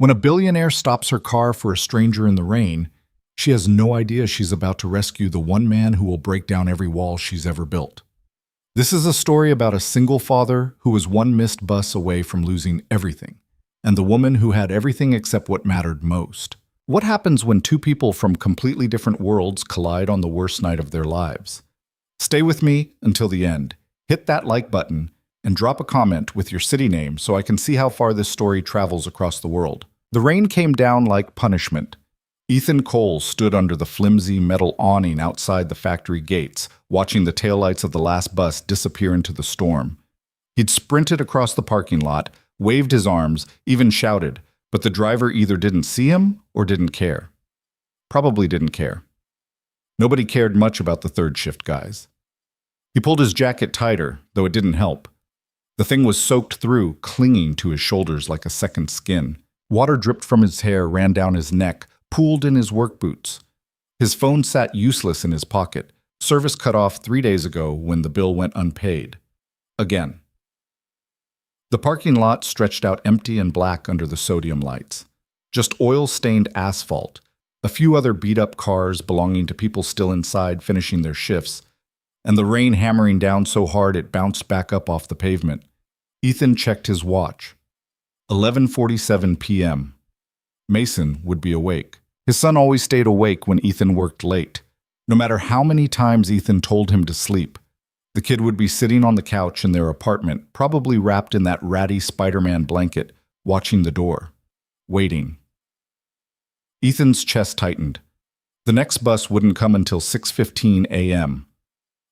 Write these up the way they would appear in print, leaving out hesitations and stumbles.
When a billionaire stops her car for a stranger in the rain, she has no idea she's about to rescue the one man who will break down every wall she's ever built. This is a story about a single father who was one missed bus away from losing everything, and the woman who had everything except what mattered most. What happens when two people from completely different worlds collide on the worst night of their lives? Stay with me until the end. Hit that like button and drop a comment with your city name so I can see how far this story travels across the world. The rain came down like punishment. Ethan Cole stood under the flimsy metal awning outside the factory gates, watching the taillights of the last bus disappear into the storm. He'd sprinted across the parking lot, waved his arms, even shouted, but the driver either didn't see him or didn't care. Probably didn't care. Nobody cared much about the third shift guys. He pulled his jacket tighter, though it didn't help. The thing was soaked through, clinging to his shoulders like a second skin. Water dripped from his hair, ran down his neck, pooled in his work boots. His phone sat useless in his pocket. Service cut off 3 days ago when the bill went unpaid. Again. The parking lot stretched out empty and black under the sodium lights. Just oil-stained asphalt, a few other beat-up cars belonging to people still inside finishing their shifts, and the rain hammering down so hard it bounced back up off the pavement. Ethan checked his watch. 11:47 p.m. Mason would be awake. His son always stayed awake when Ethan worked late. No matter how many times Ethan told him to sleep, the kid would be sitting on the couch in their apartment, probably wrapped in that ratty Spider-Man blanket, watching the door, waiting. Ethan's chest tightened. The next bus wouldn't come until 6:15 a.m.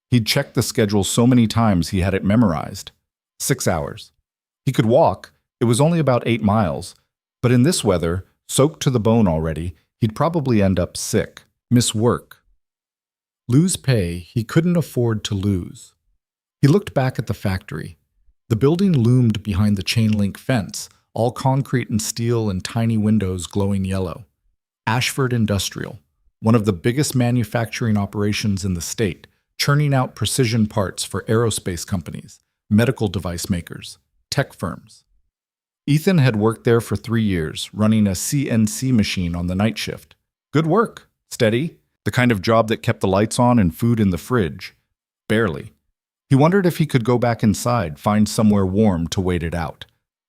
He'd checked the schedule so many times he had it memorized. 6 hours. He could walk. It was only about 8 miles. But in this weather, soaked to the bone already, he'd probably end up sick, miss work. Lose pay he couldn't afford to lose. He looked back at the factory. The building loomed behind the chain-link fence, all concrete and steel and tiny windows glowing yellow. Ashford Industrial, one of the biggest manufacturing operations in the state, churning out precision parts for aerospace companies, medical device makers, tech firms. Ethan had worked there for 3 years, running a CNC machine on the night shift. Good work, steady, the kind of job that kept the lights on and food in the fridge. Barely. He wondered if he could go back inside, find somewhere warm to wait it out.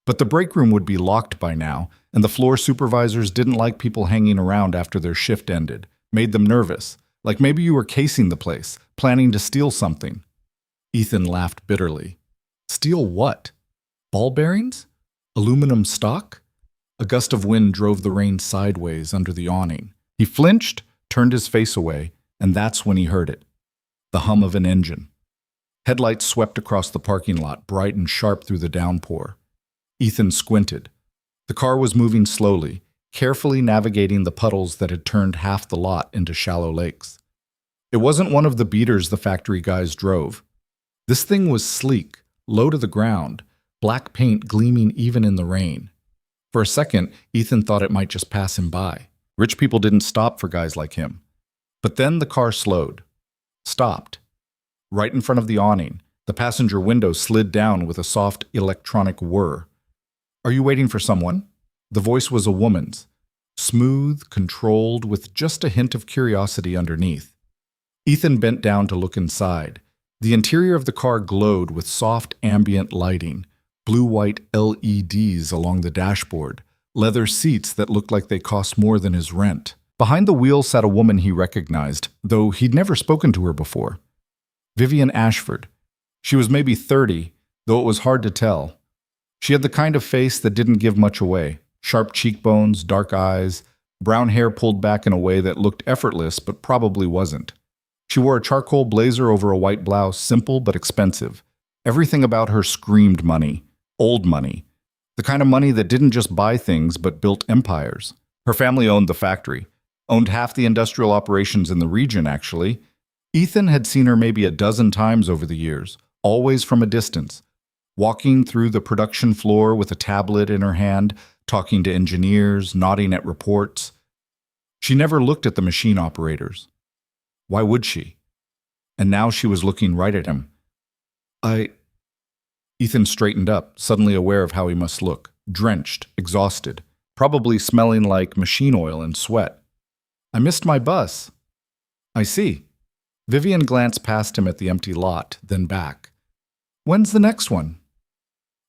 But the break room would be locked by now, and the floor supervisors didn't like people hanging around after their shift ended, made them nervous, like maybe you were casing the place, planning to steal something. Ethan laughed bitterly. Steal what? Ball bearings? Aluminum stock? A gust of wind drove the rain sideways under the awning. He flinched, turned his face away, and that's when he heard it. The hum of an engine. Headlights swept across the parking lot, bright and sharp through the downpour. Ethan squinted. The car was moving slowly, carefully navigating the puddles that had turned half the lot into shallow lakes. It wasn't one of the beaters the factory guys drove. This thing was sleek, low to the ground, black paint gleaming even in the rain. For a second, Ethan thought it might just pass him by. Rich people didn't stop for guys like him. But then the car slowed. Stopped. Right in front of the awning, the passenger window slid down with a soft electronic whir. "Are you waiting for someone?" The voice was a woman's. Smooth, controlled, with just a hint of curiosity underneath. Ethan bent down to look inside. The interior of the car glowed with soft ambient lighting, blue-white LEDs along the dashboard, leather seats that looked like they cost more than his rent. Behind the wheel sat a woman he recognized, though he'd never spoken to her before. Vivian Ashford. She was maybe 30, though it was hard to tell. She had the kind of face that didn't give much away. Sharp cheekbones, dark eyes, brown hair pulled back in a way that looked effortless but probably wasn't. She wore a charcoal blazer over a white blouse, simple but expensive. Everything about her screamed money. Old money. The kind of money that didn't just buy things but built empires. Her family owned the factory. Owned half the industrial operations in the region, actually. Ethan had seen her maybe a dozen times over the years, always from a distance. Walking through the production floor with a tablet in her hand, talking to engineers, nodding at reports. She never looked at the machine operators. Why would she? And now she was looking right at him. Ethan straightened up, suddenly aware of how he must look. Drenched, exhausted. probably smelling like machine oil and sweat. I missed my bus. I see. Vivian glanced past him at the empty lot, then back. When's the next one?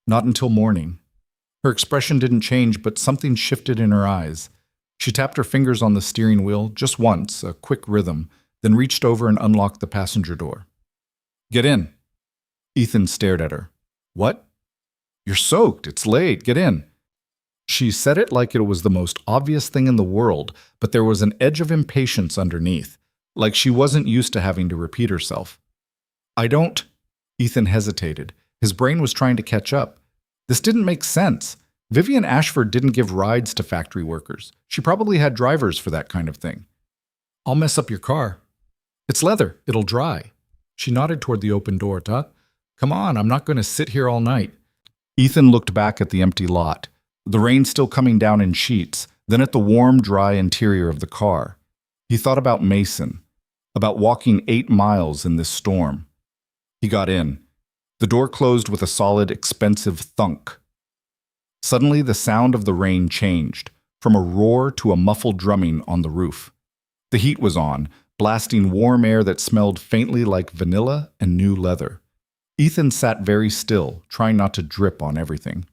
Not until morning. Her expression didn't change, but something shifted in her eyes. She tapped her fingers on the steering wheel just once, a quick rhythm, then reached over and unlocked the passenger door. Get in. Ethan stared at her. What? You're soaked. It's late. Get in. She said it like it was the most obvious thing in the world, but there was an edge of impatience underneath, like she wasn't used to having to repeat herself. I don't... Ethan hesitated. His brain was trying to catch up. This didn't make sense. Vivian Ashford didn't give rides to factory workers. She probably had drivers for that kind of thing. I'll mess up your car. It's leather. It'll dry. She nodded toward the open door. Come on, I'm not going to sit here all night. Ethan looked back at the empty lot, the rain still coming down in sheets, then at the warm, dry interior of the car. He thought about Mason, about walking 8 miles in this storm. He got in. The door closed with a solid, expensive thunk. Suddenly, the sound of the rain changed, from a roar to a muffled drumming on the roof. The heat was on, blasting warm air that smelled faintly like vanilla and new leather. Ethan sat very still, trying not to drip on everything.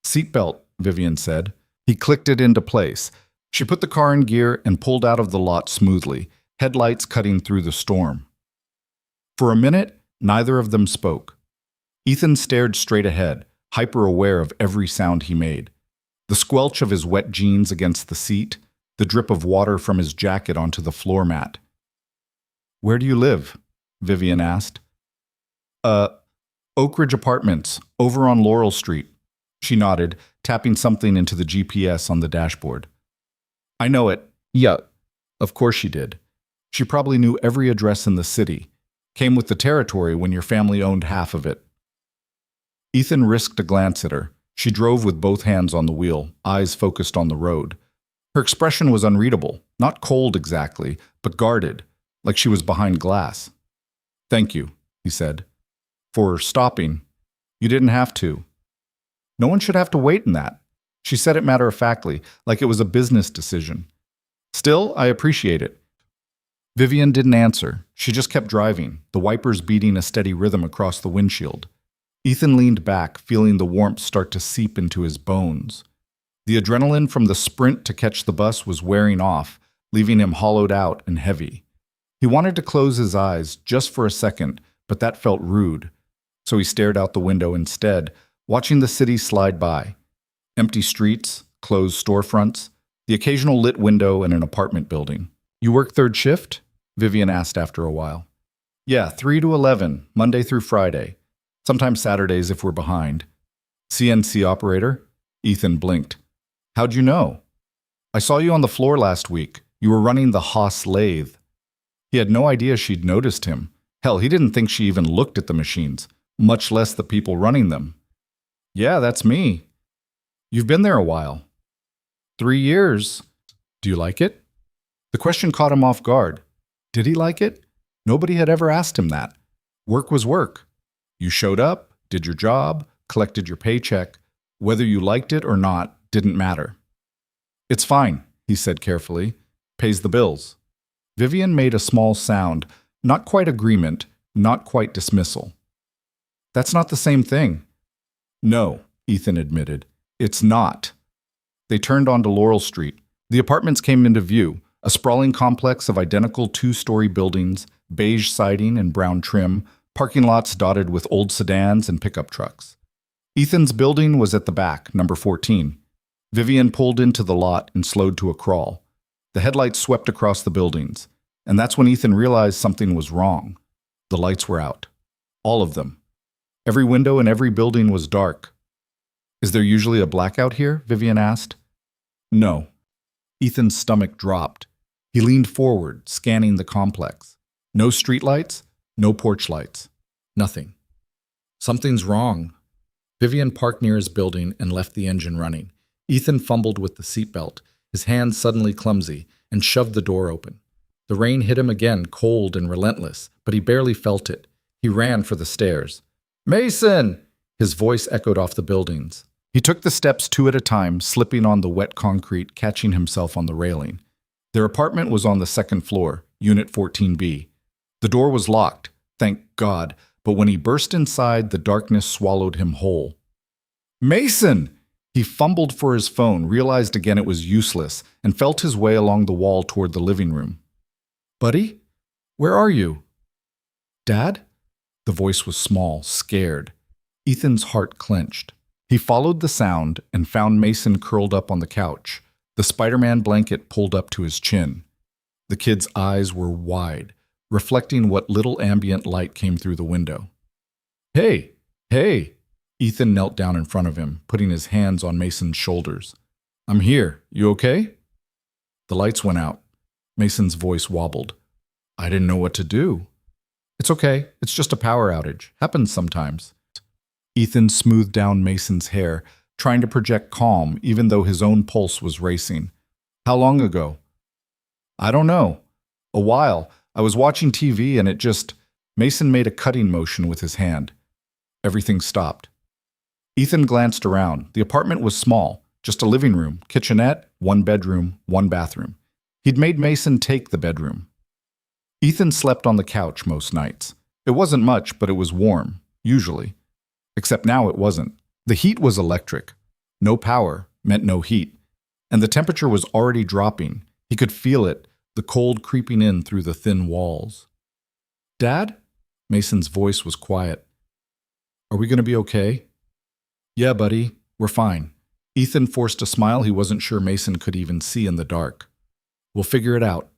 Seatbelt, Vivian said. He clicked it into place. She put the car in gear and pulled out of the lot smoothly, headlights cutting through the storm. For a minute, neither of them spoke. Ethan stared straight ahead, hyper-aware of every sound he made. The squelch of his wet jeans against the seat, the drip of water from his jacket onto the floor mat. Where do you live? Vivian asked. Oak Ridge Apartments, over on Laurel Street. She nodded, tapping something into the GPS on the dashboard. I know it. Yeah, of course she did. She probably knew every address in the city. Came with the territory when your family owned half of it. Ethan risked a glance at her. She drove with both hands on the wheel, eyes focused on the road. Her expression was unreadable, not cold exactly, but guarded, like she was behind glass. Thank you, he said. For stopping. You didn't have to. No one should have to wait in that. She said it matter-of-factly, like it was a business decision. Still, I appreciate it. Vivian didn't answer. She just kept driving, the wipers beating a steady rhythm across the windshield. Ethan leaned back, feeling the warmth start to seep into his bones. The adrenaline from the sprint to catch the bus was wearing off, leaving him hollowed out and heavy. He wanted to close his eyes just for a second, but that felt rude. So he stared out the window instead, watching the city slide by. Empty streets, closed storefronts, the occasional lit window in an apartment building. You work third shift? Vivian asked after a while. Yeah, 3 to 11, Monday through Friday. Sometimes Saturdays if we're behind. CNC operator? Ethan blinked. How'd you know? I saw you on the floor last week. You were running the Haas lathe. He had no idea she'd noticed him. Hell, he didn't think she even looked at the machines, much less the people running them. Yeah, that's me. You've been there a while. 3 years. Do you like it? The question caught him off guard. Did he like it? Nobody had ever asked him that. Work was work. You showed up, did your job, collected your paycheck. Whether you liked it or not didn't matter. It's fine, he said carefully. Pays the bills. Vivian made a small sound, not quite agreement, not quite dismissal. That's not the same thing. No, Ethan admitted. It's not. They turned onto Laurel Street. The apartments came into view, a sprawling complex of identical 2-story buildings, beige siding and brown trim, parking lots dotted with old sedans and pickup trucks. Ethan's building was at the back, number 14. Vivian pulled into the lot and slowed to a crawl. The headlights swept across the buildings, and that's when Ethan realized something was wrong. The lights were out. All of them. Every window in every building was dark. Is there usually a blackout here? Vivian asked. No. Ethan's stomach dropped. He leaned forward, scanning the complex. No streetlights, no porch lights. Nothing. Something's wrong. Vivian parked near his building and left the engine running. Ethan fumbled with the seatbelt, his hand suddenly clumsy, and shoved the door open. The rain hit him again, cold and relentless, but he barely felt it. He ran for the stairs. Mason! His voice echoed off the buildings. He took the steps two at a time, slipping on the wet concrete, catching himself on the railing. Their apartment was on the second floor, Unit 14B. The door was locked, thank God, but when he burst inside, the darkness swallowed him whole. Mason! He fumbled for his phone, realized again it was useless, and felt his way along the wall toward the living room. Buddy? Where are you? Dad? The voice was small, scared. Ethan's heart clenched. He followed the sound and found Mason curled up on the couch, the Spider-Man blanket pulled up to his chin. The kid's eyes were wide, reflecting what little ambient light came through the window. Hey! Hey! Ethan knelt down in front of him, putting his hands on Mason's shoulders. I'm here. You okay? The lights went out. Mason's voice wobbled. I didn't know what to do. It's okay. It's just a power outage. Happens sometimes. Ethan smoothed down Mason's hair, trying to project calm even though his own pulse was racing. How long ago? I don't know. A while. I was watching TV and it just... Mason made a cutting motion with his hand. Everything stopped. Ethan glanced around. The apartment was small, just a living room, kitchenette, one bedroom, one bathroom. He'd made Mason take the bedroom. Ethan slept on the couch most nights. It wasn't much, but it was warm, usually. Except now it wasn't. The heat was electric. No power meant no heat. And the temperature was already dropping. He could feel it, the cold creeping in through the thin walls. Dad? Mason's voice was quiet. Are we going to be okay? Yeah, buddy. We're fine. Ethan forced a smile he wasn't sure Mason could even see in the dark. We'll figure it out.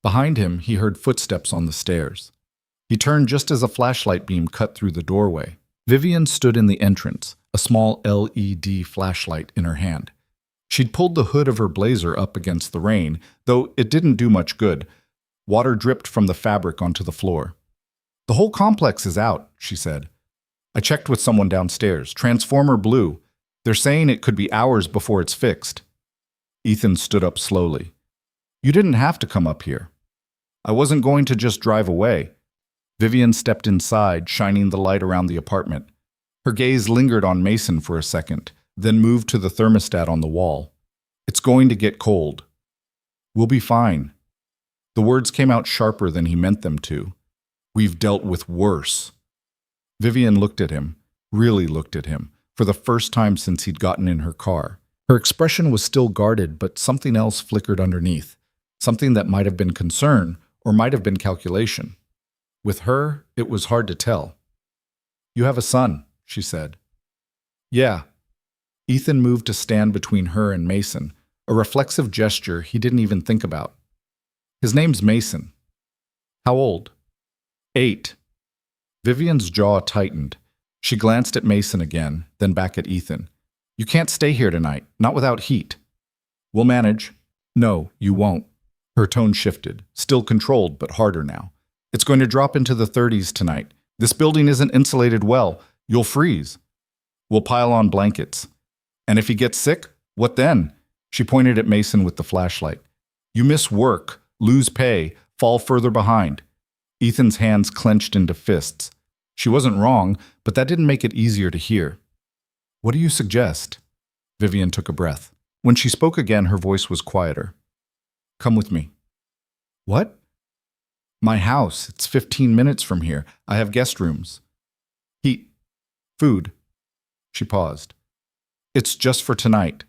Behind him, he heard footsteps on the stairs. He turned just as a flashlight beam cut through the doorway. Vivian stood in the entrance, a small LED flashlight in her hand. She'd pulled the hood of her blazer up against the rain, though it didn't do much good. Water dripped from the fabric onto the floor. The whole complex is out, she said. I checked with someone downstairs. Transformer blew. They're saying it could be hours before it's fixed. Ethan stood up slowly. You didn't have to come up here. I wasn't going to just drive away. Vivian stepped inside, shining the light around the apartment. Her gaze lingered on Mason for a second, then moved to the thermostat on the wall. It's going to get cold. We'll be fine. The words came out sharper than he meant them to. We've dealt with worse. Vivian looked at him, really looked at him, for the first time since he'd gotten in her car. Her expression was still guarded, but something else flickered underneath. Something that might have been concern, or might have been calculation. With her, it was hard to tell. You have a son, she said. Yeah. Ethan moved to stand between her and Mason, a reflexive gesture he didn't even think about. His name's Mason. How old? 8. Vivian's jaw tightened. She glanced at Mason again, then back at Ethan. You can't stay here tonight, not without heat. We'll manage. No, you won't. Her tone shifted, still controlled, but harder now. It's going to drop into the 30s tonight. This building isn't insulated well. You'll freeze. We'll pile on blankets. And if he gets sick, what then? She pointed at Mason with the flashlight. You miss work, lose pay, fall further behind. Ethan's hands clenched into fists. She wasn't wrong, but that didn't make it easier to hear. What do you suggest? Vivian took a breath. When she spoke again, her voice was quieter. Come with me. What? My house. It's 15 minutes from here. I have guest rooms. Heat. Food. She paused. It's just for tonight,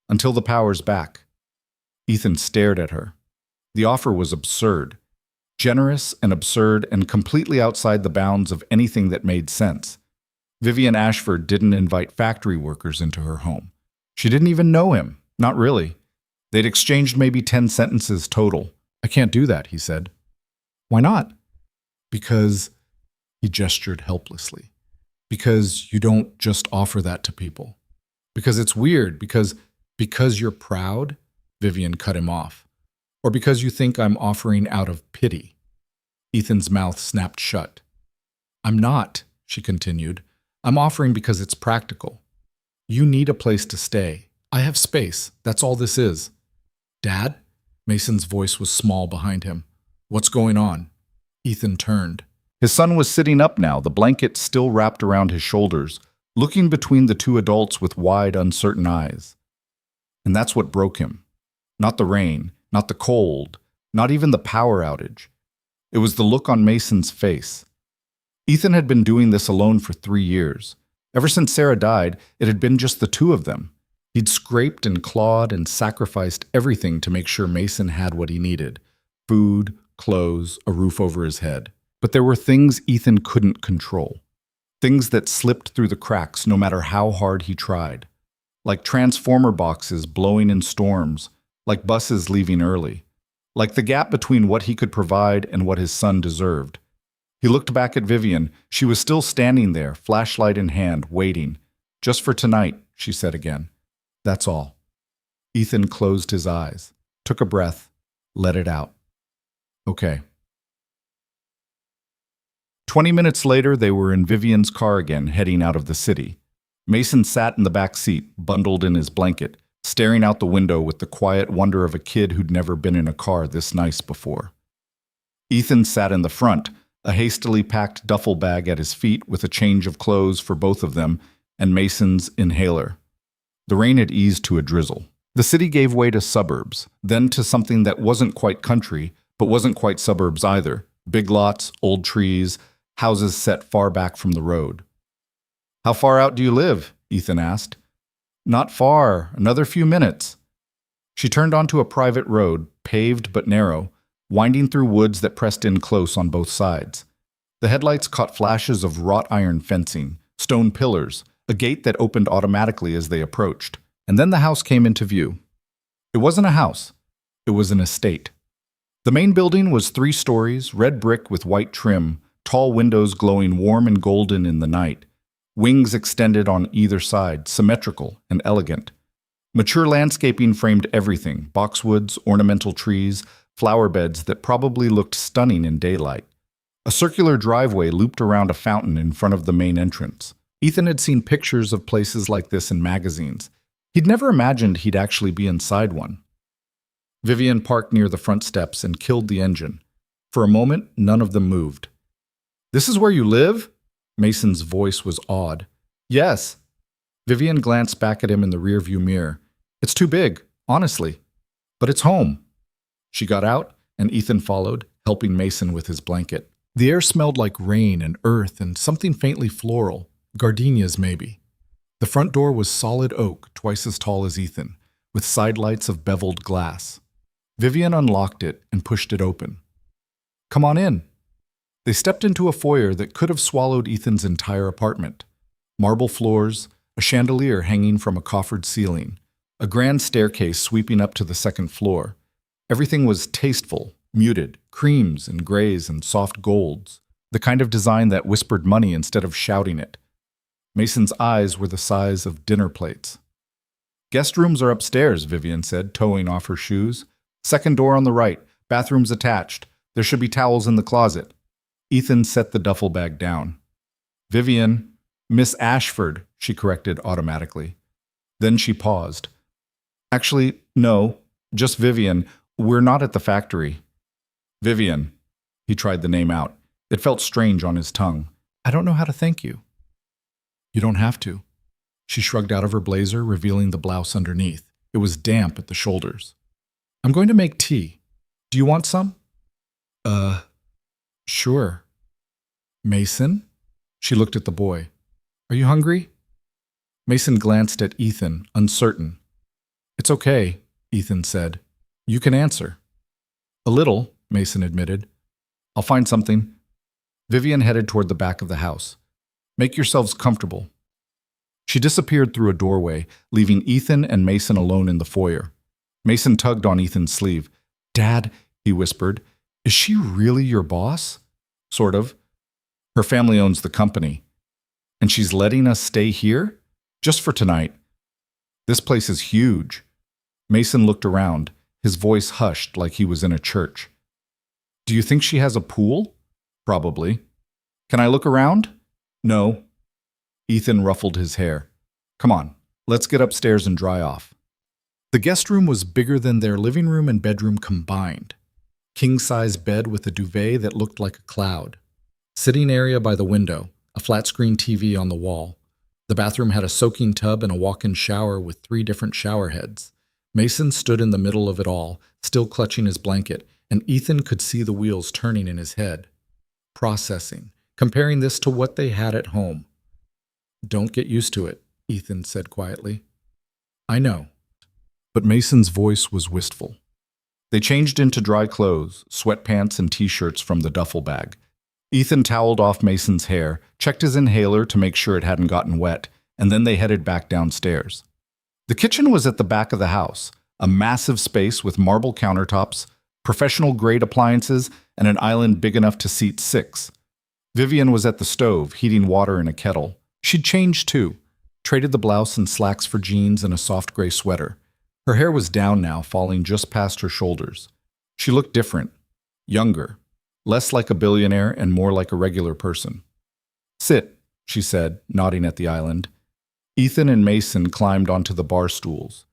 until the power's back. Ethan stared at her. The offer was absurd. Generous and absurd and completely outside the bounds of anything that made sense. Vivian Ashford didn't invite factory workers into her home. She didn't even know him. Not really. They'd exchanged maybe 10 sentences total. I can't do that, he said. Why not? Because, he gestured helplessly. Because you don't just offer that to people. Because it's weird. Because you're proud, Vivian cut him off. Or because you think I'm offering out of pity. Ethan's mouth snapped shut. I'm not, she continued. I'm offering because it's practical. You need a place to stay. I have space. That's all this is. Dad? Mason's voice was small behind him. What's going on? Ethan turned. His son was sitting up now, the blanket still wrapped around his shoulders, looking between the two adults with wide, uncertain eyes. And that's what broke him. Not the rain, not the cold, not even the power outage. It was the look on Mason's face. Ethan had been doing this alone for 3 years. Ever since Sarah died, it had been just the two of them. He'd scraped and clawed and sacrificed everything to make sure Mason had what he needed: food, clothes, a roof over his head. But there were things Ethan couldn't control. Things that slipped through the cracks no matter how hard he tried. Like transformer boxes blowing in storms, like buses leaving early, like the gap between what he could provide and what his son deserved. He looked back at Vivian. She was still standing there, flashlight in hand, waiting. "Just for tonight," she said again. "That's all." Ethan closed his eyes, took a breath, let it out. "Okay." 20 minutes later, they were in Vivian's car again, heading out of the city. Mason sat in the back seat, bundled in his blanket, staring out the window with the quiet wonder of a kid who'd never been in a car this nice before. Ethan sat in the front, a hastily packed duffel bag at his feet with a change of clothes for both of them, and Mason's inhaler. The rain had eased to a drizzle. The city gave way to suburbs, then to something that wasn't quite country, but wasn't quite suburbs either. Big lots, old trees, houses set far back from the road. "How far out do you live?" Ethan asked. "Not far, another few minutes." She turned onto a private road, paved but narrow, winding through woods that pressed in close on both sides. The headlights caught flashes of wrought iron fencing, stone pillars, a gate that opened automatically as they approached. And then the house came into view. It wasn't a house. It was an estate. The main building was 3 stories, red brick with white trim, tall windows glowing warm and golden in the night. Wings extended on either side, symmetrical and elegant. Mature landscaping framed everything: boxwoods, ornamental trees, flower beds that probably looked stunning in daylight. A circular driveway looped around a fountain in front of the main entrance. Ethan had seen pictures of places like this in magazines. He'd never imagined he'd actually be inside one. Vivian parked near the front steps and killed the engine. For a moment, none of them moved. "This is where you live?" Mason's voice was awed. "Yes." Vivian glanced back at him in the rearview mirror. "It's too big, honestly. But it's home." She got out, and Ethan followed, helping Mason with his blanket. The air smelled like rain and earth and something faintly floral, gardenias maybe. The front door was solid oak, twice as tall as Ethan, with side lights of beveled glass. Vivian unlocked it and pushed it open. "Come on in." They stepped into a foyer that could have swallowed Ethan's entire apartment. Marble floors, a chandelier hanging from a coffered ceiling, a grand staircase sweeping up to the second floor. Everything was tasteful, muted, creams and grays and soft golds, the kind of design that whispered money instead of shouting it. Mason's eyes were the size of dinner plates. "Guest rooms are upstairs," Vivian said, toeing off her shoes. "Second door on the right, bathrooms attached. There should be towels in the closet." Ethan set the duffel bag down. "Vivian, Miss Ashford," she corrected automatically. Then she paused. "Actually, no, just Vivian. We're not at the factory." "Vivian." He tried the name out. It felt strange on his tongue. "I don't know how to thank you." "You don't have to." She shrugged out of her blazer, revealing the blouse underneath. It was damp at the shoulders. "I'm going to make tea. Do you want some?" Sure." "Mason?" She looked at the boy. "Are you hungry?" Mason glanced at Ethan, uncertain. "It's okay," Ethan said. "You can answer." "A little," Mason admitted. "I'll find something." Vivian headed toward the back of the house. "Make yourselves comfortable." She disappeared through a doorway, leaving Ethan and Mason alone in the foyer. Mason tugged on Ethan's sleeve. "Dad," he whispered, "is she really your boss?" "Sort of. Her family owns the company. And she's letting us stay here? Just for tonight. This place is huge." Mason looked around, his voice hushed like he was in a church. "Do you think she has a pool?" "Probably." "Can I look around?" "No." Ethan ruffled his hair. "Come on, let's get upstairs and dry off." The guest room was bigger than their living room and bedroom combined. King-size bed with a duvet that looked like a cloud. Sitting area by the window, a flat-screen TV on the wall. The bathroom had a soaking tub and a walk-in shower with 3 different shower heads. Mason stood in the middle of it all, still clutching his blanket, and Ethan could see the wheels turning in his head. Processing, comparing this to what they had at home. "Don't get used to it," Ethan said quietly. "I know." But Mason's voice was wistful. They changed into dry clothes, sweatpants and t-shirts from the duffel bag. Ethan toweled off Mason's hair, checked his inhaler to make sure it hadn't gotten wet, and then they headed back downstairs. The kitchen was at the back of the house, a massive space with marble countertops, professional-grade appliances, and an island big enough to seat 6. Vivian was at the stove, heating water in a kettle. She'd changed too, traded the blouse and slacks for jeans and a soft gray sweater. Her hair was down now, falling just past her shoulders. She looked different, younger, less like a billionaire and more like a regular person. "Sit," she said, nodding at the island. Ethan and Mason climbed onto the bar stools.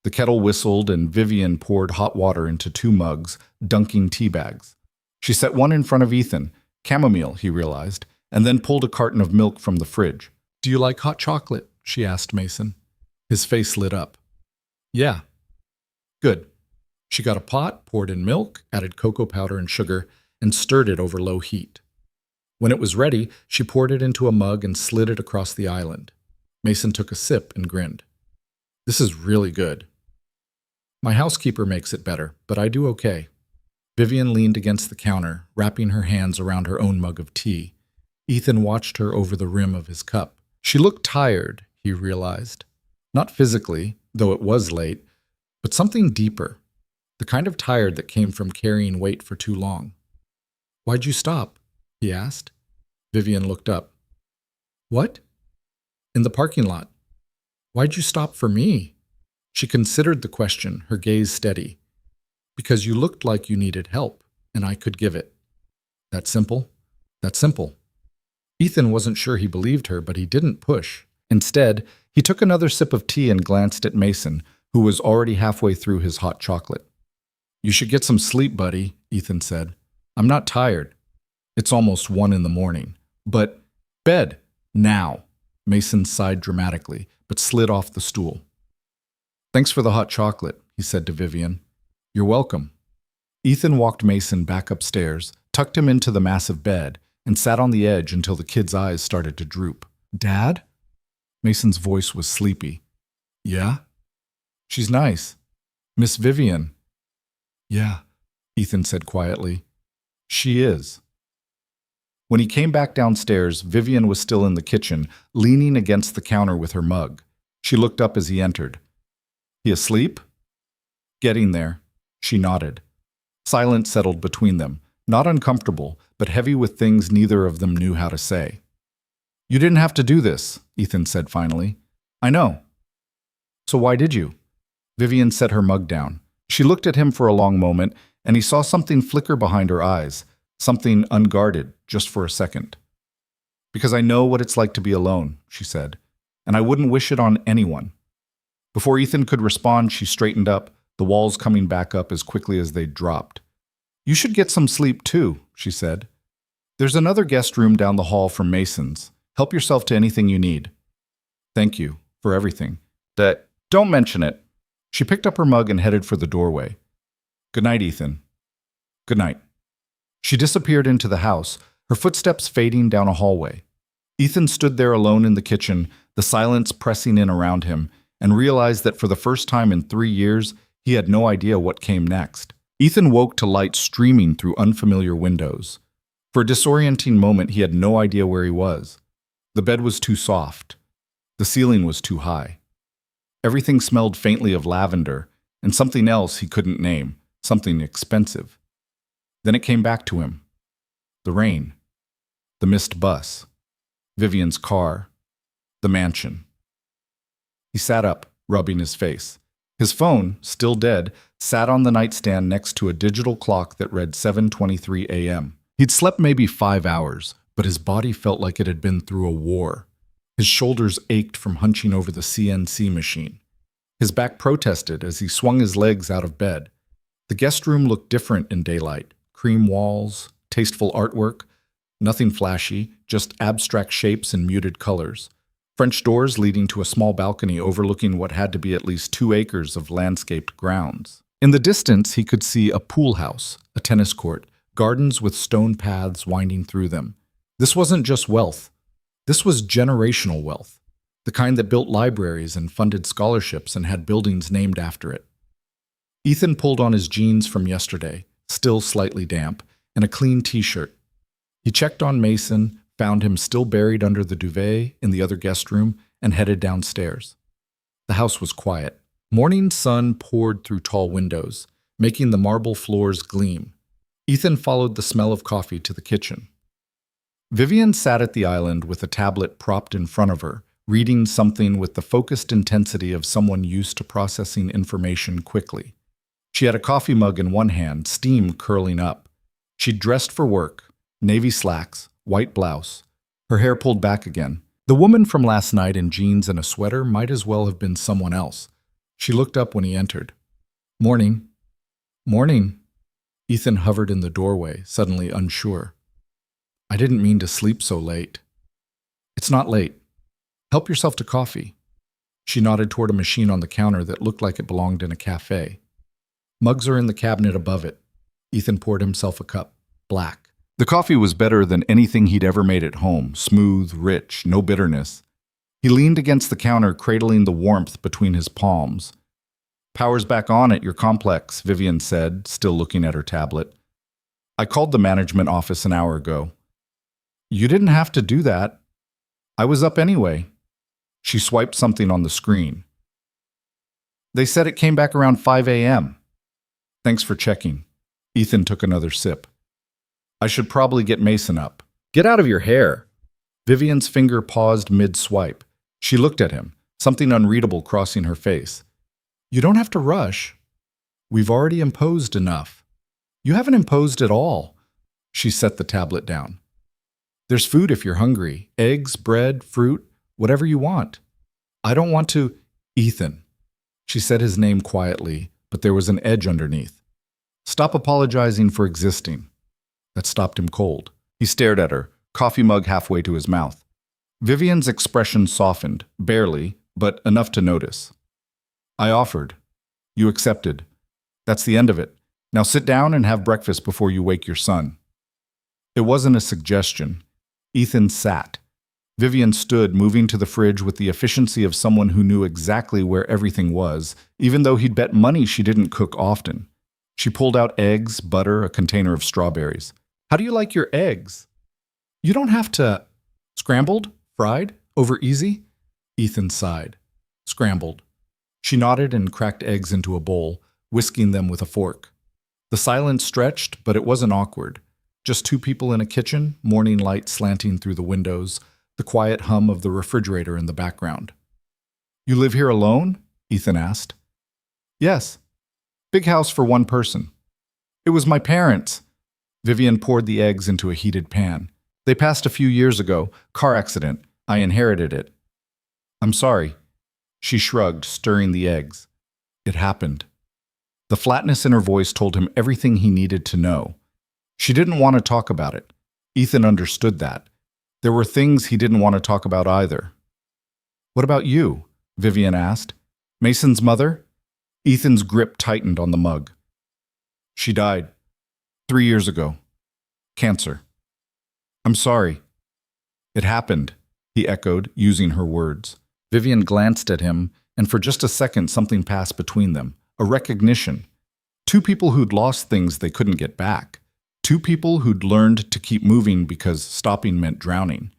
The kettle whistled and Vivian poured hot water into 2 mugs, dunking tea bags. She set one in front of Ethan, chamomile, he realized, and then pulled a carton of milk from the fridge. "Do you like hot chocolate?" she asked Mason. His face lit up. "Yeah." "Good." She got a pot, poured in milk, added cocoa powder and sugar, and stirred it over low heat. When it was ready, she poured it into a mug and slid it across the island. Mason took a sip and grinned. "This is really good." "My housekeeper makes it better, but I do okay." Vivian leaned against the counter, wrapping her hands around her own mug of tea. Ethan watched her over the rim of his cup. She looked tired, he realized. Not physically, though it was late, but something deeper. The kind of tired that came from carrying weight for too long. "Why'd you stop?" he asked. Vivian looked up. "What?" "In the parking lot." "Why'd you stop for me?" She considered the question, her gaze steady. "Because you looked like you needed help, and I could give it." "That simple?" "That simple." Ethan wasn't sure he believed her, but he didn't push. Instead, he took another sip of tea and glanced at Mason, who was already halfway through his hot chocolate. "You should get some sleep, buddy," Ethan said. "I'm not tired. It's almost 1 in the morning. But bed, now." Mason sighed dramatically, but slid off the stool. "Thanks for the hot chocolate," he said to Vivian. "You're welcome." Ethan walked Mason back upstairs, tucked him into the massive bed, and sat on the edge until the kid's eyes started to droop. "Dad?" Mason's voice was sleepy. "Yeah?" "She's nice." "Miss Vivian?" "Yeah," Ethan said quietly. "She is." When he came back downstairs, Vivian was still in the kitchen, leaning against the counter with her mug. She looked up as he entered. "He asleep?" "Getting there." She nodded. Silence settled between them, not uncomfortable, but heavy with things neither of them knew how to say. "You didn't have to do this," Ethan said finally. "I know." "So why did you?" Vivian set her mug down. She looked at him for a long moment, and he saw something flicker behind her eyes, something unguarded, just for a second. "Because I know what it's like to be alone," she said, "and I wouldn't wish it on anyone." Before Ethan could respond, she straightened up, the walls coming back up as quickly as they'd dropped. "You should get some sleep too," she said. "There's another guest room down the hall from Mason's. Help yourself to anything you need." "Thank you for everything." Don't mention it." She picked up her mug and headed for the doorway. "Good night, Ethan." "Good night." She disappeared into the house, her footsteps fading down a hallway. Ethan stood there alone in the kitchen, the silence pressing in around him, and realized that for the first time in 3 years, he had no idea what came next. Ethan woke to light streaming through unfamiliar windows. For a disorienting moment, he had no idea where he was. The bed was too soft. The ceiling was too high. Everything smelled faintly of lavender, and something else he couldn't name, something expensive. Then it came back to him. The rain. The missed bus. Vivian's car. The mansion. He sat up, rubbing his face. His phone, still dead, sat on the nightstand next to a digital clock that read 7:23 a.m. He'd slept maybe 5 hours, but his body felt like it had been through a war. His shoulders ached from hunching over the CNC machine. His back protested as he swung his legs out of bed. The guest room looked different in daylight. Cream walls, tasteful artwork, nothing flashy, just abstract shapes and muted colors. French doors leading to a small balcony overlooking what had to be at least 2 acres of landscaped grounds. In the distance, he could see a pool house, a tennis court, gardens with stone paths winding through them. This wasn't just wealth. This was generational wealth, the kind that built libraries and funded scholarships and had buildings named after it. Ethan pulled on his jeans from yesterday, still slightly damp, and a clean t-shirt. He checked on Mason, found him still buried under the duvet in the other guest room, and headed downstairs. The house was quiet. Morning sun poured through tall windows, making the marble floors gleam. Ethan followed the smell of coffee to the kitchen. Vivian sat at the island with a tablet propped in front of her, reading something with the focused intensity of someone used to processing information quickly. She had a coffee mug in one hand, steam curling up. She'd dressed for work, navy slacks, white blouse, her hair pulled back again. The woman from last night in jeans and a sweater might as well have been someone else. She looked up when he entered. "Morning." "Morning." Ethan hovered in the doorway, suddenly unsure. "I didn't mean to sleep so late." "It's not late. Help yourself to coffee." She nodded toward a machine on the counter that looked like it belonged in a cafe. "Mugs are in the cabinet above it." Ethan poured himself a cup, black. The coffee was better than anything he'd ever made at home, smooth, rich, no bitterness. He leaned against the counter, cradling the warmth between his palms. "Power's back on at your complex," Vivian said, still looking at her tablet. "I called the management office an hour ago." "You didn't have to do that. I was up anyway." She swiped something on the screen. "They said it came back around 5 a.m. "Thanks for checking." Ethan took another sip. "I should probably get Mason up." "Get out of your hair." Vivian's finger paused mid-swipe. She looked at him, something unreadable crossing her face. "You don't have to rush. We've already imposed enough." "You haven't imposed at all." She set the tablet down. "There's food if you're hungry. Eggs, bread, fruit, whatever you want." "I don't want to—" "Ethan." She said his name quietly, but there was an edge underneath. "Stop apologizing for existing." That stopped him cold. He stared at her, coffee mug halfway to his mouth. Vivian's expression softened, barely, but enough to notice. "I offered. You accepted. That's the end of it. Now sit down and have breakfast before you wake your son." It wasn't a suggestion. Ethan sat. Vivian stood, moving to the fridge with the efficiency of someone who knew exactly where everything was, even though he'd bet money she didn't cook often. She pulled out eggs, butter, a container of strawberries. "How do you like your eggs?" "You don't have to—" "Scrambled? Fried? Over easy?" Ethan sighed. "Scrambled." She nodded and cracked eggs into a bowl, whisking them with a fork. The silence stretched, but it wasn't awkward. Just two people in a kitchen, morning light slanting through the windows, the quiet hum of the refrigerator in the background. "You live here alone?" Ethan asked. "Yes. Big house for one person." "It was my parents." Vivian poured the eggs into a heated pan. "They passed a few years ago. Car accident. I inherited it." "I'm sorry." She shrugged, stirring the eggs. "It happened." The flatness in her voice told him everything he needed to know. She didn't want to talk about it. Ethan understood that. There were things he didn't want to talk about either. "What about you?" Vivian asked. "Mason's mother?" Ethan's grip tightened on the mug. "She died 3 years ago. Cancer." "I'm sorry." "It happened," he echoed, using her words. Vivian glanced at him, and for just a second something passed between them, a recognition. Two people who'd lost things they couldn't get back. Two people who'd learned to keep moving because stopping meant drowning.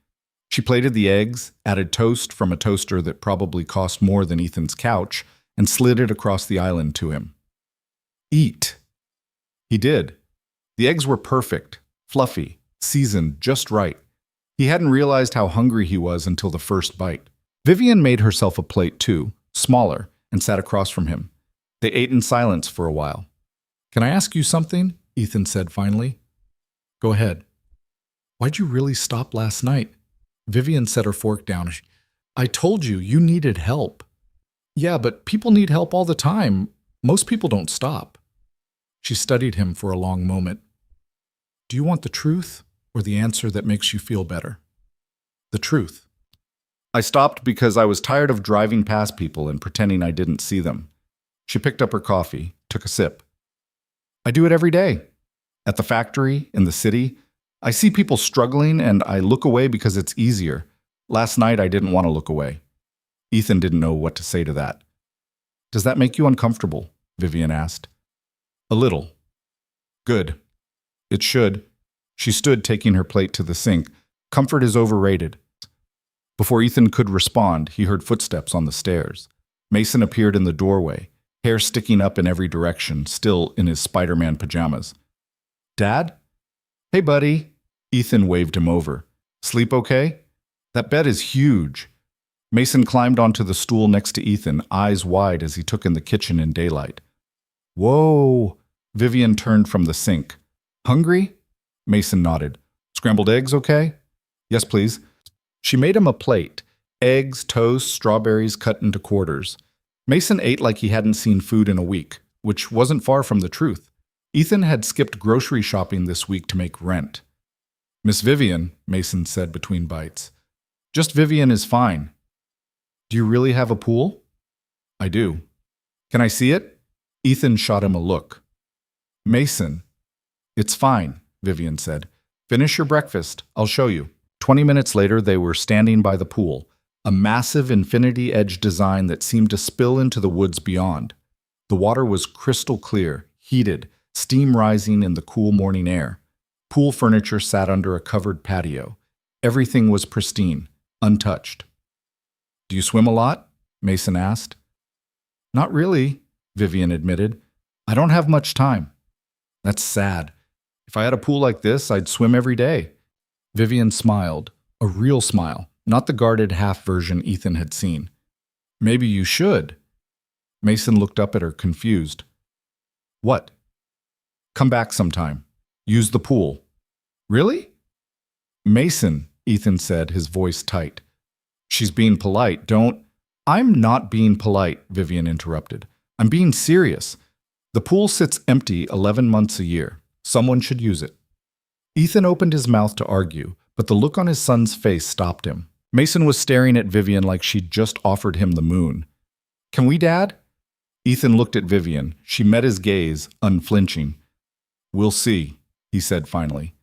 She plated the eggs, added toast from a toaster that probably cost more than Ethan's couch, and slid it across the island to him. "Eat." He did. The eggs were perfect, fluffy, seasoned just right. He hadn't realized how hungry he was until the first bite. Vivian made herself a plate too, smaller, and sat across from him. They ate in silence for a while. "Can I ask you something?" Ethan said finally. "Go ahead." "Why'd you really stop last night?" Vivian set her fork down. "I told you, you needed help." "Yeah, but people need help all the time. Most people don't stop." She studied him for a long moment. "Do you want the truth or the answer that makes you feel better?" "The truth." I stopped because I was tired of driving past people and pretending I didn't see them. She picked up her coffee, took a sip. I do it every day. At the factory, in the city, I see people struggling and I look away because it's easier. Last night I didn't want to look away. Ethan didn't know what to say to that. Does that make you uncomfortable? Vivian asked. A little. Good. It should. She stood, taking her plate to the sink. Comfort is overrated. Before Ethan could respond, he heard footsteps on the stairs. Mason appeared in the doorway, hair sticking up in every direction, still in his Spider-Man pajamas. Dad? Hey, buddy. Ethan waved him over. Sleep okay? That bed is huge. Mason climbed onto the stool next to Ethan, eyes wide as he took in the kitchen in daylight. Whoa! Vivian turned from the sink. Hungry? Mason nodded. Scrambled eggs okay? Yes, please. She made him a plate. Eggs, toast, strawberries cut into quarters. Mason ate like he hadn't seen food in a week, which wasn't far from the truth. Ethan had skipped grocery shopping this week to make rent. Miss Vivian, Mason said between bites. Just Vivian is fine. Do you really have a pool? I do. Can I see it? Ethan shot him a look. Mason. It's fine, Vivian said. Finish your breakfast. I'll show you. 20 minutes later, they were standing by the pool, a massive infinity-edge design that seemed to spill into the woods beyond. The water was crystal clear, heated, steam rising in the cool morning air. Pool furniture sat under a covered patio. Everything was pristine, untouched. Do you swim a lot? Mason asked. Not really, Vivian admitted. I don't have much time. That's sad. If I had a pool like this, I'd swim every day. Vivian smiled, a real smile, not the guarded half version Ethan had seen. Maybe you should. Mason looked up at her, confused. What? Come back sometime. Use the pool. Really? Mason, Ethan said, his voice tight. She's being polite, don't... I'm not being polite, Vivian interrupted. I'm being serious. The pool sits empty 11 months a year. Someone should use it. Ethan opened his mouth to argue, but the look on his son's face stopped him. Mason was staring at Vivian like she'd just offered him the moon. Can we, Dad? Ethan looked at Vivian. She met his gaze, unflinching. We'll see, he said finally.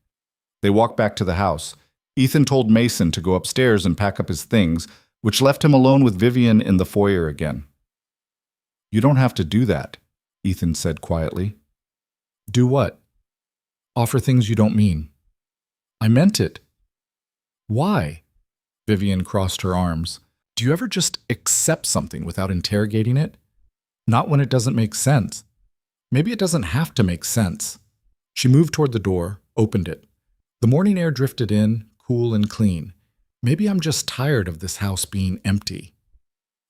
They walked back to the house. Ethan told Mason to go upstairs and pack up his things, which left him alone with Vivian in the foyer again. You don't have to do that, Ethan said quietly. Do what? Offer things you don't mean. I meant it. Why? Vivian crossed her arms. Do you ever just accept something without interrogating it? Not when it doesn't make sense. Maybe it doesn't have to make sense. She moved toward the door, opened it. The morning air drifted in, cool and clean. Maybe I'm just tired of this house being empty.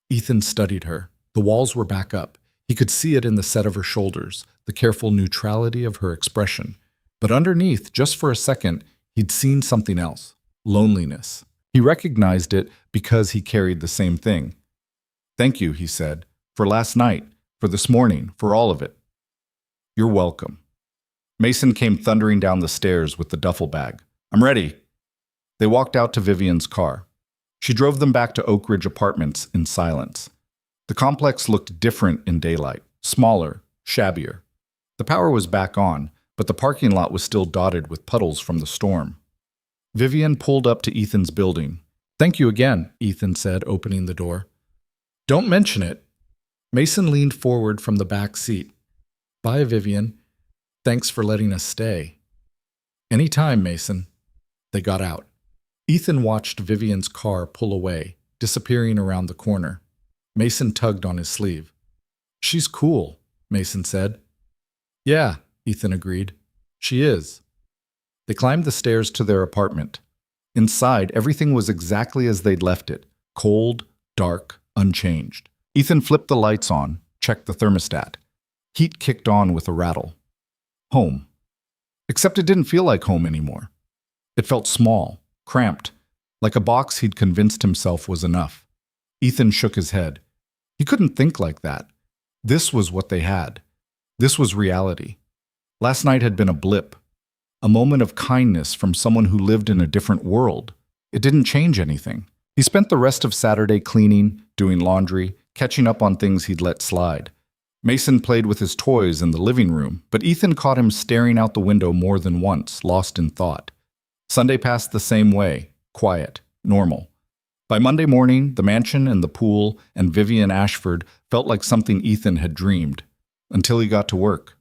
Ethan studied her. The walls were back up. He could see it in the set of her shoulders, the careful neutrality of her expression. But underneath, just for a second, he'd seen something else. Loneliness. He recognized it because he carried the same thing. Thank you, he said, for last night, for this morning, for all of it. You're welcome. Mason came thundering down the stairs with the duffel bag. I'm ready. They walked out to Vivian's car. She drove them back to Oak Ridge Apartments in silence. The complex looked different in daylight, smaller, shabbier. The power was back on, but the parking lot was still dotted with puddles from the storm. Vivian pulled up to Ethan's building. Thank you again, Ethan said, opening the door. Don't mention it. Mason leaned forward from the back seat. Bye, Vivian. Thanks for letting us stay. Any time, Mason. They got out. Ethan watched Vivian's car pull away, disappearing around the corner. Mason tugged on his sleeve. She's cool, Mason said. Yeah, Ethan agreed. She is. They climbed the stairs to their apartment. Inside, everything was exactly as they'd left it, cold, dark, unchanged. Ethan flipped the lights on, checked the thermostat. Heat kicked on with a rattle. Home. Except it didn't feel like home anymore. It felt small, cramped, like a box he'd convinced himself was enough. Ethan shook his head. He couldn't think like that. This was what they had. This was reality. Last night had been a blip, a moment of kindness from someone who lived in a different world. It didn't change anything. He spent the rest of Saturday cleaning, doing laundry, catching up on things he'd let slide. Mason played with his toys in the living room, but Ethan caught him staring out the window more than once, lost in thought. Sunday passed the same way, quiet, normal. By Monday morning, the mansion and the pool and Vivian Ashford felt like something Ethan had dreamed, until he got to work.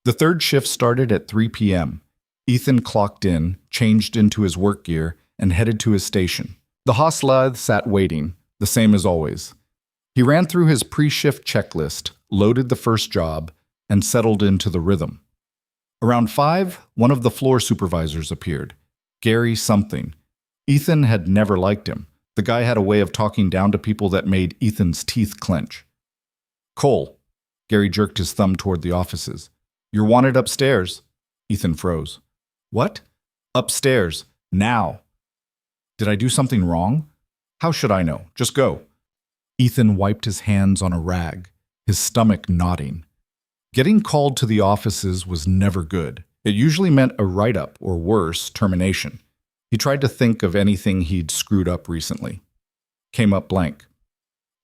The third shift started at 3 p.m. Ethan clocked in, changed into his work gear, and headed to his station. The Haslath sat waiting, the same as always. He ran through his pre-shift checklist, loaded the first job, and settled into the rhythm. Around 5, one of the floor supervisors appeared. Gary something. Ethan had never liked him. The guy had a way of talking down to people that made Ethan's teeth clench. "Cole." Gary jerked his thumb toward the offices. "You're wanted upstairs." Ethan froze. "What?" "Upstairs. Now." "Did I do something wrong?" "How should I know? Just go." Ethan wiped his hands on a rag, his stomach knotting. Getting called to the offices was never good. It usually meant a write-up or worse, termination. He tried to think of anything he'd screwed up recently. Came up blank.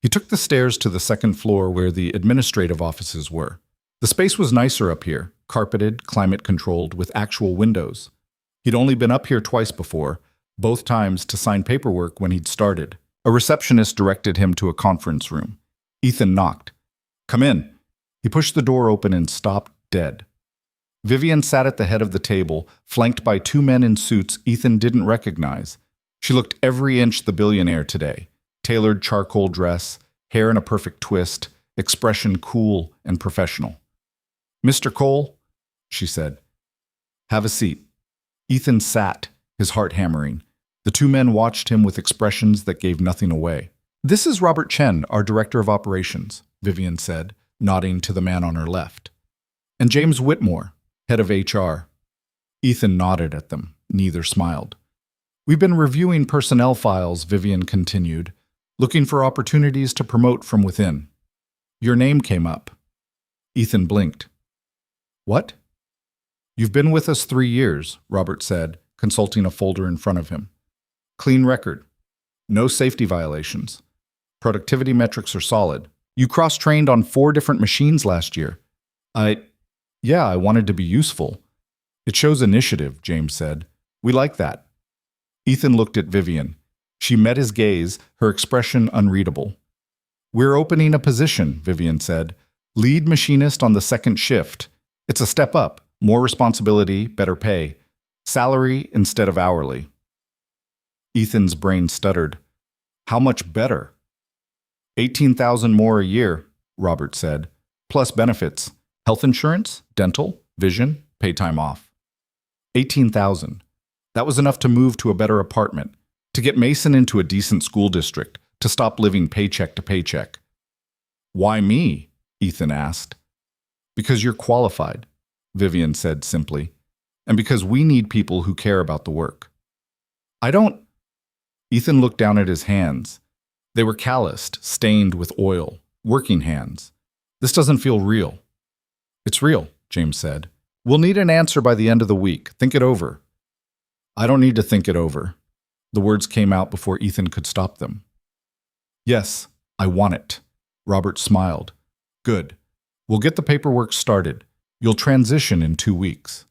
He took the stairs to the second floor where the administrative offices were. The space was nicer up here, carpeted, climate-controlled, with actual windows. He'd only been up here twice before, both times to sign paperwork when he'd started. A receptionist directed him to a conference room. Ethan knocked. "Come in." He pushed the door open and stopped dead. Vivian sat at the head of the table, flanked by 2 men in suits Ethan didn't recognize. She looked every inch the billionaire today. Tailored charcoal dress, hair in a perfect twist, expression cool and professional. "Mr. Cole," she said. "Have a seat." Ethan sat, his heart hammering. The 2 men watched him with expressions that gave nothing away. "This is Robert Chen, our Director of Operations," Vivian said, nodding to the man on her left. "And James Whitmore, Head of HR. Ethan nodded at them. Neither smiled. "We've been reviewing personnel files," Vivian continued, "looking for opportunities to promote from within. Your name came up." Ethan blinked. "What?" "You've been with us 3 years," Robert said, consulting a folder in front of him. "Clean record. No safety violations. Productivity metrics are solid. You cross-trained on 4 different machines last year." I wanted to be useful." "It shows initiative," James said. "We like that." Ethan looked at Vivian. She met his gaze, her expression unreadable. "We're opening a position," Vivian said. "Lead machinist on the second shift. It's a step up, more responsibility, better pay. Salary instead of hourly." Ethan's brain stuttered. "How much better?" $18,000 more a year, Robert said, plus benefits. Health insurance, dental, vision, pay time off. $18,000. That was enough to move to a better apartment, to get Mason into a decent school district, to stop living paycheck to paycheck. "Why me?" Ethan asked. "Because you're qualified," Vivian said simply, "and because we need people who care about the work." "I don't—" Ethan looked down at his hands. They were calloused, stained with oil, working hands. "This doesn't feel real." "It's real," James said. "We'll need an answer by the end of the week. Think it over." "I don't need to think it over." The words came out before Ethan could stop them. "Yes, I want it." Robert smiled. "Good. We'll get the paperwork started. You'll transition in 2 weeks."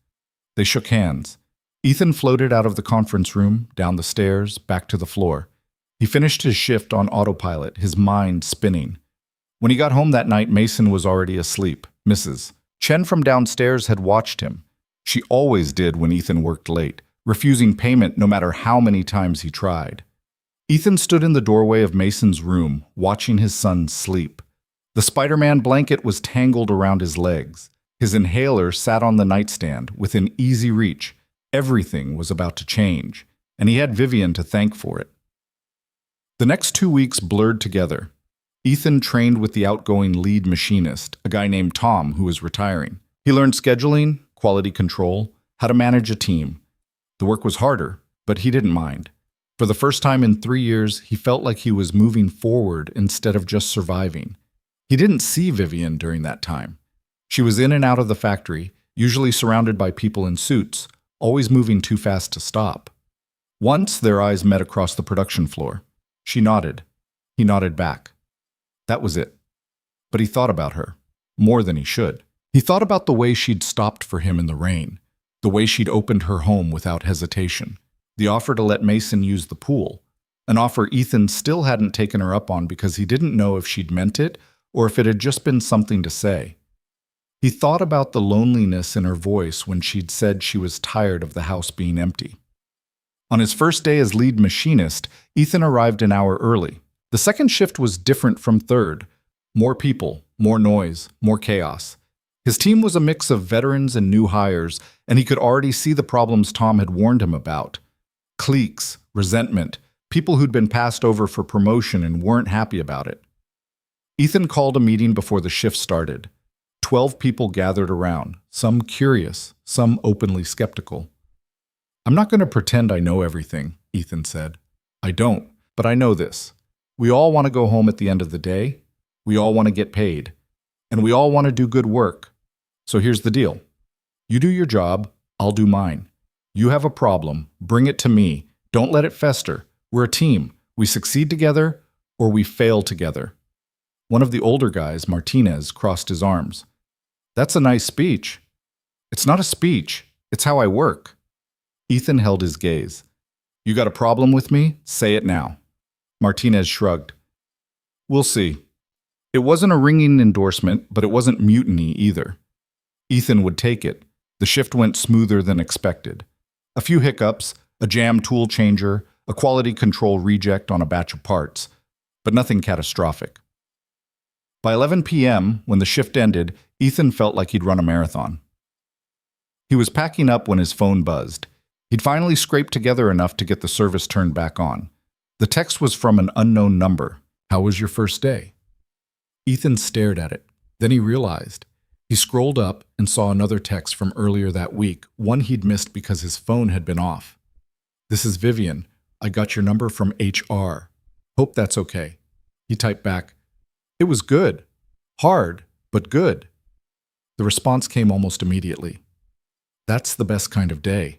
They shook hands. Ethan floated out of the conference room, down the stairs, back to the floor. He finished his shift on autopilot, his mind spinning. When he got home that night, Mason was already asleep. Mrs. Chen from downstairs had watched him. She always did when Ethan worked late, refusing payment no matter how many times he tried. Ethan stood in the doorway of Mason's room, watching his son sleep. The Spider-Man blanket was tangled around his legs. His inhaler sat on the nightstand, within easy reach. Everything was about to change, and he had Vivian to thank for it. The next 2 weeks blurred together. Ethan trained with the outgoing lead machinist, a guy named Tom who was retiring. He learned scheduling, quality control, how to manage a team. The work was harder, but he didn't mind. For the first time in 3 years, he felt like he was moving forward instead of just surviving. He didn't see Vivian during that time. She was in and out of the factory, usually surrounded by people in suits, always moving too fast to stop. Once their eyes met across the production floor. She nodded. He nodded back. That was it. But he thought about her. More than he should. He thought about the way she'd stopped for him in the rain. The way she'd opened her home without hesitation. The offer to let Mason use the pool. An offer Ethan still hadn't taken her up on because he didn't know if she'd meant it or if it had just been something to say. He thought about the loneliness in her voice when she'd said she was tired of the house being empty. On his first day as lead machinist, Ethan arrived an hour early. The second shift was different from third. More people, more noise, more chaos. His team was a mix of veterans and new hires, and he could already see the problems Tom had warned him about. Cliques, resentment, people who'd been passed over for promotion and weren't happy about it. Ethan called a meeting before the shift started. 12 people gathered around, some curious, some openly skeptical. I'm not going to pretend I know everything, Ethan said. I don't, but I know this. We all want to go home at the end of the day. We all want to get paid. And we all want to do good work. So here's the deal. You do your job, I'll do mine. You have a problem, bring it to me. Don't let it fester. We're a team. We succeed together or we fail together. One of the older guys, Martinez, crossed his arms. That's a nice speech. It's not a speech. It's how I work. Ethan held his gaze. You got a problem with me? Say it now. Martinez shrugged. We'll see. It wasn't a ringing endorsement, but it wasn't mutiny either. Ethan would take it. The shift went smoother than expected. A few hiccups, a jammed tool changer, a quality control reject on a batch of parts, but nothing catastrophic. By 11 p.m., when the shift ended, Ethan felt like he'd run a marathon. He was packing up when his phone buzzed. He'd finally scraped together enough to get the service turned back on. The text was from an unknown number. How was your first day? Ethan stared at it. Then he realized. He scrolled up and saw another text from earlier that week, one he'd missed because his phone had been off. This is Vivian. I got your number from HR. Hope that's okay. He typed back, It was good. Hard, but good. The response came almost immediately. That's the best kind of day.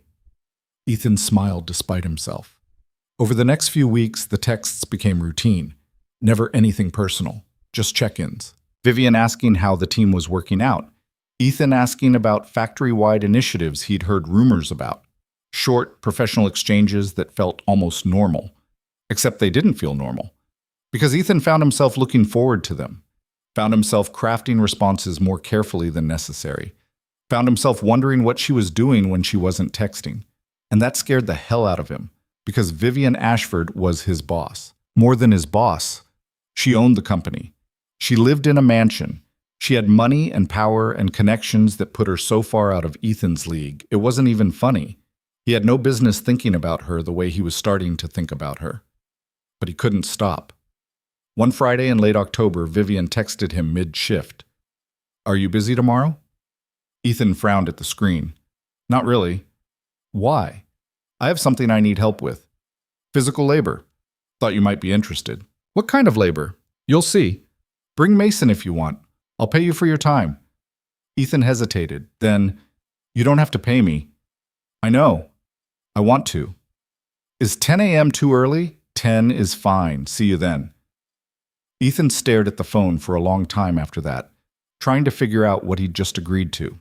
Ethan smiled despite himself. Over the next few weeks, the texts became routine. Never anything personal, just check-ins. Vivian asking how the team was working out. Ethan asking about factory-wide initiatives he'd heard rumors about. Short, professional exchanges that felt almost normal. Except they didn't feel normal. Because Ethan found himself looking forward to them. Found himself crafting responses more carefully than necessary. Found himself wondering what she was doing when she wasn't texting. And that scared the hell out of him. Because Vivian Ashford was his boss. More than his boss. She owned the company. She lived in a mansion. She had money and power and connections that put her so far out of Ethan's league, it wasn't even funny. He had no business thinking about her the way he was starting to think about her. But he couldn't stop. One Friday in late October, Vivian texted him mid-shift. Are you busy tomorrow? Ethan frowned at the screen. Not really. Why? I have something I need help with. Physical labor. Thought you might be interested. What kind of labor? You'll see. Bring Mason if you want. I'll pay you for your time. Ethan hesitated. Then, you don't have to pay me. I know. I want to. Is 10 a.m. too early? 10 is fine. See you then. Ethan stared at the phone for a long time after that, trying to figure out what he'd just agreed to.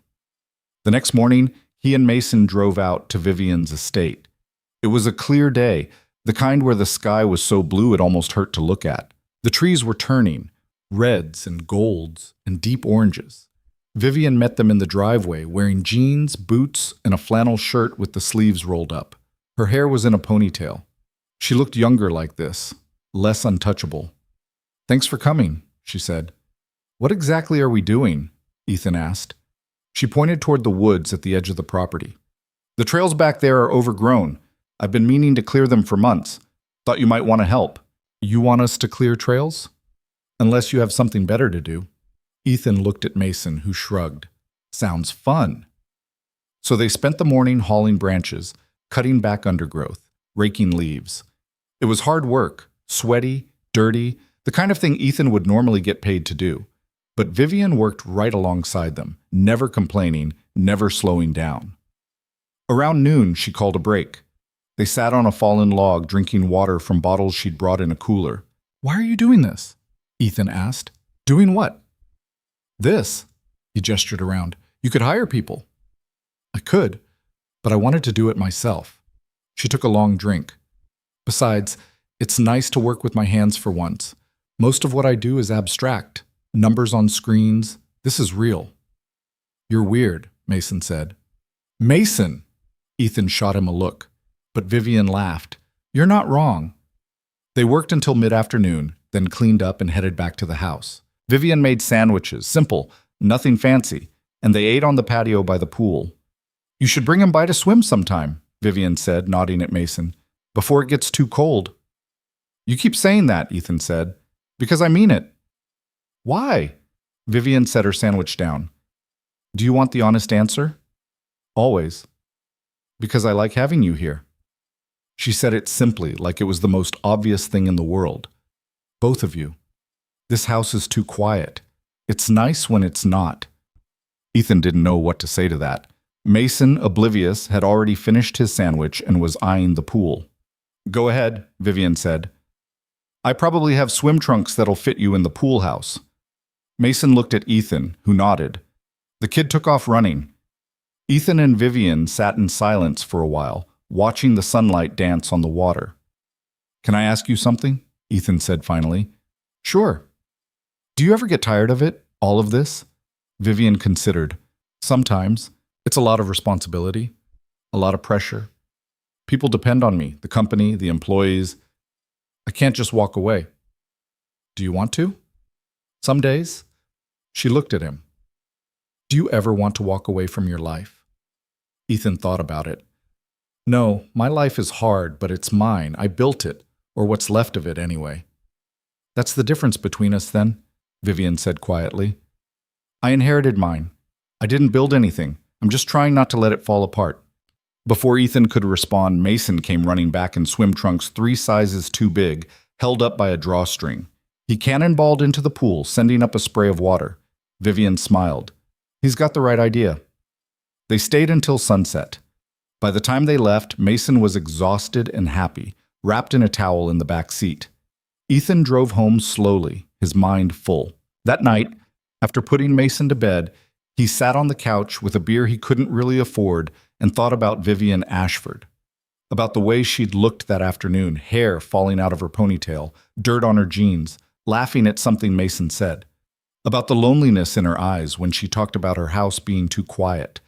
The next morning, he and Mason drove out to Vivian's estate. It was a clear day, the kind where the sky was so blue it almost hurt to look at. The trees were turning, reds and golds and deep oranges. Vivian met them in the driveway, wearing jeans, boots, and a flannel shirt with the sleeves rolled up. Her hair was in a ponytail. She looked younger like this, less untouchable. Thanks for coming, she said. What exactly are we doing? Ethan asked. She pointed toward the woods at the edge of the property. The trails back there are overgrown. I've been meaning to clear them for months. Thought you might want to help. You want us to clear trails? Unless you have something better to do. Ethan looked at Mason, who shrugged. Sounds fun. So they spent the morning hauling branches, cutting back undergrowth, raking leaves. It was hard work, sweaty, dirty, the kind of thing Ethan would normally get paid to do. But Vivian worked right alongside them, never complaining, never slowing down. Around noon, she called a break. They sat on a fallen log, drinking water from bottles she'd brought in a cooler. "Why are you doing this?" Ethan asked. "Doing what?" "This." He gestured around. "You could hire people." "I could, but I wanted to do it myself." She took a long drink. "Besides, it's nice to work with my hands for once. Most of what I do is abstract. Numbers on screens. This is real." "You're weird," Mason said. "Mason!" Ethan shot him a look, but Vivian laughed. "You're not wrong." They worked until mid-afternoon, then cleaned up and headed back to the house. Vivian made sandwiches, simple, nothing fancy, and they ate on the patio by the pool. "You should bring him by to swim sometime," Vivian said, nodding at Mason, "before it gets too cold." "You keep saying that," Ethan said. "Because I mean it." "Why?" Vivian set her sandwich down. "Do you want the honest answer?" "Always." "Because I like having you here." She said it simply, like it was the most obvious thing in the world. "Both of you. This house is too quiet. It's nice when it's not." Ethan didn't know what to say to that. Mason, oblivious, had already finished his sandwich and was eyeing the pool. "Go ahead," Vivian said. "I probably have swim trunks that'll fit you in the pool house." Mason looked at Ethan, who nodded. The kid took off running. Ethan and Vivian sat in silence for a while, watching the sunlight dance on the water. "Can I ask you something?" Ethan said finally. "Sure." "Do you ever get tired of it, all of this?" Vivian considered. "Sometimes. It's a lot of responsibility, a lot of pressure. People depend on me, the company, the employees. I can't just walk away." "Do you want to?" "Some days." She looked at him. "Do you ever want to walk away from your life?" Ethan thought about it. "No, my life is hard, but it's mine. I built it, or what's left of it anyway." "That's the difference between us then," Vivian said quietly. "I inherited mine. I didn't build anything. I'm just trying not to let it fall apart." Before Ethan could respond, Mason came running back in swim trunks 3 sizes too big, held up by a drawstring. He cannonballed into the pool, sending up a spray of water. Vivian smiled. "He's got the right idea." They stayed until sunset. By the time they left, Mason was exhausted and happy, wrapped in a towel in the back seat. Ethan drove home slowly, his mind full. That night, after putting Mason to bed, he sat on the couch with a beer he couldn't really afford and thought about Vivian Ashford. About the way she'd looked that afternoon, hair falling out of her ponytail, dirt on her jeans, laughing at something Mason said. About the loneliness in her eyes when she talked about her house being too quiet.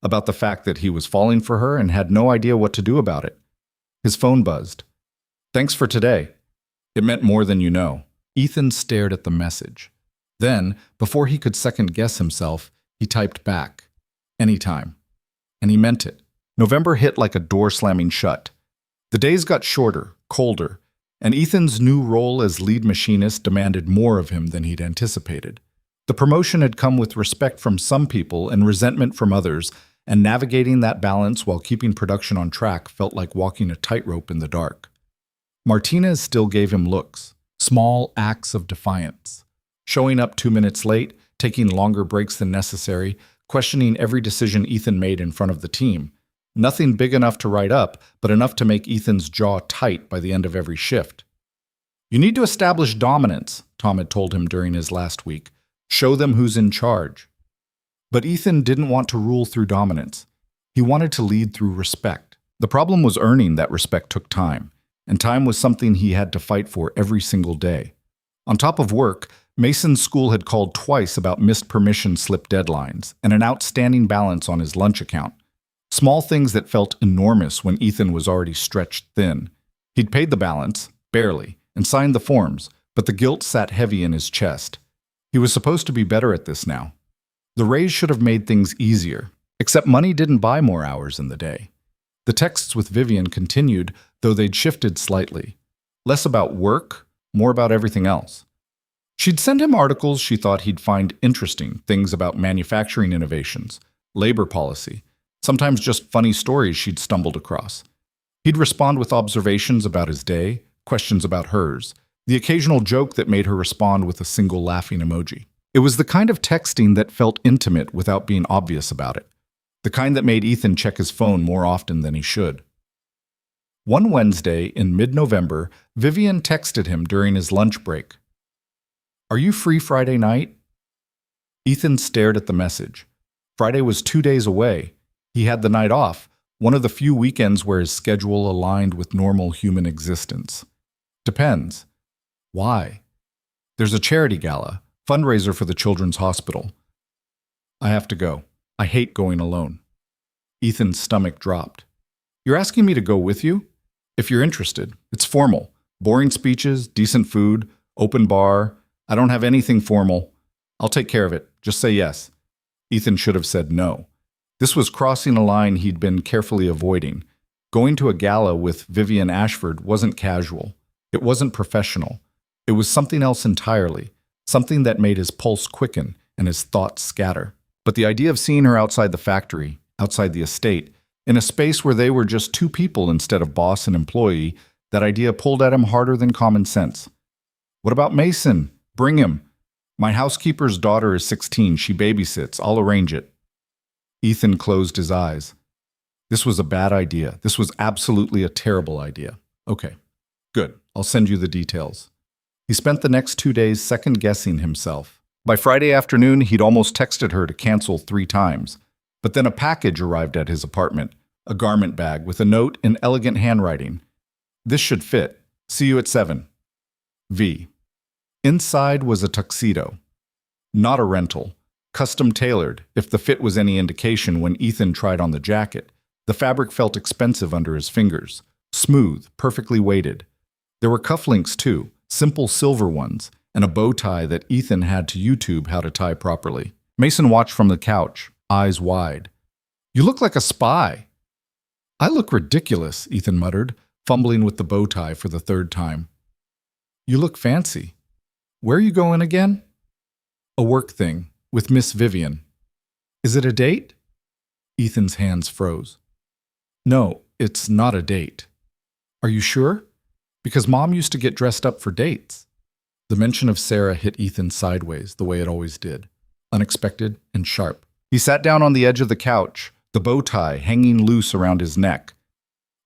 About the fact that he was falling for her and had no idea what to do about it. His phone buzzed. "Thanks for today. It meant more than you know." Ethan stared at the message. Then, before he could second-guess himself, he typed back, "Anytime." And he meant it. November hit like a door slamming shut. The days got shorter, colder, and Ethan's new role as lead machinist demanded more of him than he'd anticipated. The promotion had come with respect from some people and resentment from others, and navigating that balance while keeping production on track felt like walking a tightrope in the dark. Martinez still gave him looks, small acts of defiance. Showing up 2 minutes late, taking longer breaks than necessary, questioning every decision Ethan made in front of the team. Nothing big enough to write up, but enough to make Ethan's jaw tight by the end of every shift. "You need to establish dominance," Tom had told him during his last week. "Show them who's in charge." But Ethan didn't want to rule through dominance. He wanted to lead through respect. The problem was earning that respect took time, and time was something he had to fight for every single day. On top of work, Mason's school had called twice about missed permission slip deadlines and an outstanding balance on his lunch account. Small things that felt enormous when Ethan was already stretched thin. He'd paid the balance, barely, and signed the forms, but the guilt sat heavy in his chest. He was supposed to be better at this now. The raise should have made things easier, except money didn't buy more hours in the day. The texts with Vivian continued, though they'd shifted slightly. Less about work, more about everything else. She'd send him articles she thought he'd find interesting, things about manufacturing innovations, labor policy, sometimes just funny stories she'd stumbled across. He'd respond with observations about his day, questions about hers, the occasional joke that made her respond with a single laughing emoji. It was the kind of texting that felt intimate without being obvious about it, the kind that made Ethan check his phone more often than he should. One Wednesday in mid-November, Vivian texted him during his lunch break. "Are you free Friday night?" Ethan stared at the message. Friday was 2 days away. He had the night off, one of the few weekends where his schedule aligned with normal human existence. Depends. Why? There's a charity gala, fundraiser for the Children's Hospital. I have to go. I hate going alone. Ethan's stomach dropped. You're asking me to go with you? If you're interested, it's formal. Boring speeches, decent food, open bar. I don't have anything formal. I'll take care of it. Just say yes. Ethan should have said no. This was crossing a line he'd been carefully avoiding. Going to a gala with Vivian Ashford wasn't casual. It wasn't professional. It was something else entirely, something that made his pulse quicken and his thoughts scatter. But the idea of seeing her outside the factory, outside the estate, in a space where they were just two people instead of boss and employee, that idea pulled at him harder than common sense. What about Mason? Bring him. My housekeeper's daughter is 16. She babysits. I'll arrange it. Ethan closed his eyes. This was a bad idea. This was absolutely a terrible idea. Okay, good. I'll send you the details. He spent the next 2 days second-guessing himself. By Friday afternoon, he'd almost texted her to cancel 3 times. But then a package arrived at his apartment, a garment bag with a note in elegant handwriting. This should fit. See you at 7. V. Inside was a tuxedo. Not a rental. Custom tailored, if the fit was any indication when Ethan tried on the jacket. The fabric felt expensive under his fingers. Smooth, perfectly weighted. There were cufflinks too, simple silver ones, and a bow tie that Ethan had to YouTube how to tie properly. Mason watched from the couch, eyes wide. You look like a spy. I look ridiculous, Ethan muttered, fumbling with the bow tie for the 3rd time. You look fancy. Where are you going again? A work thing, with Miss Vivian. Is it a date? Ethan's hands froze. No, it's not a date. Are you sure? Because Mom used to get dressed up for dates. The mention of Sarah hit Ethan sideways, the way it always did, unexpected and sharp. He sat down on the edge of the couch, the bow tie hanging loose around his neck.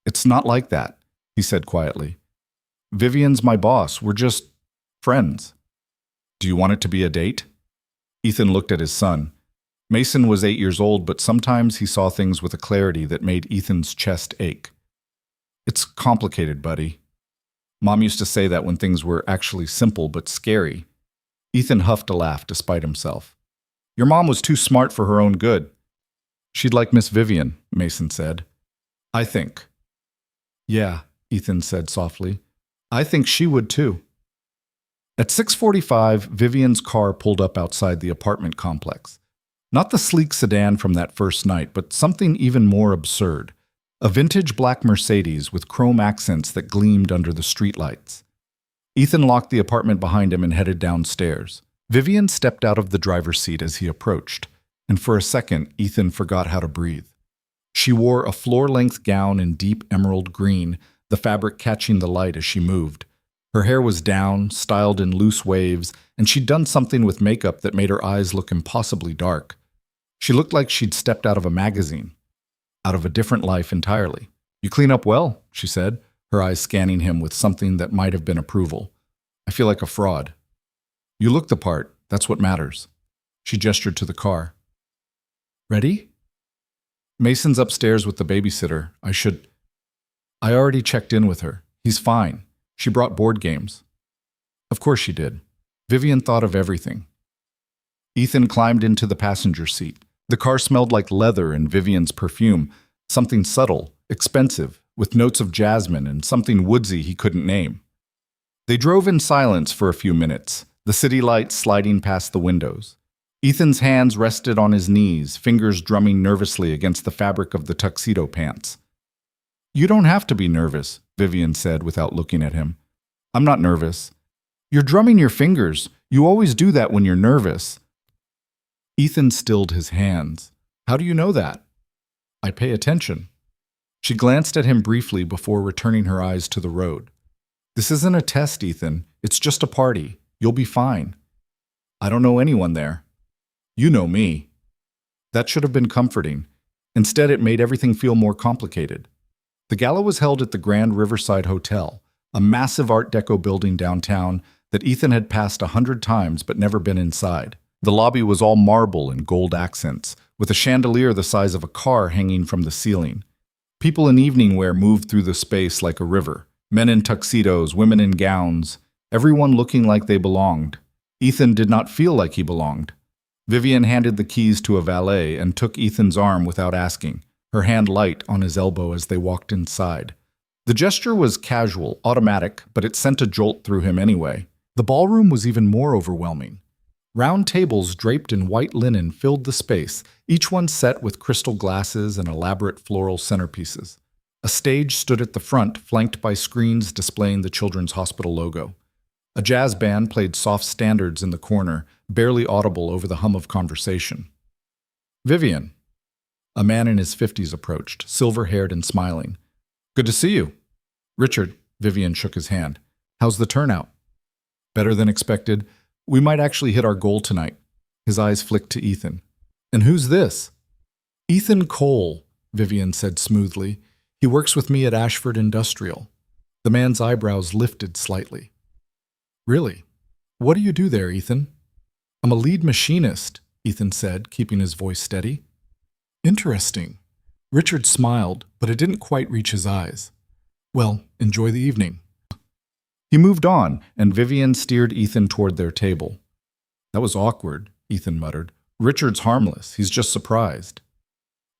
It's not like that, he said quietly. Vivian's my boss. We're just friends. Do you want it to be a date? Ethan looked at his son. Mason was 8 years old, but sometimes he saw things with a clarity that made Ethan's chest ache. It's complicated, buddy. Mom used to say that when things were actually simple but scary. Ethan huffed a laugh despite himself. Your mom was too smart for her own good. She'd like Miss Vivian, Mason said. I think. Yeah, Ethan said softly. I think she would too. At 6:45, Vivian's car pulled up outside the apartment complex. Not the sleek sedan from that first night, but something even more absurd. A vintage black Mercedes with chrome accents that gleamed under the streetlights. Ethan locked the apartment behind him and headed downstairs. Vivian stepped out of the driver's seat as he approached, and for a second, Ethan forgot how to breathe. She wore a floor-length gown in deep emerald green, the fabric catching the light as she moved. Her hair was down, styled in loose waves, and she'd done something with makeup that made her eyes look impossibly dark. She looked like she'd stepped out of a magazine, out of a different life entirely. You clean up well, she said, her eyes scanning him with something that might have been approval. I feel like a fraud. You look the part, that's what matters. She gestured to the car. Ready? Mason's upstairs with the babysitter. I already checked in with her. He's fine. She brought board games. Of course she did. Vivian thought of everything. Ethan climbed into the passenger seat. The car smelled like leather and Vivian's perfume, something subtle, expensive, with notes of jasmine and something woodsy he couldn't name. They drove in silence for a few minutes, the city lights sliding past the windows. Ethan's hands rested on his knees, fingers drumming nervously against the fabric of the tuxedo pants. You don't have to be nervous, Vivian said without looking at him. I'm not nervous. You're drumming your fingers. You always do that when you're nervous. Ethan stilled his hands. How do you know that? I pay attention. She glanced at him briefly before returning her eyes to the road. This isn't a test, Ethan. It's just a party. You'll be fine. I don't know anyone there. You know me. That should have been comforting. Instead, it made everything feel more complicated. The gala was held at the Grand Riverside Hotel, a massive Art Deco building downtown that Ethan had passed 100 times but never been inside. The lobby was all marble and gold accents, with a chandelier the size of a car hanging from the ceiling. People in evening wear moved through the space like a river. Men in tuxedos, women in gowns, everyone looking like they belonged. Ethan did not feel like he belonged. Vivian handed the keys to a valet and took Ethan's arm without asking, her hand light on his elbow as they walked inside. The gesture was casual, automatic, but it sent a jolt through him anyway. The ballroom was even more overwhelming. Round tables draped in white linen filled the space, each one set with crystal glasses and elaborate floral centerpieces. A stage stood at the front, flanked by screens displaying the Children's Hospital logo. A jazz band played soft standards in the corner, barely audible over the hum of conversation. Vivian. A man in his 50s approached, silver-haired and smiling. Good to see you. Richard. Vivian shook his hand. How's the turnout? Better than expected. We might actually hit our goal tonight. His eyes flicked to Ethan. And who's this? Ethan Cole, Vivian said smoothly. He works with me at Ashford Industrial. The man's eyebrows lifted slightly. Really? What do you do there, Ethan? I'm a lead machinist, Ethan said, keeping his voice steady. Interesting. Richard smiled, but it didn't quite reach his eyes. Well, enjoy the evening. He moved on, and Vivian steered Ethan toward their table. That was awkward, Ethan muttered. Richard's harmless. He's just surprised.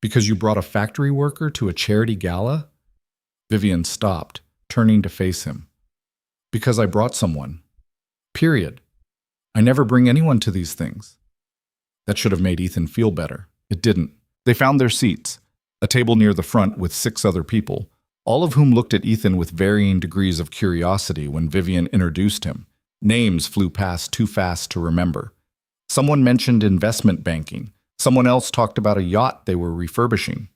Because you brought a factory worker to a charity gala? Vivian stopped, turning to face him. Because I brought someone. Period. I never bring anyone to these things. That should have made Ethan feel better. It didn't. They found their seats, a table near the front with 6 other people, all of whom looked at Ethan with varying degrees of curiosity when Vivian introduced him. Names flew past too fast to remember. Someone mentioned investment banking. Someone else talked about a yacht they were refurbishing.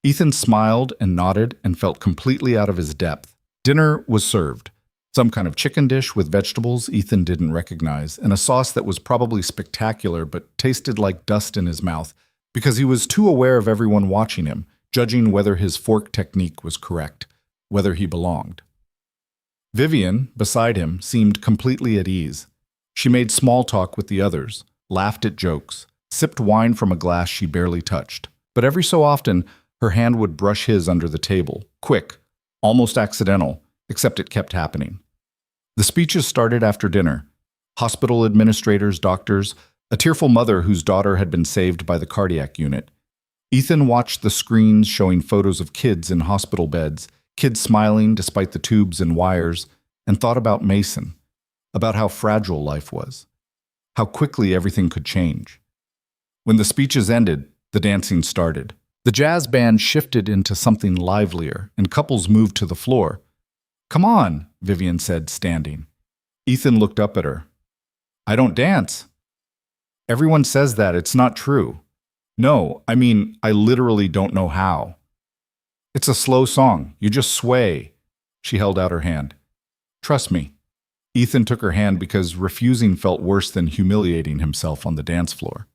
Ethan smiled and nodded and felt completely out of his depth. Dinner was served. Some kind of chicken dish with vegetables Ethan didn't recognize, and a sauce that was probably spectacular but tasted like dust in his mouth because he was too aware of everyone watching him, judging whether his fork technique was correct, whether he belonged. Vivian, beside him, seemed completely at ease. She made small talk with the others, laughed at jokes, sipped wine from a glass she barely touched. But every so often, her hand would brush his under the table, quick, almost accidental, except it kept happening. The speeches started after dinner. Hospital administrators, doctors, a tearful mother whose daughter had been saved by the cardiac unit. Ethan watched the screens showing photos of kids in hospital beds, kids smiling despite the tubes and wires, and thought about Mason, about how fragile life was, how quickly everything could change. When the speeches ended, the dancing started. The jazz band shifted into something livelier, and couples moved to the floor. Come on, Vivian said, standing. Ethan looked up at her. I don't dance. Everyone says that. It's not true. No, I mean, I literally don't know how. It's a slow song. You just sway. She held out her hand. Trust me. Ethan took her hand because refusing felt worse than humiliating himself on the dance floor.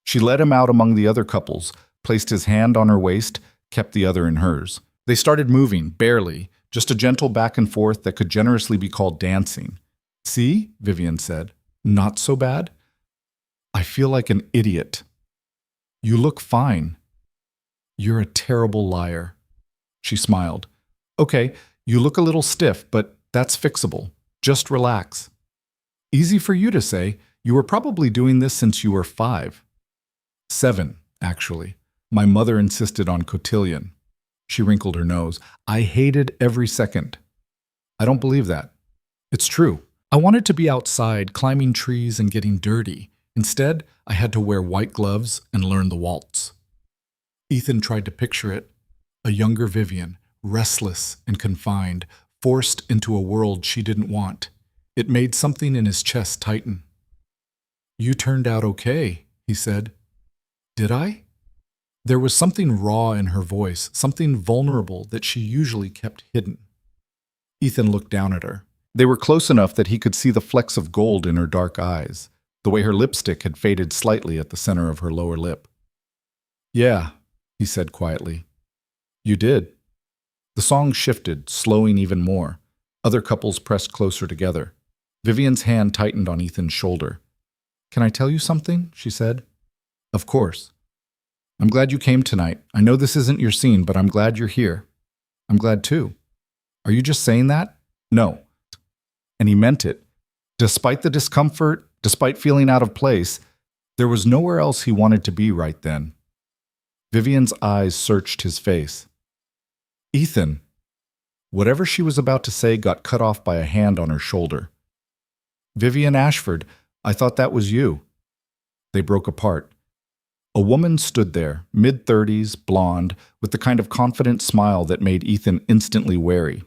She led him out among the other couples, placed his hand on her waist, kept the other in hers. They started moving, barely, just a gentle back and forth that could generously be called dancing. See, Vivian said. Not so bad? I feel like an idiot. You look fine. You're a terrible liar. She smiled. Okay, you look a little stiff, but that's fixable. Just relax. Easy for you to say. You were probably doing this since you were 5. 7, actually. My mother insisted on cotillion. She wrinkled her nose. I hated every second. I don't believe that. It's true. I wanted to be outside, climbing trees and getting dirty. Instead, I had to wear white gloves and learn the waltz. Ethan tried to picture it. A younger Vivian, restless and confined, forced into a world she didn't want. It made something in his chest tighten. You turned out okay, he said. Did I? There was something raw in her voice, something vulnerable that she usually kept hidden. Ethan looked down at her. They were close enough that he could see the flecks of gold in her dark eyes, the way her lipstick had faded slightly at the center of her lower lip. Yeah, he said quietly. You did. The song shifted, slowing even more. Other couples pressed closer together. Vivian's hand tightened on Ethan's shoulder. "Can I tell you something?" she said. "Of course. I'm glad you came tonight. I know this isn't your scene, but I'm glad you're here." "I'm glad too." "Are you just saying that?" "No." And he meant it. Despite the discomfort, despite feeling out of place, there was nowhere else he wanted to be right then. Vivian's eyes searched his face. "Ethan." Whatever she was about to say got cut off by a hand on her shoulder. "Vivian Ashford, I thought that was you." They broke apart. A woman stood there, mid-30s, blonde, with the kind of confident smile that made Ethan instantly wary.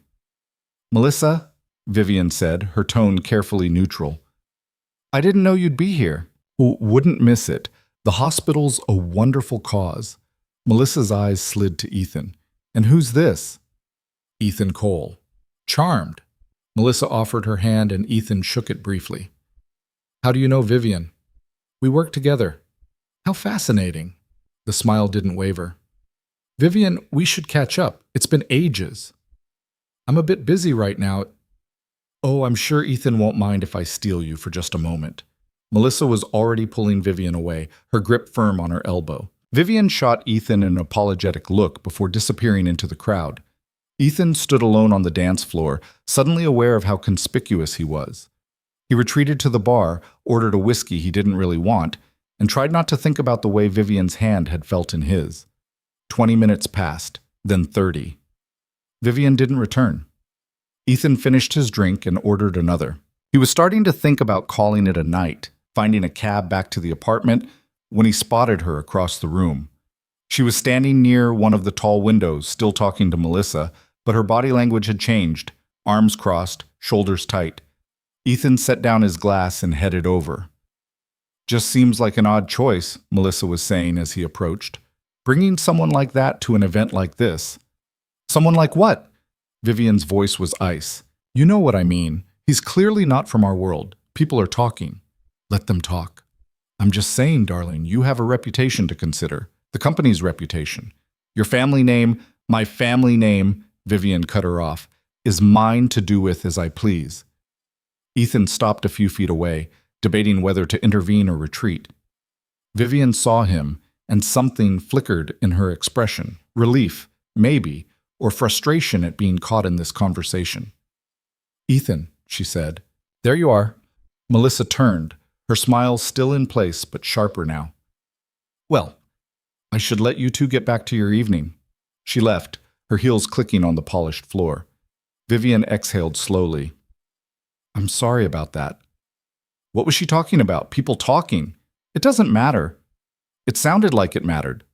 "Melissa," Vivian said, her tone carefully neutral. "I didn't know you'd be here." "Wouldn't miss it. The hospital's a wonderful cause." Melissa's eyes slid to Ethan. "And who's this?" "Ethan Cole." "Charmed." Melissa offered her hand and Ethan shook it briefly. "How do you know Vivian?" "We work together." "How fascinating." The smile didn't waver. "Vivian, we should catch up. It's been ages." "I'm a bit busy right now." "Oh, I'm sure Ethan won't mind if I steal you for just a moment." Melissa was already pulling Vivian away, her grip firm on her elbow. Vivian shot Ethan an apologetic look before disappearing into the crowd. Ethan stood alone on the dance floor, suddenly aware of how conspicuous he was. He retreated to the bar, ordered a whiskey he didn't really want, and tried not to think about the way Vivian's hand had felt in his. 20 minutes passed, then 30. Vivian didn't return. Ethan finished his drink and ordered another. He was starting to think about calling it a night, finding a cab back to the apartment, when he spotted her across the room. She was standing near one of the tall windows, still talking to Melissa, but her body language had changed, arms crossed, shoulders tight. Ethan set down his glass and headed over. "Just seems like an odd choice," Melissa was saying as he approached. "Bringing someone like that to an event like this." "Someone like what?" Vivian's voice was ice. "You know what I mean. He's clearly not from our world. People are talking." "Let them talk." "I'm just saying, darling, you have a reputation to consider. The company's reputation. Your family name, my family name," Vivian cut her off, "is mine to do with as I please." Ethan stopped a few feet away, debating whether to intervene or retreat. Vivian saw him, and something flickered in her expression. Relief, maybe, or frustration at being caught in this conversation. "Ethan," she said. "There you are." Melissa turned, her smile still in place but sharper now. "Well, I should let you two get back to your evening." She left, her heels clicking on the polished floor. Vivian exhaled slowly. "I'm sorry about that." What was she talking about? People talking? It doesn't matter. It sounded like it mattered.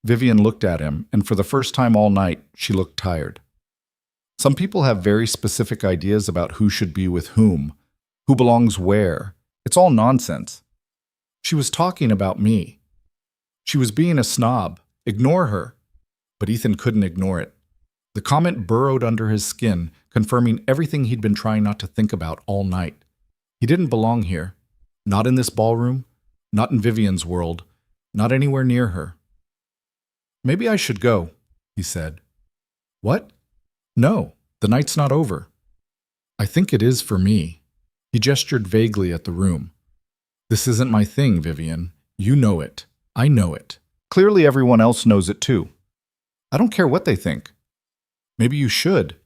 Vivian looked at him, and for the first time all night, she looked tired. Some people have very specific ideas about who should be with whom, who belongs where. It's all nonsense. She was talking about me. She was being a snob. Ignore her. But Ethan couldn't ignore it. The comment burrowed under his skin, confirming everything he'd been trying not to think about all night. He didn't belong here. Not in this ballroom. Not in Vivian's world. Not anywhere near her. "Maybe I should go," he said. "What?" "No, the night's not over." "I think it is for me." He gestured vaguely at the room. "This isn't my thing, Vivian. You know it. I know it. Clearly everyone else knows it too. I don't care what they think." "Maybe you should."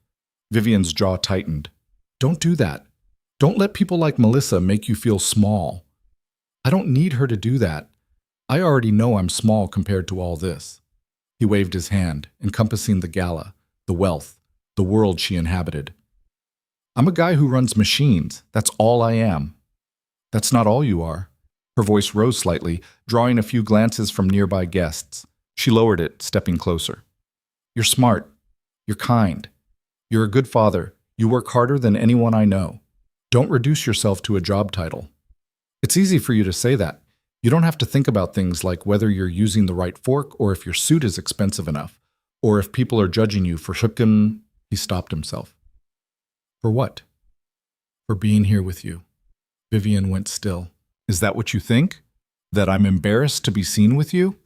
Vivian's jaw tightened. "Don't do that. Don't let people like Melissa make you feel small. I don't need her to do that. I already know I'm small compared to all this." He waved his hand, encompassing the gala, the wealth, the world she inhabited. "I'm a guy who runs machines. That's all I am." "That's not all you are." Her voice rose slightly, drawing a few glances from nearby guests. She lowered it, stepping closer. "You're smart. You're kind. You're a good father. You work harder than anyone I know. Don't reduce yourself to a job title." It's easy for you to say that. You don't have to think about things like whether you're using the right fork or if your suit is expensive enough, or if people are judging you for shipkin. He stopped himself. "For what?" "For being here with you." Vivian went still. "Is that what you think? That I'm embarrassed to be seen with you?"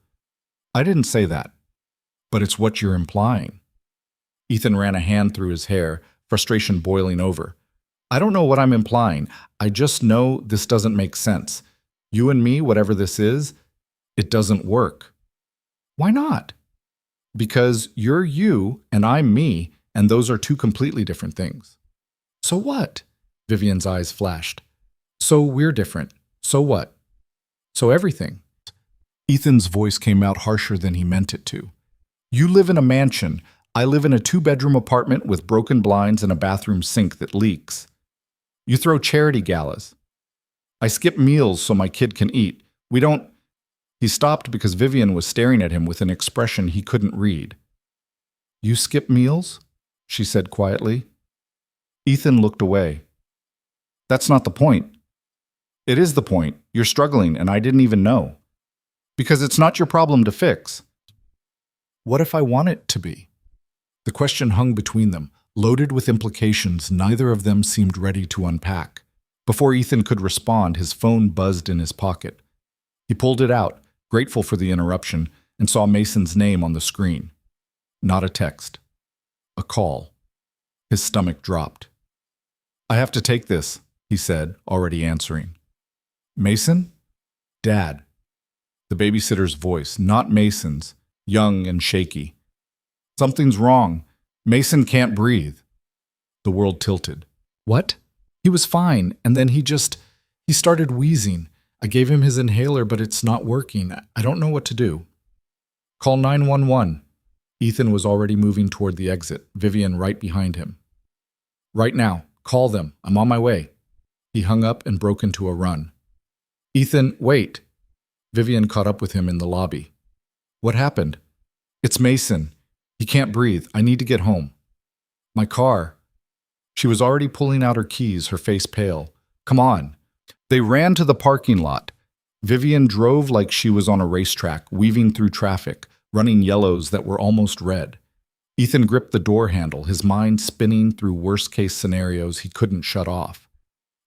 "I didn't say that. But it's what you're implying." Ethan ran a hand through his hair, frustration boiling over. I don't know what I'm implying. I just know this doesn't make sense. You and me, whatever this is, it doesn't work. Why not? Because you're you and I'm me, and those are two completely different things. So what? Vivian's eyes flashed. So we're different. So what? So everything. Ethan's voice came out harsher than he meant it to. You live in a mansion. I live in a 2-bedroom apartment with broken blinds and a bathroom sink that leaks. You throw charity galas. I skip meals so my kid can eat. We don't... He stopped because Vivian was staring at him with an expression he couldn't read. You skip meals? She said quietly. Ethan looked away. That's not the point. It is the point. You're struggling, and I didn't even know. Because it's not your problem to fix. What if I want it to be? The question hung between them, loaded with implications neither of them seemed ready to unpack. Before Ethan could respond, his phone buzzed in his pocket. He pulled it out, grateful for the interruption, and saw Mason's name on the screen. Not a text. A call. His stomach dropped. I have to take this, he said, already answering. Mason? Dad. The babysitter's voice, not Mason's, young and shaky. Something's wrong. Mason can't breathe. The world tilted. What? He was fine, and then he started wheezing. I gave him his inhaler, but it's not working. I don't know what to do. Call 911. Ethan was already moving toward the exit, Vivian right behind him. Right now. Call them. I'm on my way. He hung up and broke into a run. Ethan, wait. Vivian caught up with him in the lobby. What happened? It's Mason. He can't breathe. I need to get home. My car. She was already pulling out her keys, her face pale. Come on. They ran to the parking lot. Vivian drove like she was on a racetrack, weaving through traffic, running yellows that were almost red. Ethan gripped the door handle, his mind spinning through worst-case scenarios he couldn't shut off.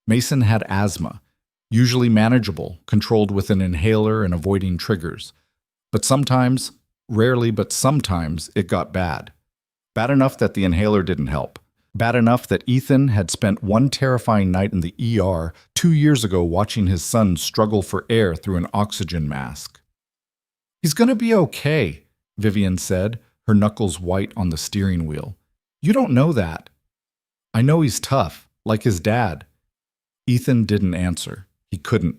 Mason had asthma, usually manageable, controlled with an inhaler and avoiding triggers. But sometimes, rarely but sometimes, it got bad. Bad enough that the inhaler didn't help. Bad enough that Ethan had spent one terrifying night in the ER 2 years ago watching his son struggle for air through an oxygen mask. He's gonna be okay, Vivian said, her knuckles white on the steering wheel. You don't know that. I know he's tough, like his dad. Ethan didn't answer. He couldn't.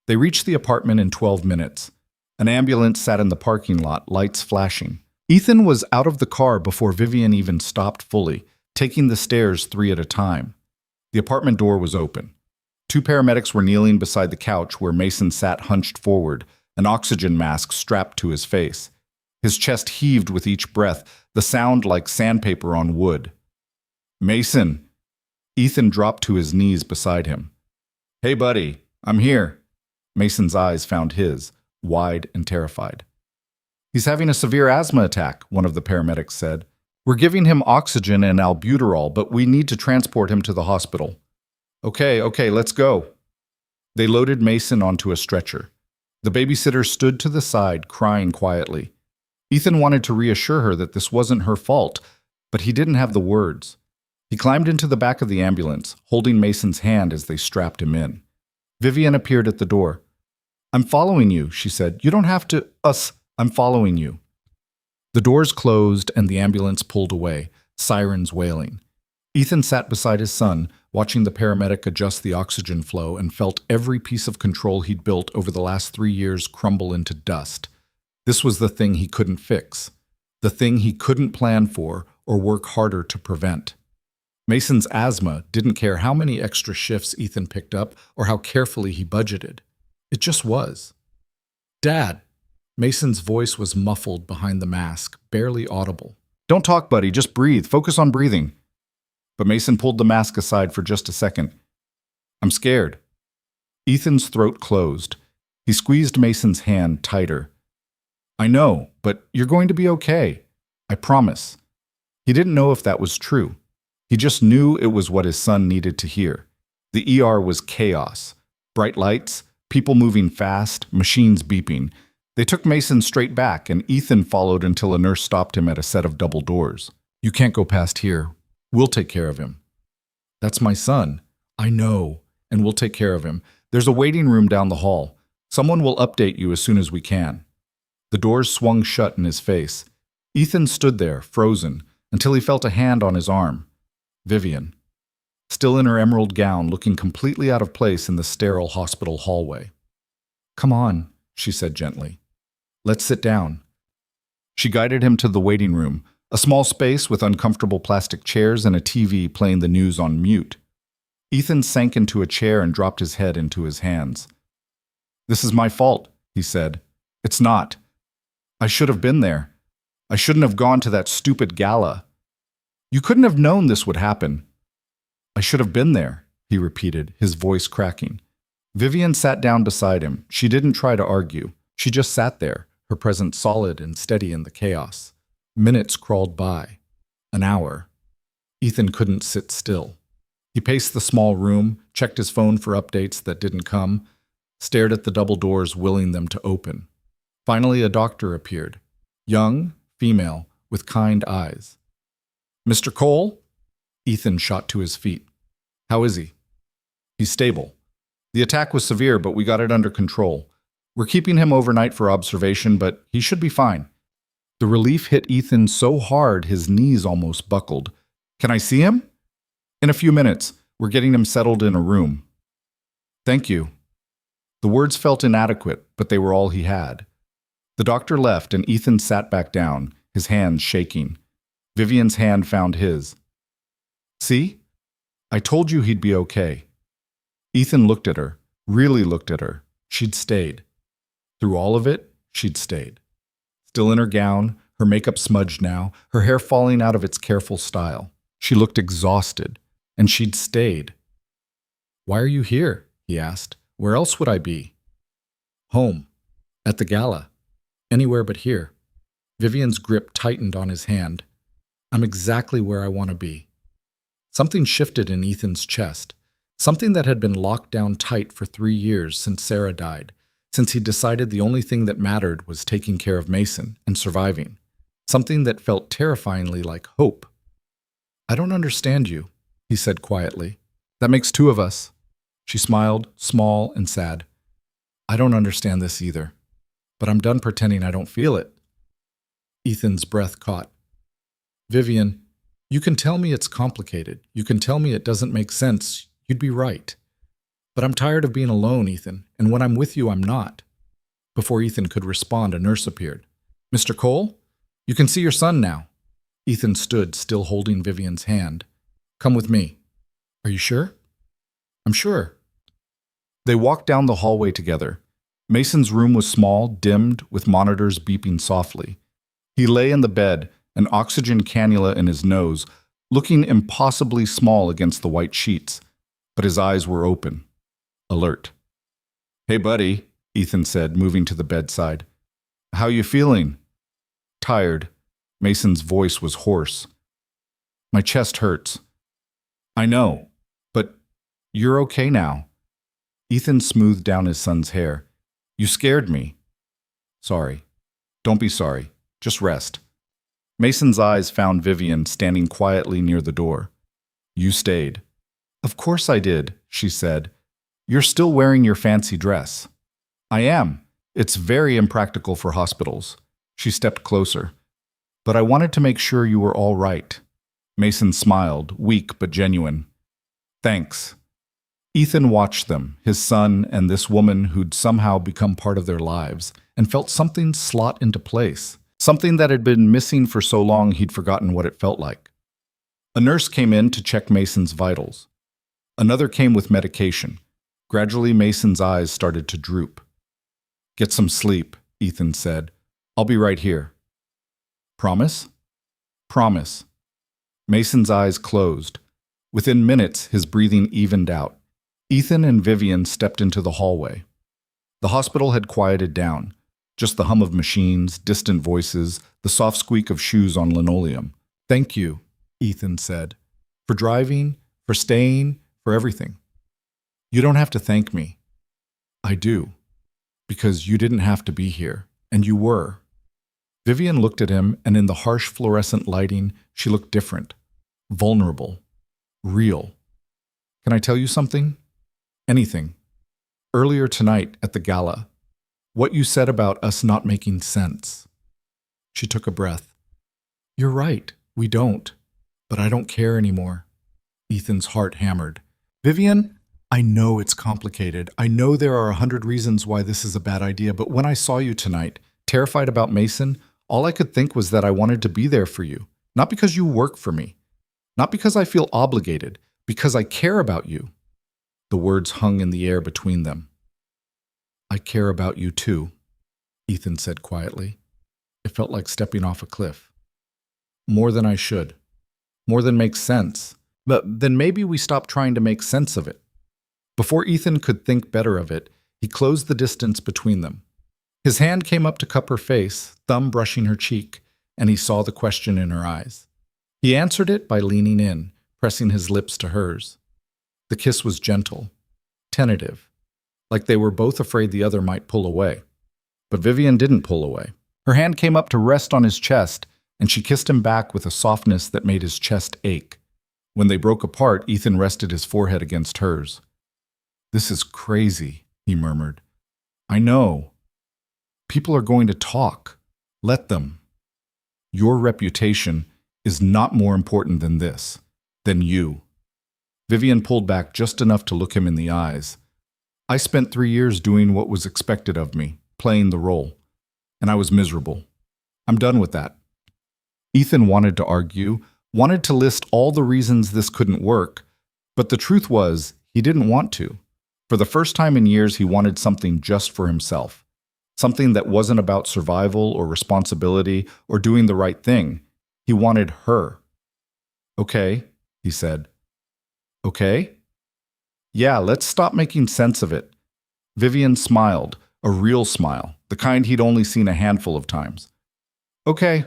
They reached the apartment in 12 minutes. An ambulance sat in the parking lot, lights flashing. Ethan was out of the car before Vivian even stopped fully, taking the stairs 3 at a time. The apartment door was open. 2 paramedics were kneeling beside the couch where Mason sat hunched forward, an oxygen mask strapped to his face. His chest heaved with each breath, the sound like sandpaper on wood. Mason! Ethan dropped to his knees beside him. Hey, buddy, I'm here. Mason's eyes found his, wide and terrified. He's having a severe asthma attack, one of the paramedics said. We're giving him oxygen and albuterol, but we need to transport him to the hospital. Okay, let's go. They loaded Mason onto a stretcher. The babysitter stood to the side, crying quietly. Ethan wanted to reassure her that this wasn't her fault, but he didn't have the words. He climbed into the back of the ambulance, holding Mason's hand as they strapped him in. Vivian appeared at the door. I'm following you, she said. You don't have to... I'm following you. The doors closed and the ambulance pulled away, sirens wailing. Ethan sat beside his son, watching the paramedic adjust the oxygen flow, and felt every piece of control he'd built over the last 3 years crumble into dust. This was the thing he couldn't fix, the thing he couldn't plan for or work harder to prevent. Mason's asthma didn't care how many extra shifts Ethan picked up or how carefully he budgeted. It just was. Dad! Mason's voice was muffled behind the mask, barely audible. Don't talk, buddy, just breathe. Focus on breathing. But Mason pulled the mask aside for just a second. I'm scared. Ethan's throat closed. He squeezed Mason's hand tighter. I know, but you're going to be okay. I promise. He didn't know if that was true. He just knew it was what his son needed to hear. The ER was chaos. Bright lights, people moving fast, machines beeping. They took Mason straight back, and Ethan followed until a nurse stopped him at a set of double doors. You can't go past here. We'll take care of him. That's my son. I know, and we'll take care of him. There's a waiting room down the hall. Someone will update you as soon as we can. The doors swung shut in his face. Ethan stood there, frozen, until he felt a hand on his arm. Vivian, still in her emerald gown, looking completely out of place in the sterile hospital hallway. Come on, she said gently. Let's sit down. She guided him to the waiting room, a small space with uncomfortable plastic chairs and a TV playing the news on mute. Ethan sank into a chair and dropped his head into his hands. This is my fault, he said. It's not. I should have been there. I shouldn't have gone to that stupid gala. You couldn't have known this would happen. I should have been there, he repeated, his voice cracking. Vivian sat down beside him. She didn't try to argue. She just sat there, her presence solid and steady in the chaos. Minutes crawled by. An hour. Ethan couldn't sit still. He paced the small room, checked his phone for updates that didn't come, stared at the double doors, willing them to open. Finally, a doctor appeared. Young, female, with kind eyes. Mr. Cole? Ethan shot to his feet. How is he? He's stable. The attack was severe, but we got it under control. We're keeping him overnight for observation, but he should be fine. The relief hit Ethan so hard his knees almost buckled. Can I see him? In a few minutes. We're getting him settled in a room. Thank you. The words felt inadequate, but they were all he had. The doctor left, and Ethan sat back down, his hands shaking. Vivian's hand found his. See? I told you he'd be okay. Ethan looked at her, really looked at her. She'd stayed. Through all of it, she'd stayed. Still in her gown, her makeup smudged now, her hair falling out of its careful style. She looked exhausted, and she'd stayed. Why are you here? He asked. Where else would I be? Home. At the gala. Anywhere but here. Vivian's grip tightened on his hand. I'm exactly where I want to be. Something shifted in Ethan's chest. Something that had been locked down tight for 3 years since Sarah died, since he decided the only thing that mattered was taking care of Mason and surviving. Something that felt terrifyingly like hope. I don't understand you, he said quietly. That makes two of us. She smiled, small and sad. I don't understand this either, but I'm done pretending I don't feel it. Ethan's breath caught. Vivian, you can tell me it's complicated. You can tell me it doesn't make sense. You'd be right. But I'm tired of being alone, Ethan, and when I'm with you, I'm not. Before Ethan could respond, a nurse appeared. Mr. Cole, you can see your son now. Ethan stood, still holding Vivian's hand. Come with me. Are you sure? I'm sure. They walked down the hallway together. Mason's room was small, dimmed, with monitors beeping softly. He lay in the bed, an oxygen cannula in his nose, looking impossibly small against the white sheets, but his eyes were open, alert. Hey, buddy, Ethan said, moving to the bedside. How you feeling? Tired. Mason's voice was hoarse. My chest hurts. I know, but you're okay now. Ethan smoothed down his son's hair. You scared me. Sorry. Don't be sorry. Just rest. Mason's eyes found Vivian standing quietly near the door. You stayed. Of course I did, she said. You're still wearing your fancy dress. I am. It's very impractical for hospitals. She stepped closer. But I wanted to make sure you were all right. Mason smiled, weak but genuine. Thanks. Ethan watched them, his son and this woman who'd somehow become part of their lives, and felt something slot into place. Something that had been missing for so long he'd forgotten what it felt like. A nurse came in to check Mason's vitals. Another came with medication. Gradually, Mason's eyes started to droop. Get some sleep, Ethan said. I'll be right here. Promise? Promise. Mason's eyes closed. Within minutes, his breathing evened out. Ethan and Vivian stepped into the hallway. The hospital had quieted down. Just the hum of machines, distant voices, the soft squeak of shoes on linoleum. Thank you, Ethan said, for driving, for staying, for everything. You don't have to thank me. I do, because you didn't have to be here, and you were. Vivian looked at him, and in the harsh fluorescent lighting, she looked different, vulnerable, real. Can I tell you something? Anything. Earlier tonight at the gala, what you said about us not making sense. She took a breath. You're right, we don't. But I don't care anymore. Ethan's heart hammered. Vivian, I know it's complicated. I know there are 100 reasons why this is a bad idea, but when I saw you tonight, terrified about Mason, all I could think was that I wanted to be there for you. Not because you work for me. Not because I feel obligated. Because I care about you. The words hung in the air between them. I care about you too, Ethan said quietly. It felt like stepping off a cliff. More than I should. More than makes sense. But then maybe we stop trying to make sense of it. Before Ethan could think better of it, he closed the distance between them. His hand came up to cup her face, thumb brushing her cheek, and he saw the question in her eyes. He answered it by leaning in, pressing his lips to hers. The kiss was gentle, tentative, like they were both afraid the other might pull away. But Vivian didn't pull away. Her hand came up to rest on his chest, and she kissed him back with a softness that made his chest ache. When they broke apart, Ethan rested his forehead against hers. This is crazy, he murmured. I know. People are going to talk. Let them. Your reputation is not more important than this, than you. Vivian pulled back just enough to look him in the eyes. I spent 3 years doing what was expected of me, playing the role, and I was miserable. I'm done with that. Ethan wanted to argue, wanted to list all the reasons this couldn't work, but the truth was, he didn't want to. For the first time in years, he wanted something just for himself. Something that wasn't about survival or responsibility or doing the right thing. He wanted her. Okay, he said. Okay? Yeah, let's stop making sense of it. Vivian smiled, a real smile, the kind he'd only seen a handful of times. Okay.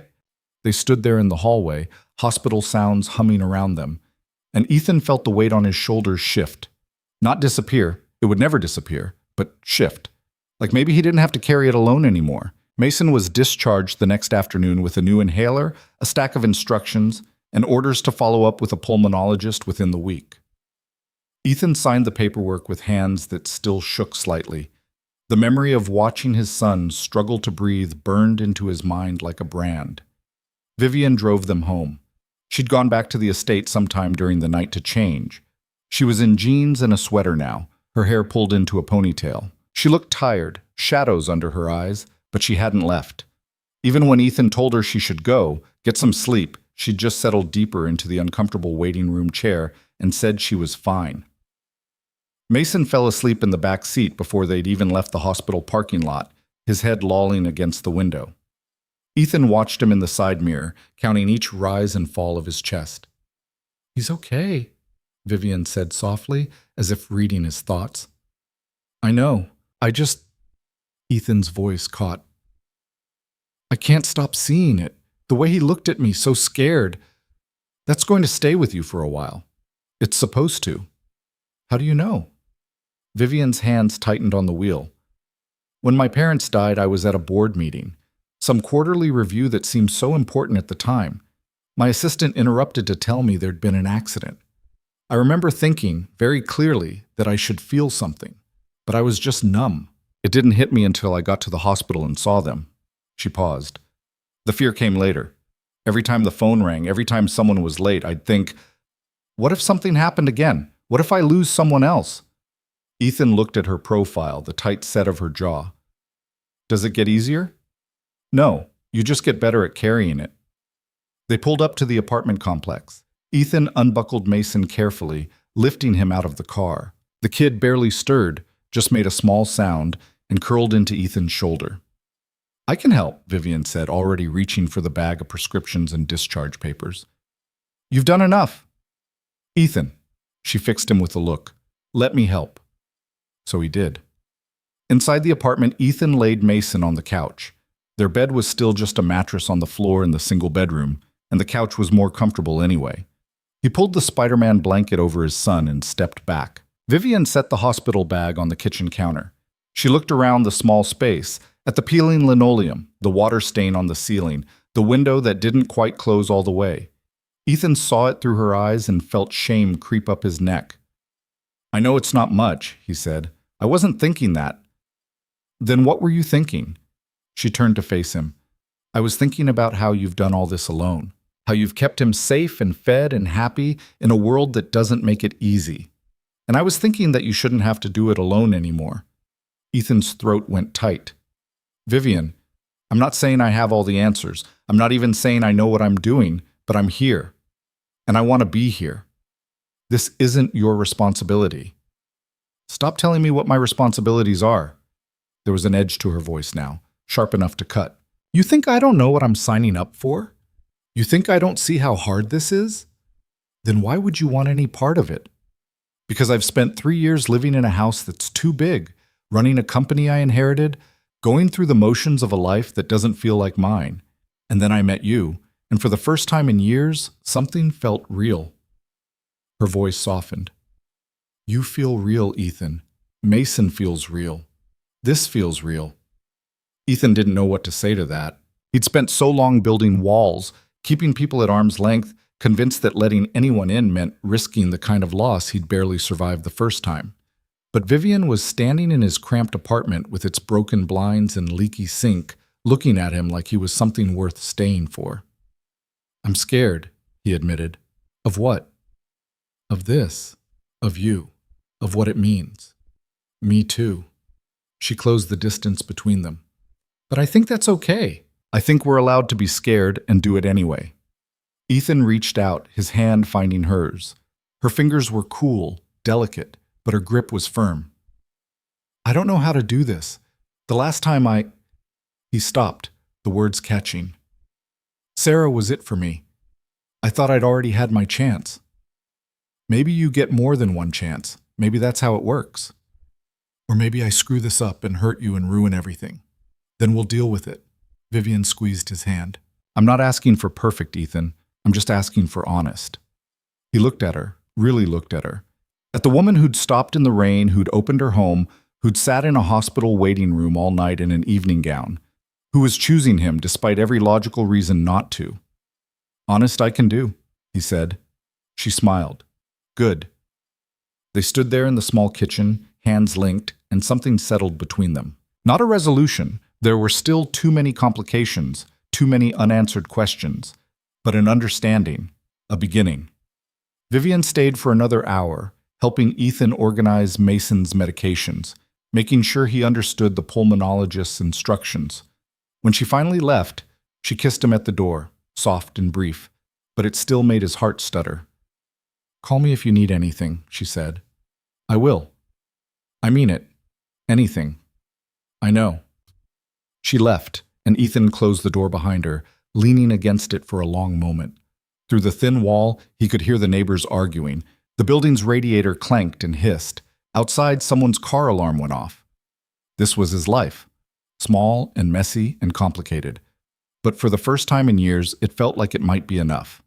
They stood there in the hallway, hospital sounds humming around them, and Ethan felt the weight on his shoulders shift. Not disappear, it would never disappear, but shift. Like maybe he didn't have to carry it alone anymore. Mason was discharged the next afternoon with a new inhaler, a stack of instructions, and orders to follow up with a pulmonologist within the week. Ethan signed the paperwork with hands that still shook slightly. The memory of watching his son struggle to breathe burned into his mind like a brand. Vivian drove them home. She'd gone back to the estate sometime during the night to change. She was in jeans and a sweater now, her hair pulled into a ponytail. She looked tired, shadows under her eyes, but she hadn't left. Even when Ethan told her she should go, get some sleep, she'd just settled deeper into the uncomfortable waiting room chair and said she was fine. Mason fell asleep in the back seat before they'd even left the hospital parking lot, his head lolling against the window. Ethan watched him in the side mirror, counting each rise and fall of his chest. He's okay, Vivian said softly, as if reading his thoughts. I know. Ethan's voice caught. I can't stop seeing it. The way he looked at me, so scared. That's going to stay with you for a while. It's supposed to. How do you know? Vivian's hands tightened on the wheel. When my parents died, I was at a board meeting. Some quarterly review that seemed so important at the time. My assistant interrupted to tell me there'd been an accident. I remember thinking, very clearly, that I should feel something. But I was just numb. It didn't hit me until I got to the hospital and saw them. She paused. The fear came later. Every time the phone rang, every time someone was late, I'd think, what if something happened again? What if I lose someone else? Ethan looked at her profile, the tight set of her jaw. Does it get easier? No, you just get better at carrying it. They pulled up to the apartment complex. Ethan unbuckled Mason carefully, lifting him out of the car. The kid barely stirred, just made a small sound, and curled into Ethan's shoulder. I can help, Vivian said, already reaching for the bag of prescriptions and discharge papers. You've done enough. Ethan, she fixed him with a look. Let me help. So he did. Inside the apartment, Ethan laid Mason on the couch. Their bed was still just a mattress on the floor in the single bedroom, and the couch was more comfortable anyway. He pulled the Spider-Man blanket over his son and stepped back. Vivian set the hospital bag on the kitchen counter. She looked around the small space, At the peeling linoleum, the water stain on the ceiling, the window that didn't quite close all the way. Ethan saw it through her eyes and felt shame creep up his neck. "I know it's not much," he said. "I wasn't thinking that." "Then what were you thinking?" She turned to face him. "I was thinking about how you've done all this alone. How you've kept him safe and fed and happy in a world that doesn't make it easy. And I was thinking that you shouldn't have to do it alone anymore." Ethan's throat went tight. "Vivian, I'm not saying I have all the answers. I'm not even saying I know what I'm doing, but I'm here. And I want to be here. This isn't your responsibility." "Stop telling me what my responsibilities are." There was an edge to her voice now, sharp enough to cut. "You think I don't know what I'm signing up for? You think I don't see how hard this is? Then why would you want any part of it?" "Because I've spent 3 years living in a house that's too big, running a company I inherited, going through the motions of a life that doesn't feel like mine. And then I met you, and for the first time in years, something felt real." Her voice softened. "You feel real, Ethan. Mason feels real. This feels real." Ethan didn't know what to say to that. He'd spent so long building walls, keeping people at arm's length, convinced that letting anyone in meant risking the kind of loss he'd barely survived the first time. But Vivian was standing in his cramped apartment with its broken blinds and leaky sink, looking at him like he was something worth staying for. "I'm scared," he admitted. "Of what?" "Of this. Of you. Of what it means." "Me too." She closed the distance between them. "But I think that's okay. I think we're allowed to be scared and do it anyway." Ethan reached out, his hand finding hers. Her fingers were cool, delicate, but her grip was firm. "I don't know how to do this. The last time I—" He stopped, the words catching. "Sarah was it for me. I thought I'd already had my chance." "Maybe you get more than one chance. Maybe that's how it works. Or maybe I screw this up and hurt you and ruin everything. Then we'll deal with it." Vivian squeezed his hand. "I'm not asking for perfect, Ethan. I'm just asking for honest." He looked at her, really looked at her. At the woman who'd stopped in the rain, who'd opened her home, who'd sat in a hospital waiting room all night in an evening gown, who was choosing him despite every logical reason not to. "Honest I can do," he said. She smiled. "Good." They stood there in the small kitchen, hands linked, and something settled between them. Not a resolution. There were still too many complications, too many unanswered questions, but an understanding, a beginning. Vivian stayed for another hour, helping Ethan organize Mason's medications, making sure he understood the pulmonologist's instructions. When she finally left, she kissed him at the door, soft and brief, but it still made his heart stutter. "Call me if you need anything," she said. "I will. I mean it. Anything. I know." She left, and Ethan closed the door behind her, leaning against it for a long moment. Through the thin wall, he could hear the neighbors arguing. The building's radiator clanked and hissed. Outside, someone's car alarm went off. This was his life. Small and messy and complicated. But for the first time in years, it felt like it might be enough.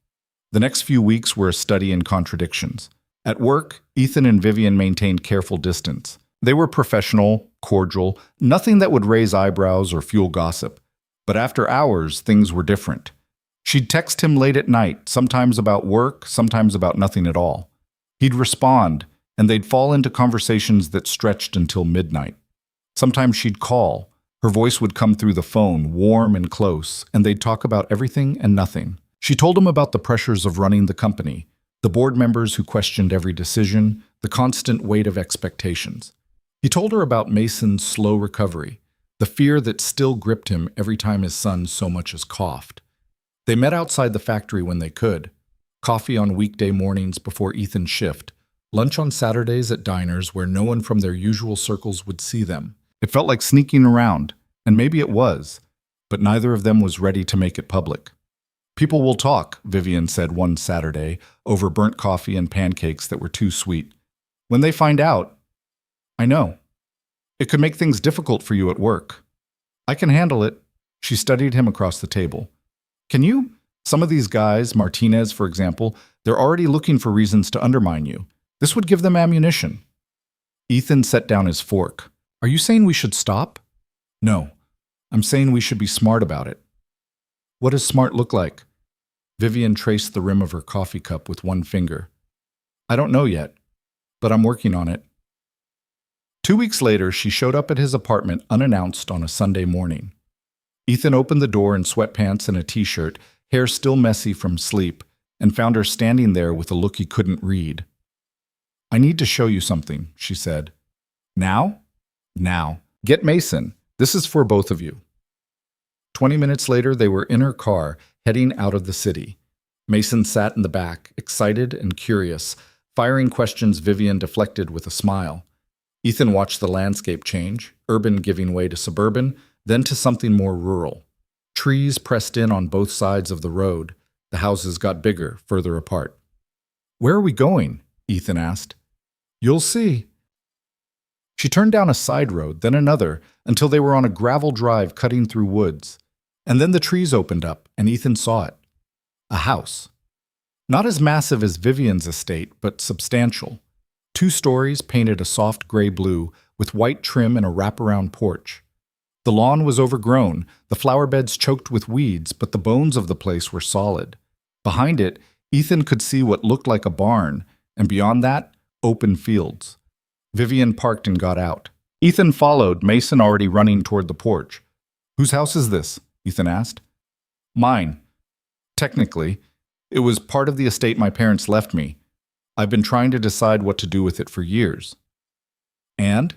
The next few weeks were a study in contradictions. At work, Ethan and Vivian maintained careful distance. They were professional, cordial, nothing that would raise eyebrows or fuel gossip. But after hours, things were different. She'd text him late at night, sometimes about work, sometimes about nothing at all. He'd respond, and they'd fall into conversations that stretched until midnight. Sometimes she'd call. Her voice would come through the phone, warm and close, and they'd talk about everything and nothing. She told him about the pressures of running the company, the board members who questioned every decision, the constant weight of expectations. He told her about Mason's slow recovery, the fear that still gripped him every time his son so much as coughed. They met outside the factory when they could. Coffee on weekday mornings before Ethan's shift, lunch on Saturdays at diners where no one from their usual circles would see them. It felt like sneaking around, and maybe it was, but neither of them was ready to make it public. "People will talk," Vivian said one Saturday, over burnt coffee and pancakes that were too sweet. "When they find out—" "I know. It could make things difficult for you at work." "I can handle it." She studied him across the table. "Can you? Some of these guys, Martinez for example, they're already looking for reasons to undermine you. This would give them ammunition." Ethan set down his fork. "Are you saying we should stop?" "No. I'm saying we should be smart about it. What does smart look like? Vivian traced the rim of her coffee cup with one finger. I don't know yet, but I'm working on it. 2 weeks later, she showed up at his apartment unannounced on a Sunday morning. Ethan opened the door in sweatpants and a t-shirt, hair still messy from sleep, and found her standing there with a look he couldn't read. I need to show you something, she said. Now? Now. Get Mason. This is for both of you. 20 minutes later, they were in her car, heading out of the city. Mason sat in the back, excited and curious, firing questions Vivian deflected with a smile. Ethan watched the landscape change, urban giving way to suburban, then to something more rural. Trees pressed in on both sides of the road. The houses got bigger, further apart. Where are we going? Ethan asked. You'll see. She turned down a side road, then another, until they were on a gravel drive cutting through woods. And then the trees opened up, and Ethan saw it. A house. Not as massive as Vivian's estate, but substantial. 2 stories painted a soft gray blue, with white trim and a wraparound porch. The lawn was overgrown, the flower beds choked with weeds, but the bones of the place were solid. Behind it, Ethan could see what looked like a barn, and beyond that, open fields. Vivian parked and got out. Ethan followed, Mason already running toward the porch. Whose house is this? Ethan asked. Mine. Technically, it was part of the estate my parents left me. I've been trying to decide what to do with it for years. And?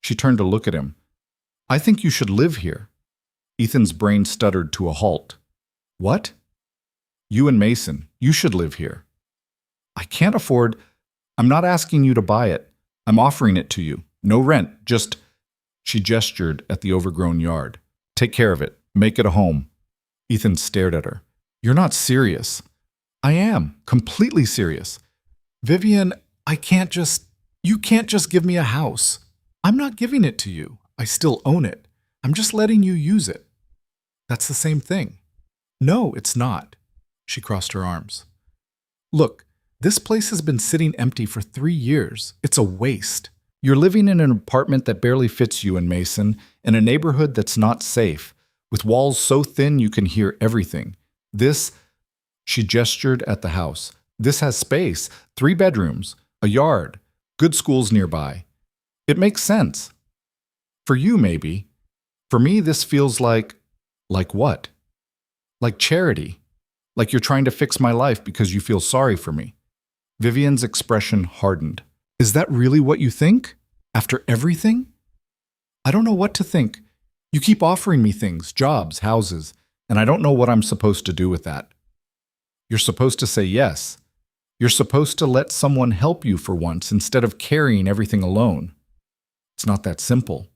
She turned to look at him. I think you should live here. Ethan's brain stuttered to a halt. What? You and Mason, you should live here. I can't afford. I'm not asking you to buy it. I'm offering it to you. No rent, just. She gestured at the overgrown yard. Take care of it. Make it a home. Ethan stared at her. You're not serious. I am. Completely serious. Vivian, you can't just give me a house. I'm not giving it to you. I still own it. I'm just letting you use it. That's the same thing. No, it's not. She crossed her arms. Look, this place has been sitting empty for 3 years. It's a waste. You're living in an apartment that barely fits you and Mason, in a neighborhood that's not safe, with walls so thin you can hear everything. She gestured at the house. This has space, 3 bedrooms, a yard, good schools nearby. It makes sense. For you, maybe. For me, this feels like what? Like charity. Like you're trying to fix my life because you feel sorry for me. Vivian's expression hardened. Is that really what you think? After everything? I don't know what to think. You keep offering me things, jobs, houses, and I don't know what I'm supposed to do with that. You're supposed to say yes. You're supposed to let someone help you for once instead of carrying everything alone. It's not that simple.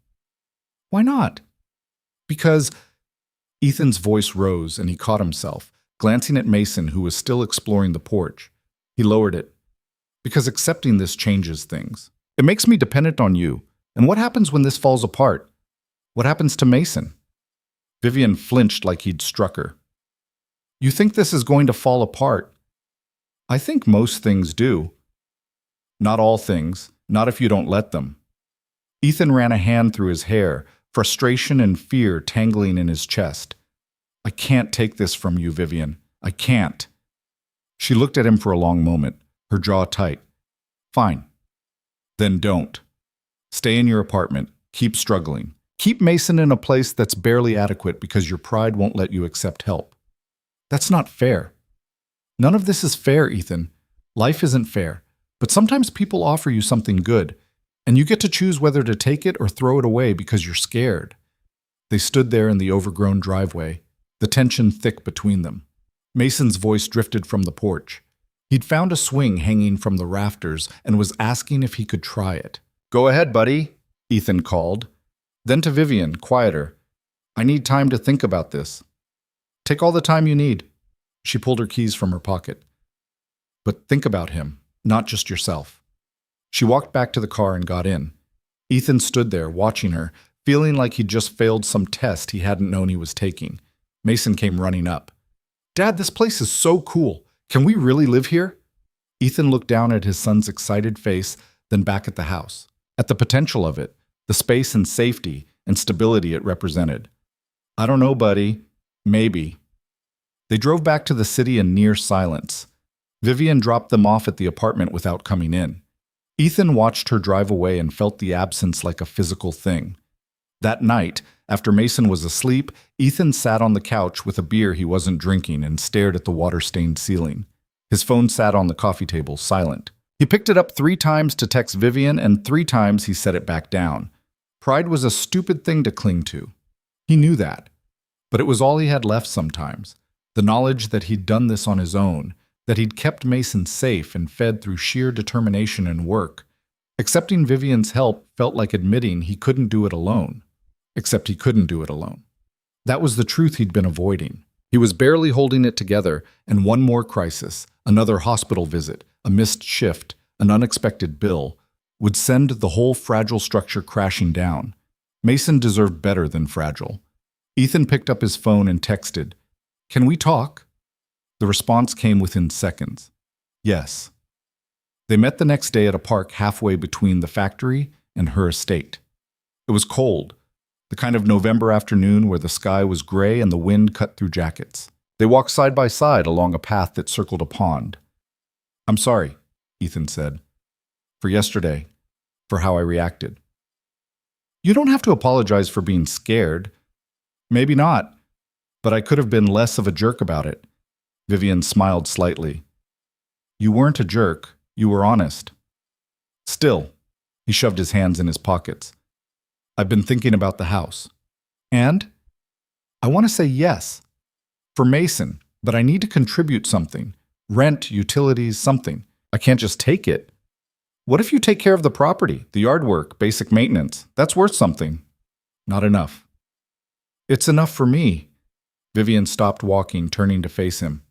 Why not? Because Ethan's voice rose and he caught himself, glancing at Mason, who was still exploring the porch. He lowered it. Because accepting this changes things. It makes me dependent on you. And what happens when this falls apart? What happens to Mason? Vivian flinched like he'd struck her. You think this is going to fall apart? I think most things do. Not all things, not if you don't let them. Ethan ran a hand through his hair, frustration and fear tangling in his chest. I can't take this from you, Vivian. I can't. She looked at him for a long moment, her jaw tight. Fine. Then don't. Stay in your apartment. Keep struggling. Keep Mason in a place that's barely adequate because your pride won't let you accept help. That's not fair. None of this is fair, Ethan. Life isn't fair. But sometimes people offer you something good, and you get to choose whether to take it or throw it away because you're scared. They stood there in the overgrown driveway, the tension thick between them. Mason's voice drifted from the porch. He'd found a swing hanging from the rafters and was asking if he could try it. Go ahead, buddy, Ethan called. Then to Vivian, quieter. I need time to think about this. Take all the time you need. She pulled her keys from her pocket. But think about him, not just yourself. She walked back to the car and got in. Ethan stood there, watching her, feeling like he'd just failed some test he hadn't known he was taking. Mason came running up. Dad, this place is so cool. Can we really live here? Ethan looked down at his son's excited face, then back at the house, at the potential of it, the space and safety and stability it represented. I don't know, buddy. Maybe. They drove back to the city in near silence. Vivian dropped them off at the apartment without coming in. Ethan watched her drive away and felt the absence like a physical thing. That night, after Mason was asleep, Ethan sat on the couch with a beer he wasn't drinking and stared at the water-stained ceiling. His phone sat on the coffee table, silent. He picked it up 3 times to text Vivian, and 3 times he set it back down. Pride was a stupid thing to cling to. He knew that. But it was all he had left sometimes. The knowledge that he'd done this on his own, that he'd kept Mason safe and fed through sheer determination and work. Accepting Vivian's help felt like admitting he couldn't do it alone. Except he couldn't do it alone. That was the truth he'd been avoiding. He was barely holding it together, and one more crisis, another hospital visit, a missed shift, an unexpected bill, would send the whole fragile structure crashing down. Mason deserved better than fragile. Ethan picked up his phone and texted, "Can we talk?" The response came within seconds. Yes. They met the next day at a park halfway between the factory and her estate. It was cold, the kind of November afternoon where the sky was gray and the wind cut through jackets. They walked side by side along a path that circled a pond. "I'm sorry," Ethan said, "for yesterday, for how I reacted." "You don't have to apologize for being scared." "Maybe not, but I could have been less of a jerk about it." Vivian smiled slightly. "You weren't a jerk, you were honest." "Still," he shoved his hands in his pockets, "I've been thinking about the house. And I want to say yes. For Mason, but I need to contribute something. Rent, utilities, something. I can't just take it. What if you take care of the property, the yard work, basic maintenance? That's worth something." "Not enough." "It's enough for me." Vivian stopped walking, turning to face him.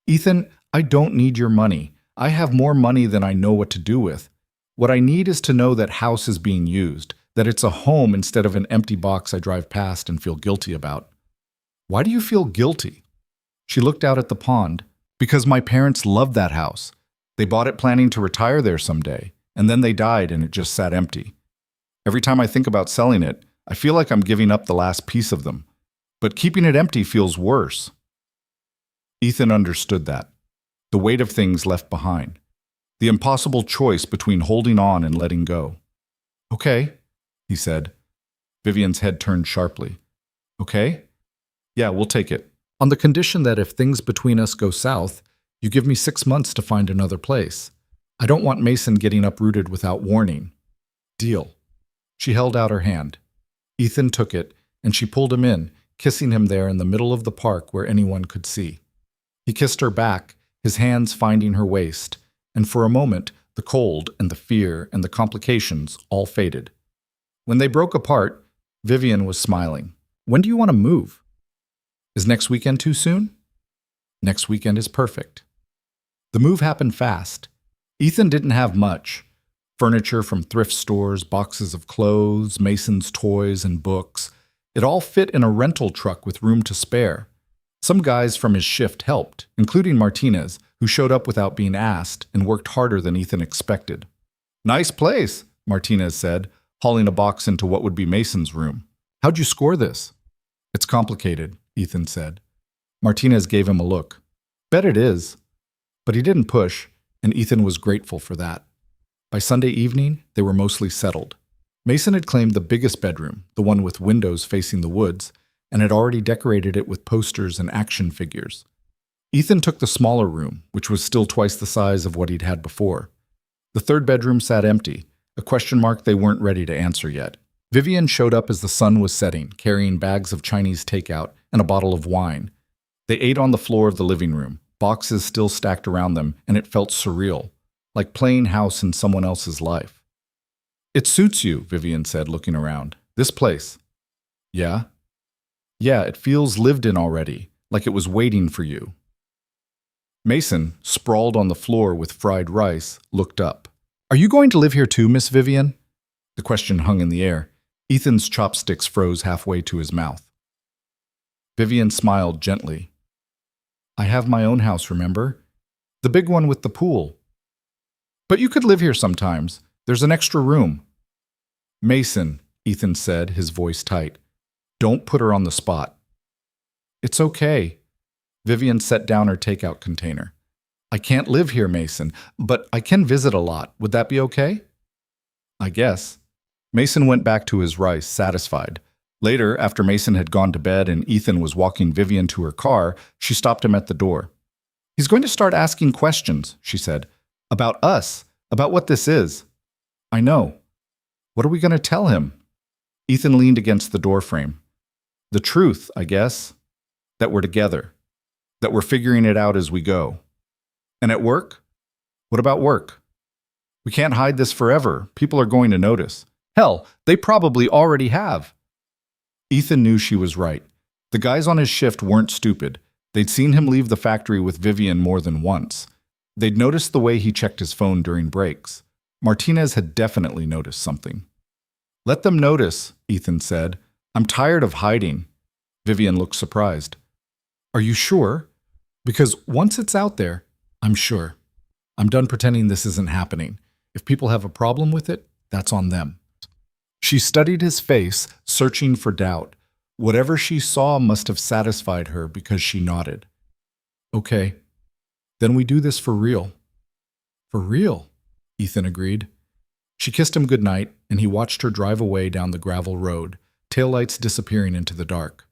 "Ethan, I don't need your money. I have more money than I know what to do with. What I need is to know that house is being used, that it's a home instead of an empty box I drive past and feel guilty about." "Why do you feel guilty?" She looked out at the pond. "Because my parents loved that house. They bought it planning to retire there someday, and then they died and it just sat empty. Every time I think about selling it, I feel like I'm giving up the last piece of them. But keeping it empty feels worse." Ethan understood that. The weight of things left behind. The impossible choice between holding on and letting go. "Okay," he said. Vivian's head turned sharply. "Okay? Yeah, we'll take it. On the condition that if things between us go south, you give me 6 months to find another place. I don't want Mason getting uprooted without warning." "Deal." She held out her hand. Ethan took it, and she pulled him in, kissing him there in the middle of the park where anyone could see. He kissed her back, his hands finding her waist, and for a moment, the cold and the fear and the complications all faded. When they broke apart, Vivian was smiling. "When do you want to move?" "Is next weekend too soon?" "Next weekend is perfect." The move happened fast. Ethan didn't have much. Furniture from thrift stores, boxes of clothes, Mason's toys and books. It all fit in a rental truck with room to spare. Some guys from his shift helped, including Martinez, who showed up without being asked and worked harder than Ethan expected. "Nice place," Martinez said, hauling a box into what would be Mason's room. "How'd you score this?" "It's complicated," Ethan said. Martinez gave him a look. "Bet it is." But he didn't push, and Ethan was grateful for that. By Sunday evening, they were mostly settled. Mason had claimed the biggest bedroom, the one with windows facing the woods, and had already decorated it with posters and action figures. Ethan took the smaller room, which was still twice the size of what he'd had before. The third bedroom sat empty, a question mark they weren't ready to answer yet. Vivian showed up as the sun was setting, carrying bags of Chinese takeout and a bottle of wine. They ate on the floor of the living room, boxes still stacked around them, and it felt surreal, like playing house in someone else's life. "It suits you," Vivian said, looking around. "This place." "Yeah?" "Yeah, it feels lived in already, like it was waiting for you." Mason, sprawled on the floor with fried rice, looked up. "Are you going to live here too, Miss Vivian?" The question hung in the air. Ethan's chopsticks froze halfway to his mouth. Vivian smiled gently. "I have my own house, remember? The big one with the pool." "But you could live here sometimes. There's an extra room." "Mason," Ethan said, his voice tight, Don't put her on the spot. It's okay. Vivian set down her takeout container. I can't live here, Mason, but I can visit a lot. Would that be okay? I guess. Mason went back to his rice, satisfied. Later, after Mason had gone to bed and Ethan was walking Vivian to her car, she stopped him at the door. He's going to start asking questions, she said. About us, about what this is. I know. What are we going to tell him? Ethan leaned against the doorframe. The truth, I guess. That we're together. That we're figuring it out as we go. And at work? What about work? We can't hide this forever. People are going to notice. Hell, they probably already have. Ethan knew she was right. The guys on his shift weren't stupid. They'd seen him leave the factory with Vivian more than once. They'd noticed the way he checked his phone during breaks. Martinez had definitely noticed something. Let them notice, Ethan said. I'm tired of hiding. Vivian looked surprised. Are you sure? Because once it's out there, I'm sure. I'm done pretending this isn't happening. If people have a problem with it, that's on them. She studied his face, searching for doubt. Whatever she saw must have satisfied her because she nodded. Okay, then we do this for real. For real, Ethan agreed. She kissed him goodnight, and he watched her drive away down the gravel road, taillights disappearing into the dark.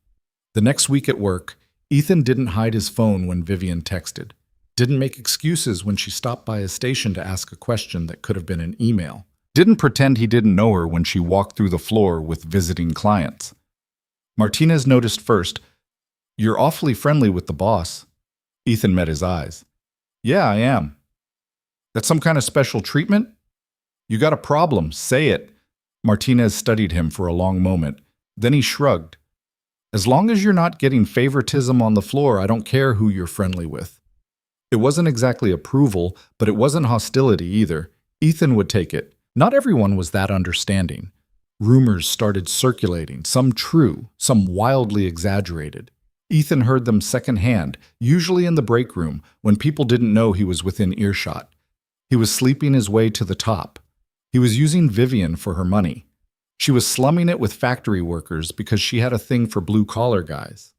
The next week at work, Ethan didn't hide his phone when Vivian texted, didn't make excuses when she stopped by his station to ask a question that could have been an email, didn't pretend he didn't know her when she walked through the floor with visiting clients. Martinez noticed first, You're awfully friendly with the boss. Ethan met his eyes. Yeah, I am. That's some kind of special treatment? You got a problem, say it. Martinez studied him for a long moment. Then he shrugged. As long as you're not getting favoritism on the floor, I don't care who you're friendly with. It wasn't exactly approval, but it wasn't hostility either. Ethan would take it. Not everyone was that understanding. Rumors started circulating, some true, some wildly exaggerated. Ethan heard them secondhand, usually in the break room, when people didn't know he was within earshot. He was sleeping his way to the top. He was using Vivian for her money. She was slumming it with factory workers because she had a thing for blue-collar guys.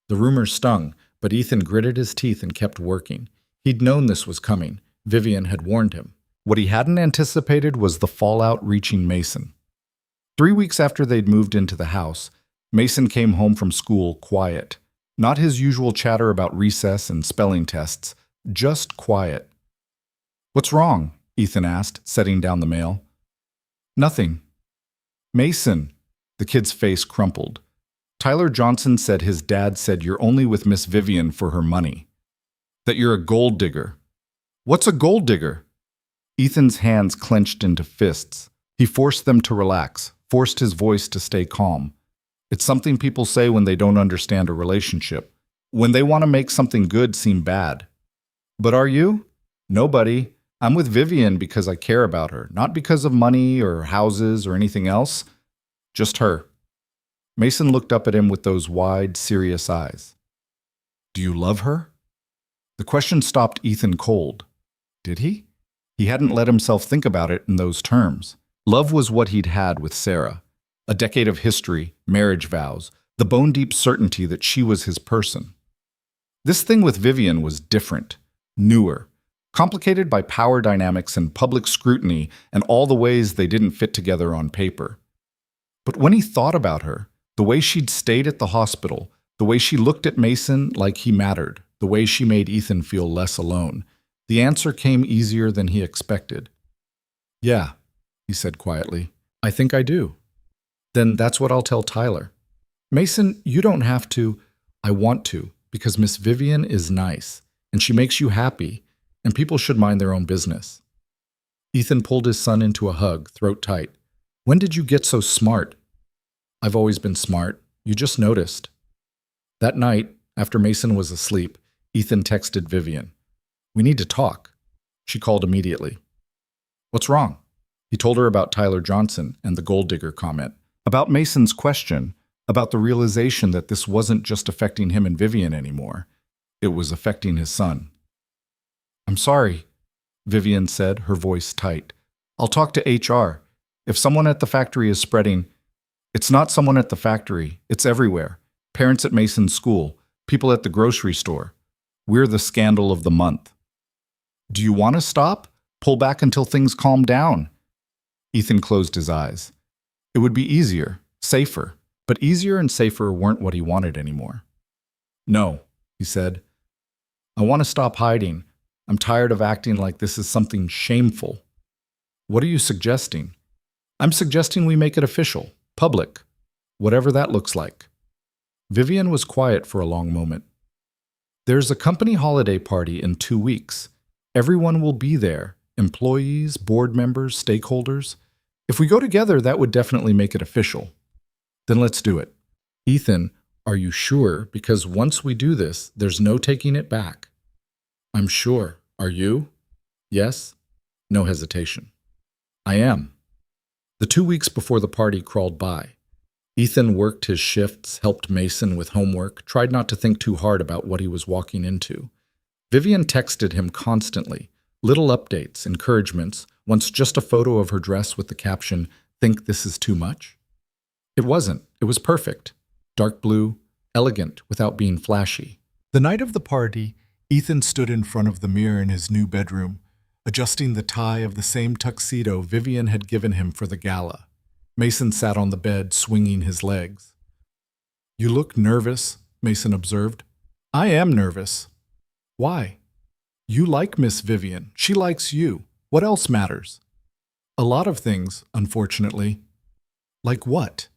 The rumors stung, but Ethan gritted his teeth and kept working. He'd known this was coming. Vivian had warned him. What he hadn't anticipated was the fallout reaching Mason. 3 weeks after they'd moved into the house, Mason came home from school quiet. Not his usual chatter about recess and spelling tests, just quiet. What's wrong? Ethan asked, setting down the mail. Nothing. Mason. The kid's face crumpled. Tyler Johnson said his dad said you're only with Miss Vivian for her money. That you're a gold digger. What's a gold digger? Ethan's hands clenched into fists. He forced them to relax, forced his voice to stay calm. It's something people say when they don't understand a relationship, when they want to make something good seem bad. But are you? Nobody. I'm with Vivian because I care about her, not because of money or houses or anything else. Just her. Mason looked up at him with those wide, serious eyes. Do you love her? The question stopped Ethan cold. Did he? He hadn't let himself think about it in those terms. Love was what he'd had with Sarah. A decade of history, marriage vows, the bone-deep certainty that she was his person. This thing with Vivian was different, newer, complicated by power dynamics and public scrutiny and all the ways they didn't fit together on paper. But when he thought about her, the way she'd stayed at the hospital, the way she looked at Mason like he mattered, the way she made Ethan feel less alone, the answer came easier than he expected. Yeah, he said quietly, I think I do. Then that's what I'll tell Tyler. Mason, you don't have to. I want to, because Miss Vivian is nice, and she makes you happy, and people should mind their own business. Ethan pulled his son into a hug, throat tight. When did you get so smart? I've always been smart. You just noticed. That night, after Mason was asleep, Ethan texted Vivian. We need to talk. She called immediately. What's wrong? He told her about Tyler Johnson and the gold digger comment, about Mason's question, about the realization that this wasn't just affecting him and Vivian anymore. It was affecting his son. I'm sorry, Vivian said, her voice tight. I'll talk to HR. If someone at the factory is spreading, It's not someone at the factory. It's everywhere. Parents at Mason's school, people at the grocery store. We're the scandal of the month. Do you want to stop? Pull back until things calm down. Ethan closed his eyes. It would be easier, safer, but easier and safer weren't what he wanted anymore. No, he said. I want to stop hiding. I'm tired of acting like this is something shameful. What are you suggesting? I'm suggesting we make it official, public, whatever that looks like. Vivian was quiet for a long moment. There's a company holiday party in 2 weeks. Everyone will be there, employees, board members, stakeholders. If we go together, that would definitely make it official. Then let's do it. Ethan, are you sure? Because once we do this, there's no taking it back. I'm sure. Are you? Yes? No hesitation. I am. The 2 weeks before the party crawled by. Ethan worked his shifts, helped Mason with homework, tried not to think too hard about what he was walking into. Vivian texted him constantly, little updates, encouragements, once just a photo of her dress with the caption, "Think this is too much?" It wasn't. It was perfect. Dark blue, elegant without being flashy. The night of the party, Ethan stood in front of the mirror in his new bedroom, adjusting the tie of the same tuxedo Vivian had given him for the gala. Mason sat on the bed, swinging his legs. You look nervous, Mason observed. I am nervous. Why? You like Miss Vivian. She likes you. What else matters? A lot of things, unfortunately. Like what?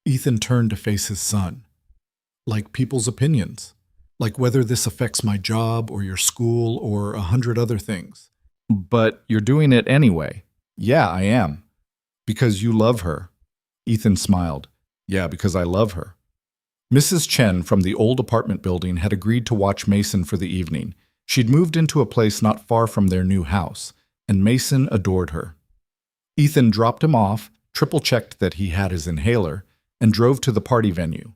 Ethan turned to face his son. Like people's opinions. Like whether this affects my job or your school or 100 other things. But you're doing it anyway. Yeah, I am. Because you love her. Ethan smiled. Yeah, because I love her. Mrs. Chen from the old apartment building had agreed to watch Mason for the evening. She'd moved into a place not far from their new house, and Mason adored her. Ethan dropped him off, triple-checked that he had his inhaler, and drove to the party venue.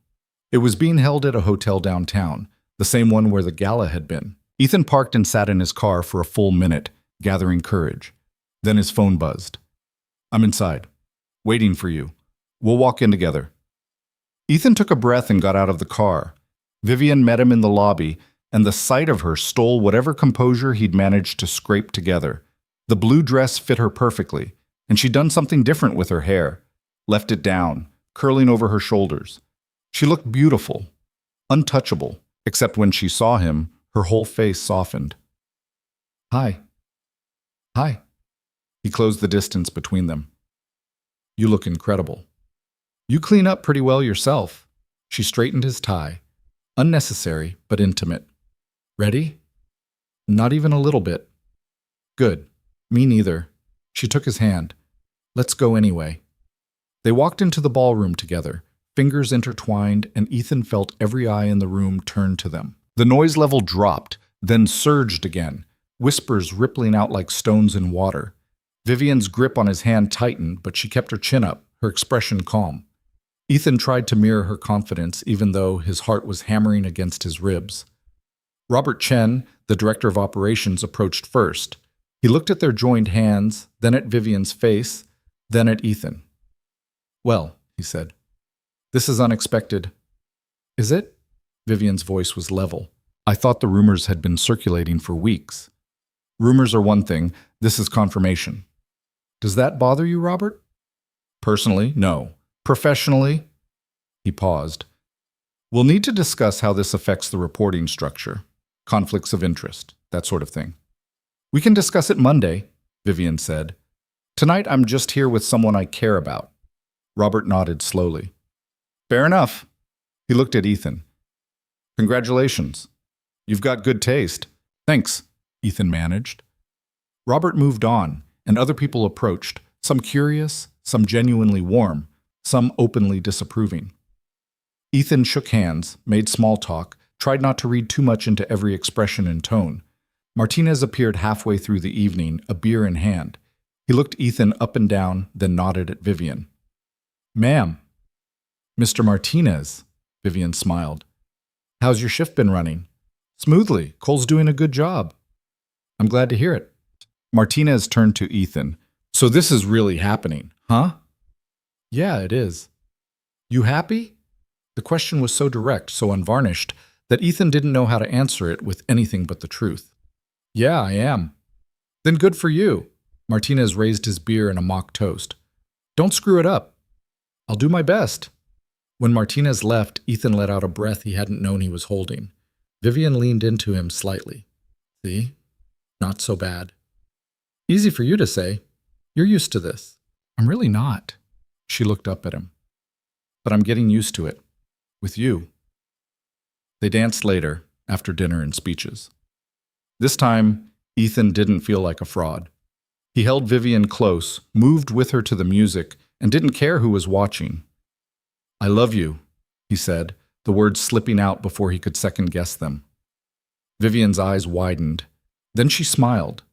It was being held at a hotel downtown, the same one where the gala had been. Ethan parked and sat in his car for a full minute, gathering courage. Then his phone buzzed. I'm inside. Waiting for you. We'll walk in together. Ethan took a breath and got out of the car. Vivian met him in the lobby, and the sight of her stole whatever composure he'd managed to scrape together. The blue dress fit her perfectly, and she'd done something different with her hair. Left it down, curling over her shoulders. She looked beautiful, untouchable, except when she saw him, her whole face softened. Hi. Hi. He closed the distance between them. You look incredible. You clean up pretty well yourself. She straightened his tie. Unnecessary, but intimate. Ready? Not even a little bit. Good. Me neither. She took his hand. Let's go anyway. They walked into the ballroom together, fingers intertwined, and Ethan felt every eye in the room turn to them. The noise level dropped, then surged again, whispers rippling out like stones in water. Vivian's grip on his hand tightened, but she kept her chin up, her expression calm. Ethan tried to mirror her confidence, even though his heart was hammering against his ribs. Robert Chen, the director of operations, approached first. He looked at their joined hands, then at Vivian's face, then at Ethan. Well, he said, this is unexpected. Is it? Vivian's voice was level. I thought the rumors had been circulating for weeks. Rumors are one thing, this is confirmation. Does that bother you, Robert? Personally, no. Professionally? He paused. We'll need to discuss how this affects the reporting structure, conflicts of interest, that sort of thing. We can discuss it Monday, Vivian said. Tonight I'm just here with someone I care about. Robert nodded slowly. Fair enough. He looked at Ethan. Congratulations. You've got good taste. Thanks, Ethan managed. Robert moved on, and other people approached, some curious, some genuinely warm, some openly disapproving. Ethan shook hands, made small talk, tried not to read too much into every expression and tone. Martinez appeared halfway through the evening, a beer in hand. He looked Ethan up and down, then nodded at Vivian. Ma'am. Mr. Martinez, Vivian smiled. How's your shift been running? Smoothly. Cole's doing a good job. I'm glad to hear it. Martinez turned to Ethan. So this is really happening, huh? Yeah, it is. You happy? The question was so direct, so unvarnished, that Ethan didn't know how to answer it with anything but the truth. Yeah, I am. Then good for you. Martinez raised his beer in a mock toast. Don't screw it up. I'll do my best. When Martinez left, Ethan let out a breath he hadn't known he was holding. Vivian leaned into him slightly. See? Not so bad. Easy for you to say. You're used to this. I'm really not. She looked up at him. But I'm getting used to it. With you. They danced later, after dinner and speeches. This time, Ethan didn't feel like a fraud. He held Vivian close, moved with her to the music, and didn't care who was watching. I love you, he said, the words slipping out before he could second-guess them. Vivian's eyes widened. Then she smiled,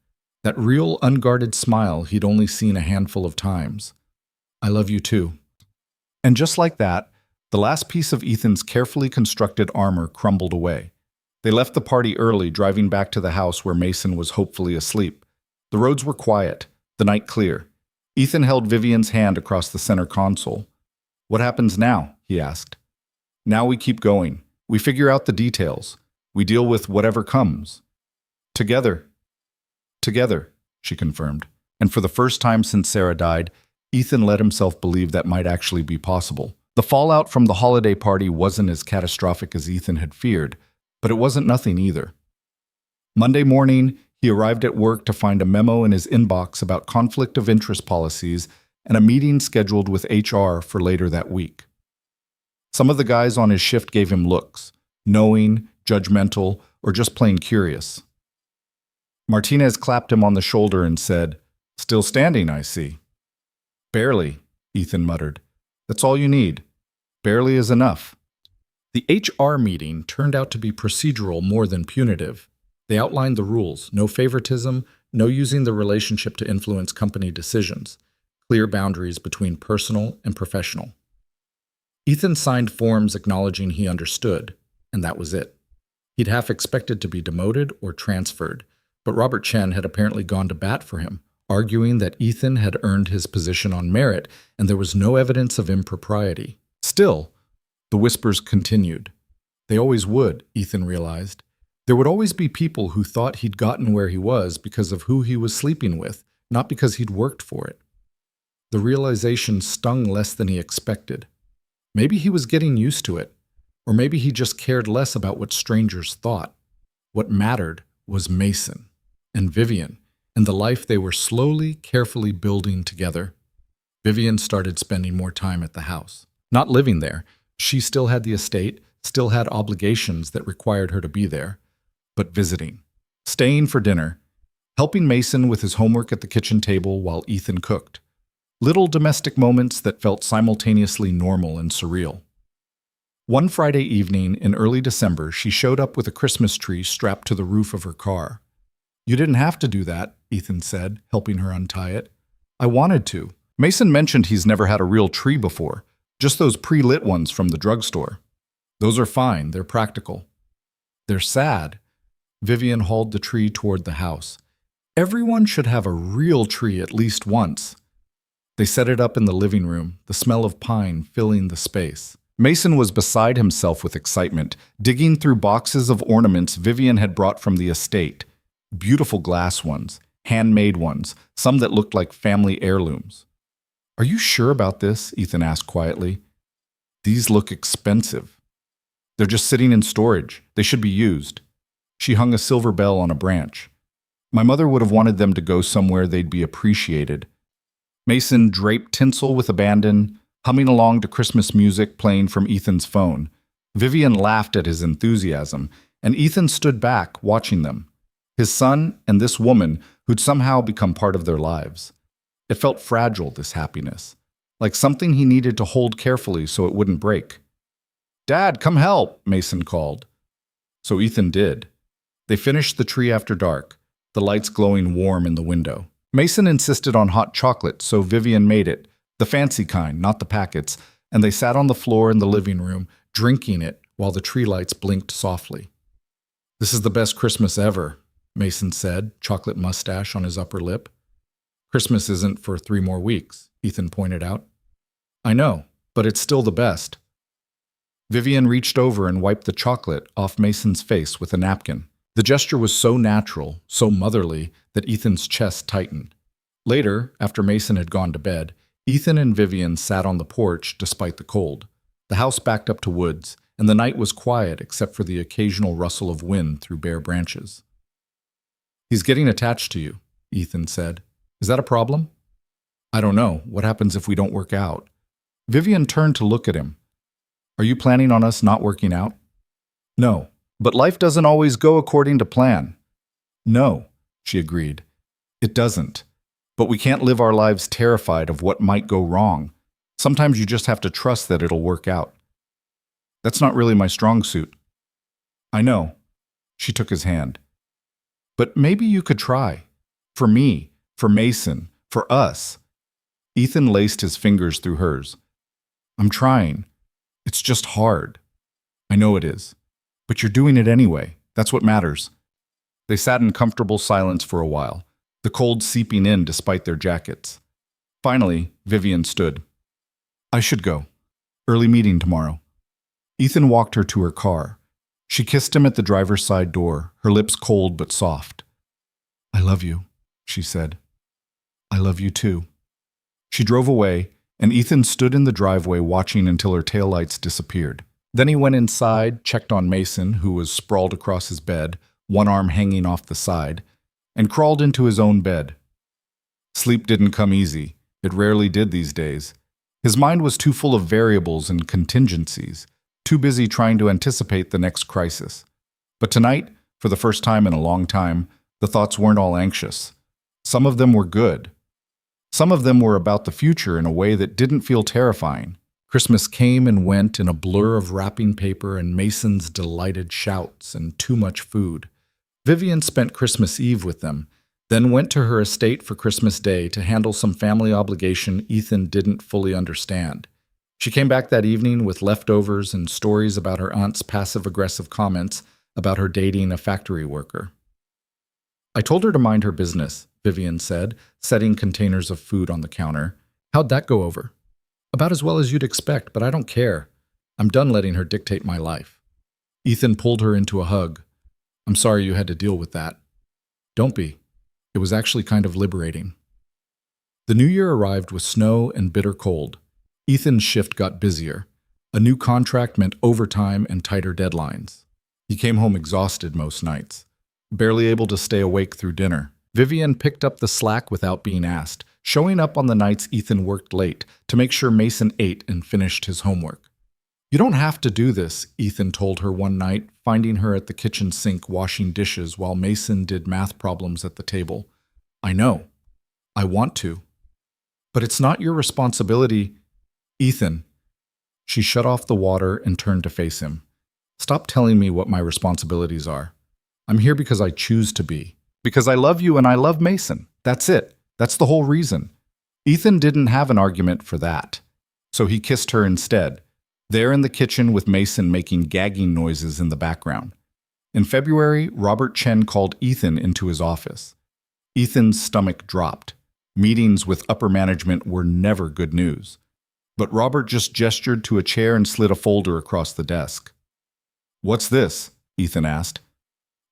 that real, unguarded smile he'd only seen a handful of times. I love you too. And just like that, the last piece of Ethan's carefully constructed armor crumbled away. They left the party early, driving back to the house where Mason was hopefully asleep. The roads were quiet, the night clear. Ethan held Vivian's hand across the center console. What happens now? He asked. Now we keep going. We figure out the details. We deal with whatever comes. Together. Together, she confirmed. And for the first time since Sarah died, Ethan let himself believe that might actually be possible. The fallout from the holiday party wasn't as catastrophic as Ethan had feared, but it wasn't nothing either. Monday morning, he arrived at work to find a memo in his inbox about conflict of interest policies and a meeting scheduled with HR for later that week. Some of the guys on his shift gave him looks, knowing, judgmental, or just plain curious. Martinez clapped him on the shoulder and said, Still standing, I see. Barely, Ethan muttered. That's all you need. Barely is enough. The HR meeting turned out to be procedural more than punitive. They outlined the rules, no favoritism, no using the relationship to influence company decisions, clear boundaries between personal and professional. Ethan signed forms acknowledging he understood, and that was it. He'd half expected to be demoted or transferred, but Robert Chen had apparently gone to bat for him, arguing that Ethan had earned his position on merit and there was no evidence of impropriety. Still, the whispers continued. They always would, Ethan realized. There would always be people who thought he'd gotten where he was because of who he was sleeping with, not because he'd worked for it. The realization stung less than he expected. Maybe he was getting used to it, or maybe he just cared less about what strangers thought. What mattered was Mason and Vivian, and the life they were slowly, carefully building together. Vivian started spending more time at the house. Not living there. She still had the estate, still had obligations that required her to be there, but visiting. Staying for dinner. Helping Mason with his homework at the kitchen table while Ethan cooked. Little domestic moments that felt simultaneously normal and surreal. One Friday evening in early December, she showed up with a Christmas tree strapped to the roof of her car. You didn't have to do that, Ethan said, helping her untie it. I wanted to. Mason mentioned he's never had a real tree before, just those pre-lit ones from the drugstore. Those are fine, they're practical. They're sad. Vivian hauled the tree toward the house. Everyone should have a real tree at least once. They set it up in the living room, the smell of pine filling the space. Mason was beside himself with excitement, digging through boxes of ornaments Vivian had brought from the estate. Beautiful glass ones, handmade ones, some that looked like family heirlooms. Are you sure about this? Ethan asked quietly. These look expensive. They're just sitting in storage. They should be used. She hung a silver bell on a branch. My mother would have wanted them to go somewhere they'd be appreciated. Mason draped tinsel with abandon, humming along to Christmas music playing from Ethan's phone. Vivian laughed at his enthusiasm, and Ethan stood back, watching them. His son and this woman who'd somehow become part of their lives. It felt fragile, this happiness, like something he needed to hold carefully so it wouldn't break. Dad, come help, Mason called. So Ethan did. They finished the tree after dark, the lights glowing warm in the window. Mason insisted on hot chocolate, so Vivian made it, the fancy kind, not the packets, and they sat on the floor in the living room, drinking it while the tree lights blinked softly. This is the best Christmas ever, Mason said, chocolate mustache on his upper lip. Christmas isn't for 3 more weeks, Ethan pointed out. I know, but it's still the best. Vivian reached over and wiped the chocolate off Mason's face with a napkin. The gesture was so natural, so motherly, that Ethan's chest tightened. Later, after Mason had gone to bed, Ethan and Vivian sat on the porch despite the cold. The house backed up to woods, and the night was quiet except for the occasional rustle of wind through bare branches. "He's getting attached to you," Ethan said. "Is that a problem?" "I don't know. What happens if we don't work out?" Vivian turned to look at him. "Are you planning on us not working out?" "No, but life doesn't always go according to plan." "No," she agreed. "It doesn't. But we can't live our lives terrified of what might go wrong. Sometimes you just have to trust that it'll work out." "That's not really my strong suit." "I know." She took his hand. "But maybe you could try. For me, for Mason, for us." Ethan laced his fingers through hers. "I'm trying. It's just hard." "I know it is. But you're doing it anyway. That's what matters." They sat in comfortable silence for a while, the cold seeping in despite their jackets. Finally, Vivian stood. "I should go. Early meeting tomorrow." Ethan walked her to her car. She kissed him at the driver's side door, her lips cold but soft. "I love you," she said. "I love you too." She drove away, and Ethan stood in the driveway watching until her taillights disappeared. Then he went inside, checked on Mason, who was sprawled across his bed, one arm hanging off the side, and crawled into his own bed. Sleep didn't come easy. It rarely did these days. His mind was too full of variables and contingencies, too busy trying to anticipate the next crisis. But tonight, for the first time in a long time, the thoughts weren't all anxious. Some of them were good. Some of them were about the future in a way that didn't feel terrifying. Christmas came and went in a blur of wrapping paper and Mason's delighted shouts and too much food. Vivian spent Christmas Eve with them, then went to her estate for Christmas Day to handle some family obligation Ethan didn't fully understand. She came back that evening with leftovers and stories about her aunt's passive-aggressive comments about her dating a factory worker. "I told her to mind her business," Vivian said, setting containers of food on the counter. "How'd that go over?" "About as well as you'd expect, but I don't care. I'm done letting her dictate my life." Ethan pulled her into a hug. "I'm sorry you had to deal with that." "Don't be. It was actually kind of liberating." The new year arrived with snow and bitter cold. Ethan's shift got busier. A new contract meant overtime and tighter deadlines. He came home exhausted most nights, barely able to stay awake through dinner. Vivian picked up the slack without being asked, showing up on the nights Ethan worked late to make sure Mason ate and finished his homework. "You don't have to do this," Ethan told her one night, finding her at the kitchen sink washing dishes while Mason did math problems at the table. "I know. I want to. But it's not your responsibility." "Ethan." She shut off the water and turned to face him. "Stop telling me what my responsibilities are. I'm here because I choose to be. Because I love you and I love Mason. That's it. That's the whole reason." Ethan didn't have an argument for that, so he kissed her instead, there in the kitchen with Mason making gagging noises in the background. In February, Robert Chen called Ethan into his office. Ethan's stomach dropped. Meetings with upper management were never good news. But Robert just gestured to a chair and slid a folder across the desk. "What's this?" Ethan asked.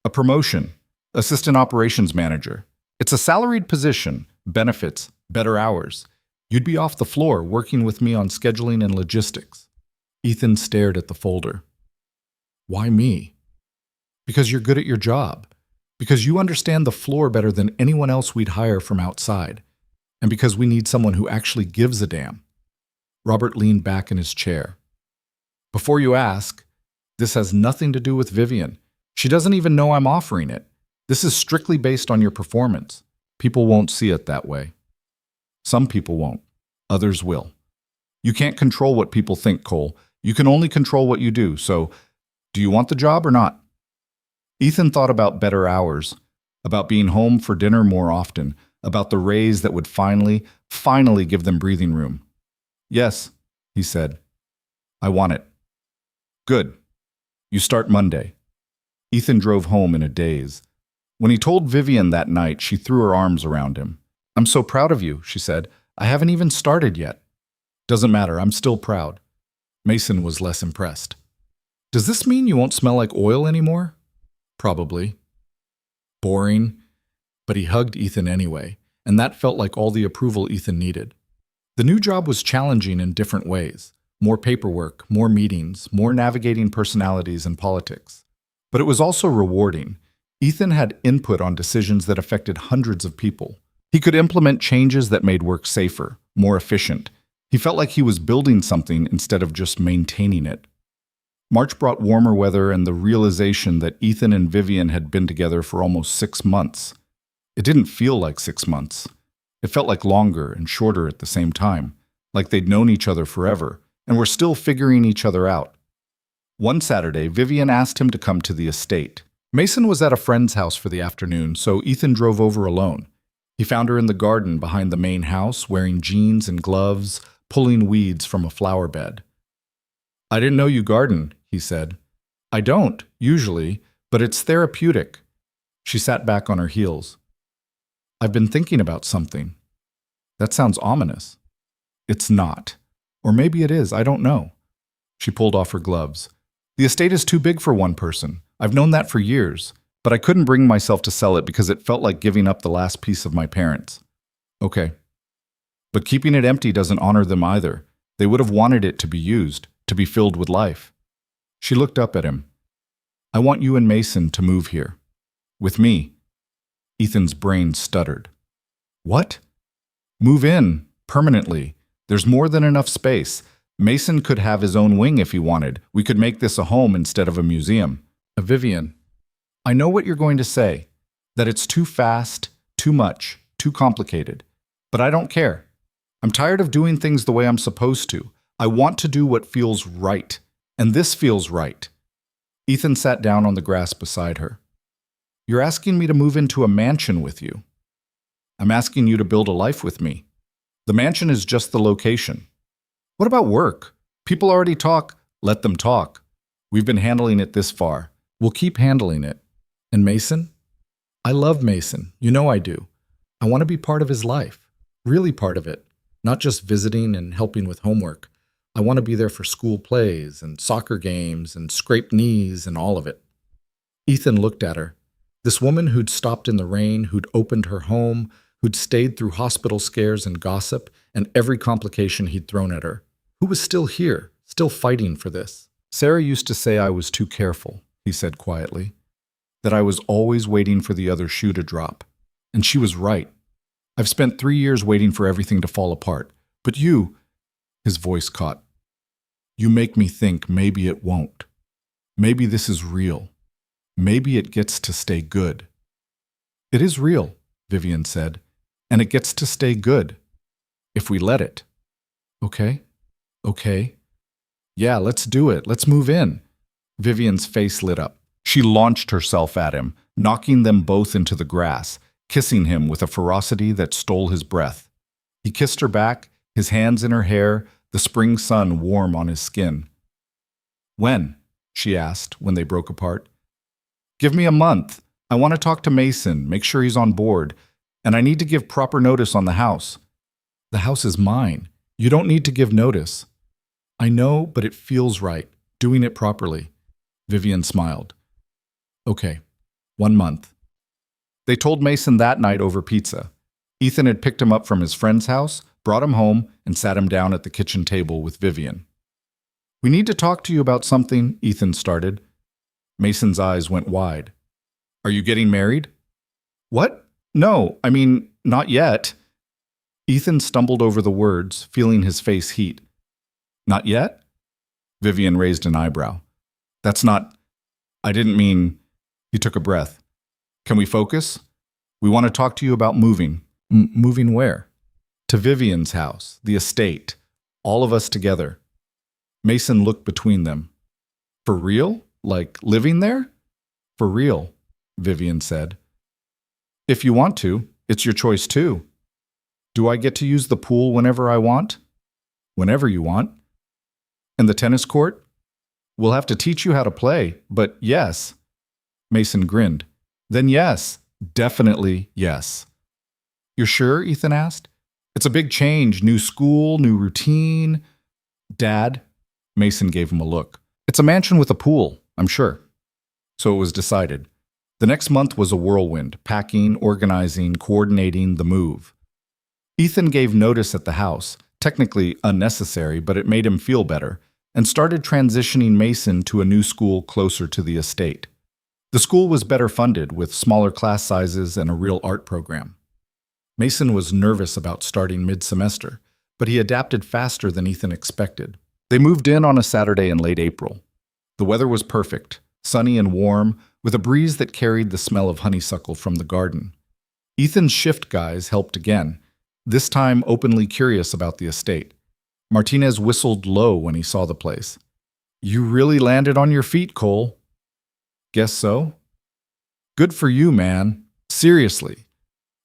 "A promotion. Assistant operations manager. It's a salaried position, benefits, better hours. You'd be off the floor working with me on scheduling and logistics." Ethan stared at the folder. "Why me?" "Because you're good at your job. Because you understand the floor better than anyone else we'd hire from outside. And because we need someone who actually gives a damn." Robert leaned back in his chair. "Before you ask, this has nothing to do with Vivian. She doesn't even know I'm offering it. This is strictly based on your performance. People won't see it that way. Some people won't. Others will. You can't control what people think, Cole. You can only control what you do. So, do you want the job or not?" Ethan thought about better hours, about being home for dinner more often, about the raise that would finally give them breathing room. "Yes," he said. "I want it." "Good. You start Monday." Ethan drove home in a daze. When he told Vivian that night, she threw her arms around him. "I'm so proud of you," she said. "I haven't even started yet." Doesn't matter, I'm still proud. Mason was less impressed. Does this mean you won't smell like oil anymore? Probably. Boring. But he hugged Ethan anyway, and that felt like all the approval Ethan needed. The new job was challenging in different ways. More paperwork, more meetings, more navigating personalities and politics. But it was also rewarding. Ethan had input on decisions that affected hundreds of people. He could implement changes that made work safer, more efficient. He felt like he was building something instead of just maintaining it. March brought warmer weather and the realization that Ethan and Vivian had been together for almost 6 months. It didn't feel like 6 months. It felt like longer and shorter at the same time, like they'd known each other forever and were still figuring each other out. One Saturday, Vivian asked him to come to the estate. Mason was at a friend's house for the afternoon, so Ethan drove over alone. He found her in the garden behind the main house, wearing jeans and gloves, pulling weeds from a flower bed. "I didn't know you garden," he said. "I don't, usually, but it's therapeutic." She sat back on her heels. "I've been thinking about something." "That sounds ominous." "It's not. Or maybe it is, I don't know." She pulled off her gloves. "The estate is too big for one person. I've known that for years, but I couldn't bring myself to sell it because it felt like giving up the last piece of my parents." "Okay. But keeping it empty doesn't honor them either. They would have wanted it to be used, to be filled with life." She looked up at him. "I want you and Mason to move here. With me." Ethan's brain stuttered. "What?" "Move in, permanently. There's more than enough space. Mason could have his own wing if he wanted. We could make this a home instead of a museum." "Vivian, I know what you're going to say, that it's too fast, too much, too complicated. But I don't care. I'm tired of doing things the way I'm supposed to. I want to do what feels right. And this feels right." Ethan sat down on the grass beside her. "You're asking me to move into a mansion with you. I'm asking you to build a life with me. The mansion is just the location. What about work? People already talk. Let them talk. We've been handling it this far. We'll keep handling it. And Mason? I love Mason. You know I do. I want to be part of his life. Really part of it. Not just visiting and helping with homework. I want to be there for school plays and soccer games and scraped knees and all of it." Ethan looked at her. This woman who'd stopped in the rain, who'd opened her home, who'd stayed through hospital scares and gossip and every complication he'd thrown at her, who was still here, still fighting for this. "Sarah used to say I was too careful," he said quietly, "that I was always waiting for the other shoe to drop. And she was right. I've spent 3 years waiting for everything to fall apart. But you," his voice caught, "you make me think maybe it won't. Maybe this is real. Maybe it gets to stay good." "It is real," Vivian said, "and it gets to stay good. If we let it." "Okay. Okay. Yeah, let's do it. Let's move in." Vivian's face lit up. She launched herself at him, knocking them both into the grass, kissing him with a ferocity that stole his breath. He kissed her back, his hands in her hair, the spring sun warm on his skin. "When?" she asked when they broke apart. "Give me a month. I want to talk to Mason, make sure he's on board, and I need to give proper notice on the house." "The house is mine. You don't need to give notice." "I know, but it feels right, doing it properly." Vivian smiled. "Okay, 1 month." They told Mason that night over pizza. Ethan had picked him up from his friend's house, brought him home, and sat him down at the kitchen table with Vivian. "We need to talk to you about something," Ethan started. Mason's eyes went wide. "Are you getting married?" "What? No, I mean, not yet." Ethan stumbled over the words, feeling his face heat. "Not yet?" Vivian raised an eyebrow. "That's not... I didn't mean..." He took a breath. "Can we focus? We want to talk to you about moving." "Moving where?" "To Vivian's house, the estate. All of us together." Mason looked between them. "For real? Like living there?" "For real," Vivian said. "If you want to, it's your choice too." "Do I get to use the pool whenever I want?" "Whenever you want." "And the tennis court?" "We'll have to teach you how to play, but yes." Mason grinned. "Then yes, definitely yes." "You're sure?" Ethan asked. It's a big change. New school, new routine. Dad, Mason gave him a look. It's a mansion with a pool, I'm sure. So it was decided. The next month was a whirlwind, packing, organizing, coordinating the move. Ethan gave notice at the house, technically unnecessary, but it made him feel better, and started transitioning Mason to a new school closer to the estate. The school was better funded, with smaller class sizes and a real art program. Mason was nervous about starting mid-semester, but he adapted faster than Ethan expected. They moved in on a Saturday in late April. The weather was perfect, sunny and warm, with a breeze that carried the smell of honeysuckle from the garden. Ethan's shift guys helped again, this time openly curious about the estate. Martinez whistled low when he saw the place. "You really landed on your feet, Cole." "Guess so." "Good for you, man. Seriously."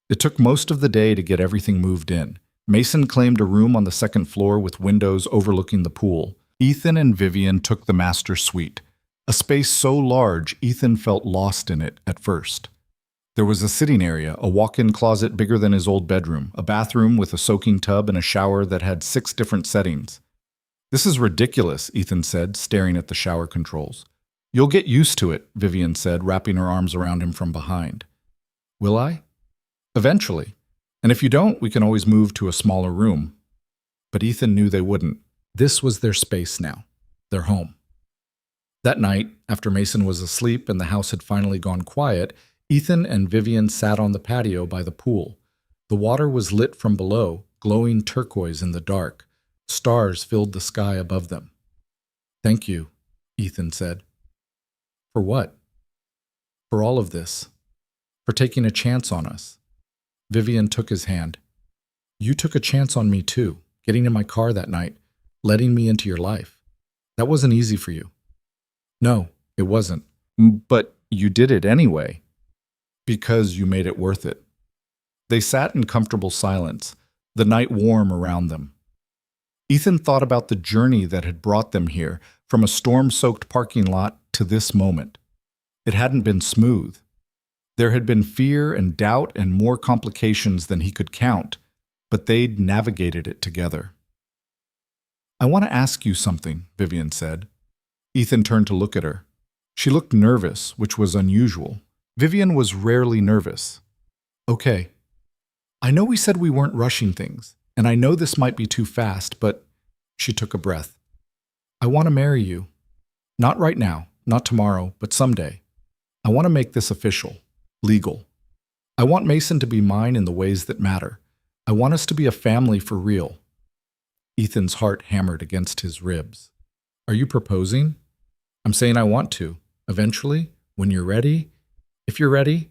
It took most of the day to get everything moved in. Mason claimed a room on the second floor with windows overlooking the pool. Ethan and Vivian took the master suite, a space so large Ethan felt lost in it at first. There was a sitting area, a walk-in closet bigger than his old bedroom, a bathroom with a soaking tub and a shower that had 6 different settings. "This is ridiculous," Ethan said, staring at the shower controls. "You'll get used to it," Vivian said, wrapping her arms around him from behind. "Will I?" "Eventually. And if you don't, we can always move to a smaller room." But Ethan knew they wouldn't. This was their space now, their home. That night, after Mason was asleep and the house had finally gone quiet, Ethan and Vivian sat on the patio by the pool. The water was lit from below, glowing turquoise in the dark. Stars filled the sky above them. "Thank you," Ethan said. "For what?" "For all of this. For taking a chance on us." Vivian took his hand. "You took a chance on me too, getting in my car that night, letting me into your life. That wasn't easy for you." "No, it wasn't. But you did it anyway." "Because you made it worth it." They sat in comfortable silence, the night warm around them. Ethan thought about the journey that had brought them here, from a storm-soaked parking lot to this moment. It hadn't been smooth. There had been fear and doubt and more complications than he could count, but they'd navigated it together. "I want to ask you something," Vivian said. Ethan turned to look at her. She looked nervous, which was unusual. Vivian was rarely nervous. "Okay. I know we said we weren't rushing things, and I know this might be too fast, but..." She took a breath. "I want to marry you. Not right now, not tomorrow, but someday. I want to make this official, legal. I want Mason to be mine in the ways that matter. I want us to be a family for real." Ethan's heart hammered against his ribs. "Are you proposing?" "I'm saying I want to. Eventually, when you're ready. If you're ready."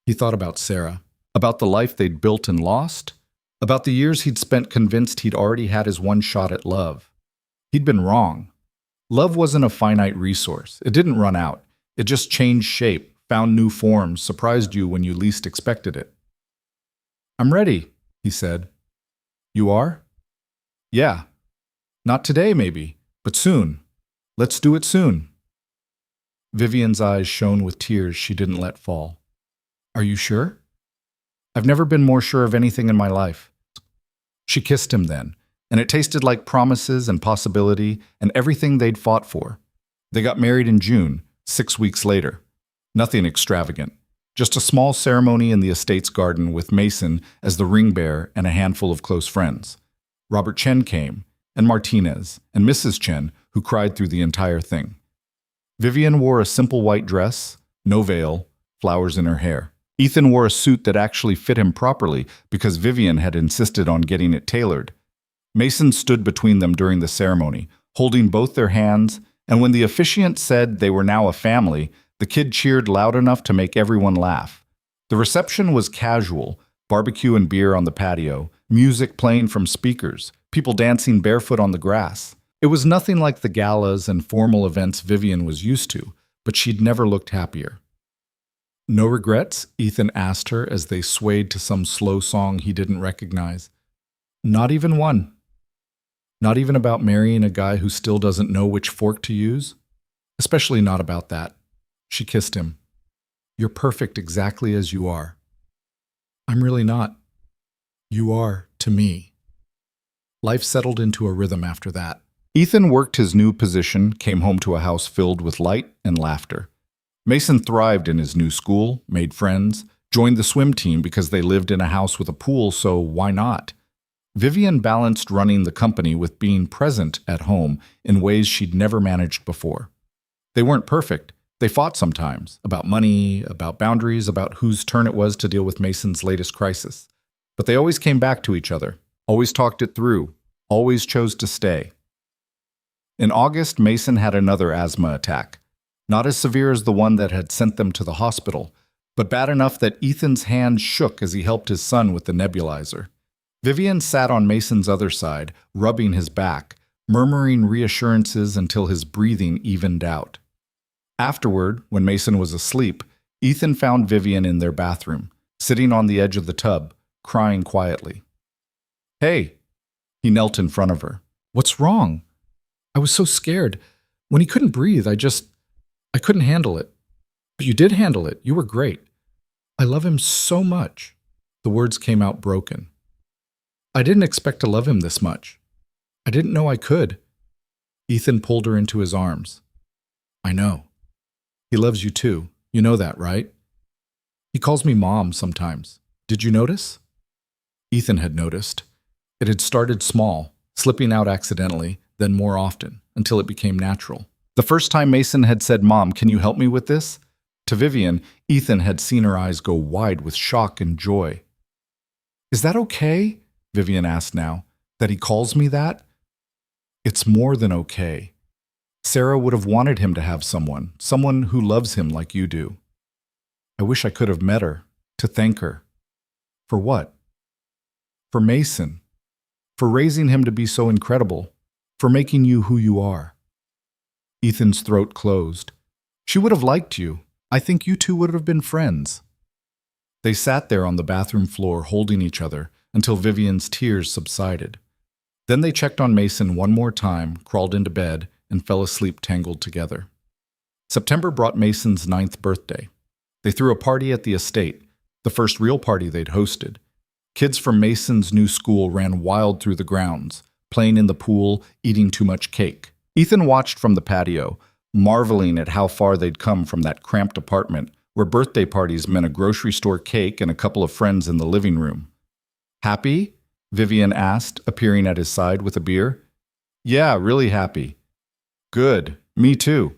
He thought about Sarah, about the life they'd built and lost, about the years he'd spent convinced he'd already had his one shot at love. He'd been wrong. Love wasn't a finite resource. It didn't run out. It just changed shape, found new forms, surprised you when you least expected it. "I'm ready," he said. "You are?" "Yeah. Not today, maybe, but soon. Let's do it soon." Vivian's eyes shone with tears she didn't let fall. "Are you sure?" "I've never been more sure of anything in my life." She kissed him then, and it tasted like promises and possibility and everything they'd fought for. They got married in June, 6 weeks later. Nothing extravagant, just a small ceremony in the estate's garden with Mason as the ring bearer and a handful of close friends. Robert Chen came, and Martinez, and Mrs. Chen, who cried through the entire thing. Vivian wore a simple white dress, no veil, flowers in her hair. Ethan wore a suit that actually fit him properly because Vivian had insisted on getting it tailored. Mason stood between them during the ceremony, holding both their hands, and when the officiant said they were now a family, the kid cheered loud enough to make everyone laugh. The reception was casual, barbecue and beer on the patio, music playing from speakers, people dancing barefoot on the grass. It was nothing like the galas and formal events Vivian was used to, but she'd never looked happier. "No regrets?" Ethan asked her as they swayed to some slow song he didn't recognize. "Not even one." "Not even about marrying a guy who still doesn't know which fork to use?" "Especially not about that." She kissed him. "You're perfect exactly as you are." "I'm really not." "You are, to to me. Life settled into a rhythm after that. Ethan worked his new position, came home to a house filled with light and laughter. Mason thrived in his new school, made friends, joined the swim team because they lived in a house with a pool, so why not? Vivian balanced running the company with being present at home in ways she'd never managed before. They weren't perfect. They fought sometimes, about money, about boundaries, about whose turn it was to deal with Mason's latest crisis. But they always came back to each other, always talked it through, always chose to stay. In August, Mason had another asthma attack. Not as severe as the one that had sent them to the hospital, but bad enough that Ethan's hand shook as he helped his son with the nebulizer. Vivian sat on Mason's other side, rubbing his back, murmuring reassurances until his breathing evened out. Afterward, when Mason was asleep, Ethan found Vivian in their bathroom, sitting on the edge of the tub, crying quietly. "Hey," he knelt in front of her. "What's wrong? I was so scared. When he couldn't breathe, I couldn't handle it. But you did handle it. You were great. I love him so much." The words came out broken. "I didn't expect to love him this much. I didn't know I could." Ethan pulled her into his arms. "I know. He loves you too. You know that, right? He calls me Mom sometimes. Did you notice?" Ethan had noticed. It had started small, slipping out accidentally, then more often, until it became natural. The first time Mason had said, "Mom, can you help me with this?" to Vivian, Ethan had seen her eyes go wide with shock and joy. "Is that okay?" Vivian asked now. "That he calls me that?" "It's more than okay. Sarah would have wanted him to have someone who loves him like you do. I wish I could have met her, to thank her." "For what?" "For Mason. For raising him to be so incredible. For making you who you are." Ethan's throat closed. "She would have liked you. I think you two would have been friends." They sat there on the bathroom floor holding each other until Vivian's tears subsided. Then they checked on Mason one more time, crawled into bed, and fell asleep tangled together. September brought Mason's 9th birthday. They threw a party at the estate, the first real party they'd hosted. Kids from Mason's new school ran wild through the grounds, playing in the pool, eating too much cake. Ethan watched from the patio, marveling at how far they'd come from that cramped apartment where birthday parties meant a grocery store cake and a couple of friends in the living room. "Happy?" Vivian asked, appearing at his side with a beer. "Yeah, really happy." "Good. Me too."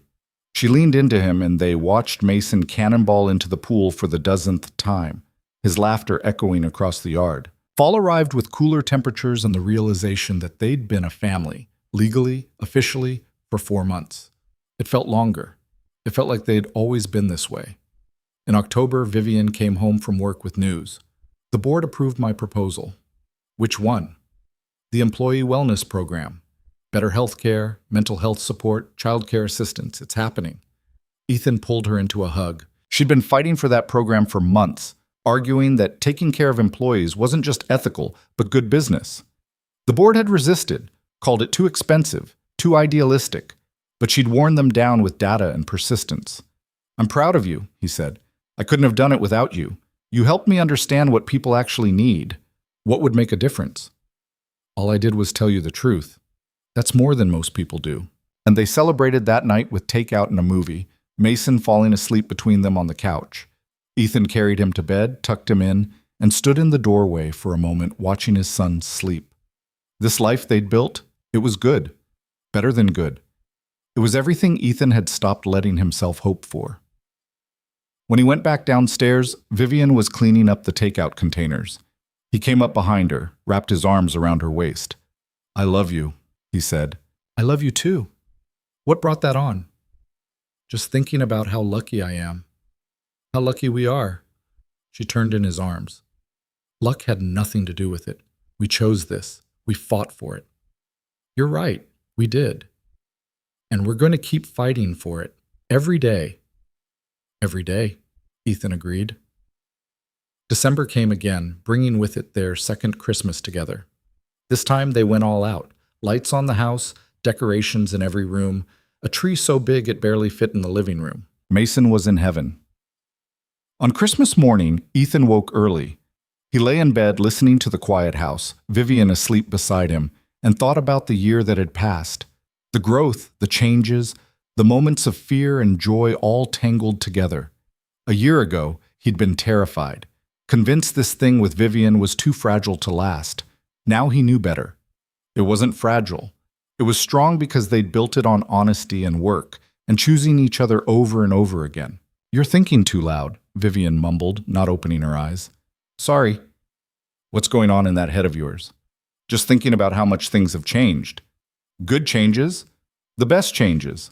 She leaned into him and they watched Mason cannonball into the pool for the dozenth time, his laughter echoing across the yard. Fall arrived with cooler temperatures and the realization that they'd been a family, legally, officially, for 4 months. It felt longer. It felt like they'd always been this way. In October, Vivian came home from work with news. "The board approved my proposal." "Which one?" "The employee wellness program. Better health care, mental health support, childcare assistance. It's happening." Ethan pulled her into a hug. She'd been fighting for that program for months, arguing that taking care of employees wasn't just ethical, but good business. The board had resisted, called it too expensive, too idealistic, but she'd worn them down with data and persistence. "I'm proud of you," he said. "I couldn't have done it without you. You helped me understand what people actually need, what would make a difference." "All I did was tell you the truth. That's more than most people do." And they celebrated that night with takeout and a movie, Mason falling asleep between them on the couch. Ethan carried him to bed, tucked him in, and stood in the doorway for a moment watching his son sleep. This life they'd built, it was good. Better than good. It was everything Ethan had stopped letting himself hope for. When he went back downstairs, Vivian was cleaning up the takeout containers. He came up behind her, wrapped his arms around her waist. "I love you," he said. "I love you too. What brought that on?" "Just thinking about how lucky I am. How lucky we are." She turned in his arms. "Luck had nothing to do with it. We chose this. We fought for it." "You're right. We did. And we're going to keep fighting for it. Every day." "Every day," Ethan agreed. December came again, bringing with it their second Christmas together. This time they went all out. Lights on the house, decorations in every room, a tree so big it barely fit in the living room. Mason was in heaven. On Christmas morning, Ethan woke early. He lay in bed listening to the quiet house, Vivian asleep beside him, and thought about the year that had passed. The growth, the changes, the moments of fear and joy all tangled together. A year ago, he'd been terrified, convinced this thing with Vivian was too fragile to last. Now he knew better. It wasn't fragile. It was strong because they'd built it on honesty and work, and choosing each other over and over again. "You're thinking too loud," Vivian mumbled, not opening her eyes. "Sorry." "What's going on in that head of yours?" "Just thinking about how much things have changed." "Good changes? The best changes."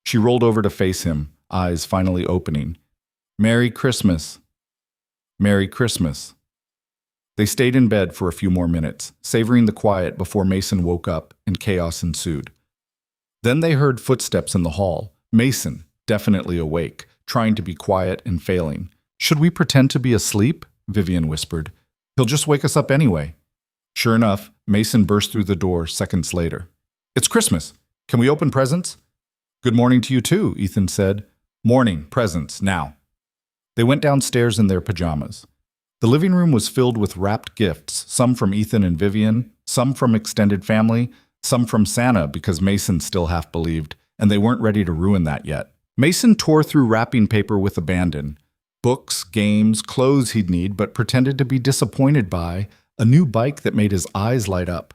She rolled over to face him, eyes finally opening. "Merry Christmas." "Merry Christmas." They stayed in bed for a few more minutes, savoring the quiet before Mason woke up and chaos ensued. Then they heard footsteps in the hall. Mason, definitely awake, trying to be quiet and failing. "Should we pretend to be asleep?" Vivian whispered. "He'll just wake us up anyway." Sure enough, Mason burst through the door seconds later. "It's Christmas. Can we open presents?" "Good morning to you too," Ethan said. "Morning, presents, now." They went downstairs in their pajamas. The living room was filled with wrapped gifts, some from Ethan and Vivian, some from extended family, some from Santa because Mason still half believed, and they weren't ready to ruin that yet. Mason tore through wrapping paper with abandon. Books, games, clothes he'd need, but pretended to be disappointed by a new bike that made his eyes light up.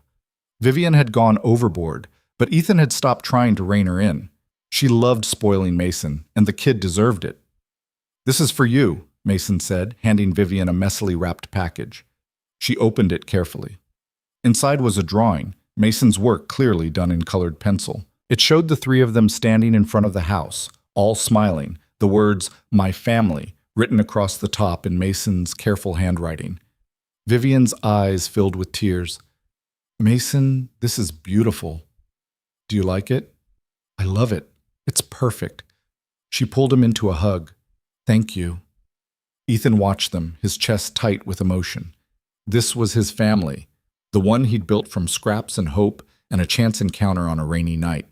Vivian had gone overboard, but Ethan had stopped trying to rein her in. She loved spoiling Mason, and the kid deserved it. "This is for you," Mason said, handing Vivian a messily wrapped package. She opened it carefully. Inside was a drawing, Mason's work clearly done in colored pencil. It showed the three of them standing in front of the house, all smiling, the words, "My family," written across the top in Mason's careful handwriting. Vivian's eyes filled with tears. "Mason, this is beautiful. Do you like it?" "I love it. It's perfect." She pulled him into a hug. "Thank you." Ethan watched them, his chest tight with emotion. This was his family, the one he'd built from scraps and hope and a chance encounter on a rainy night.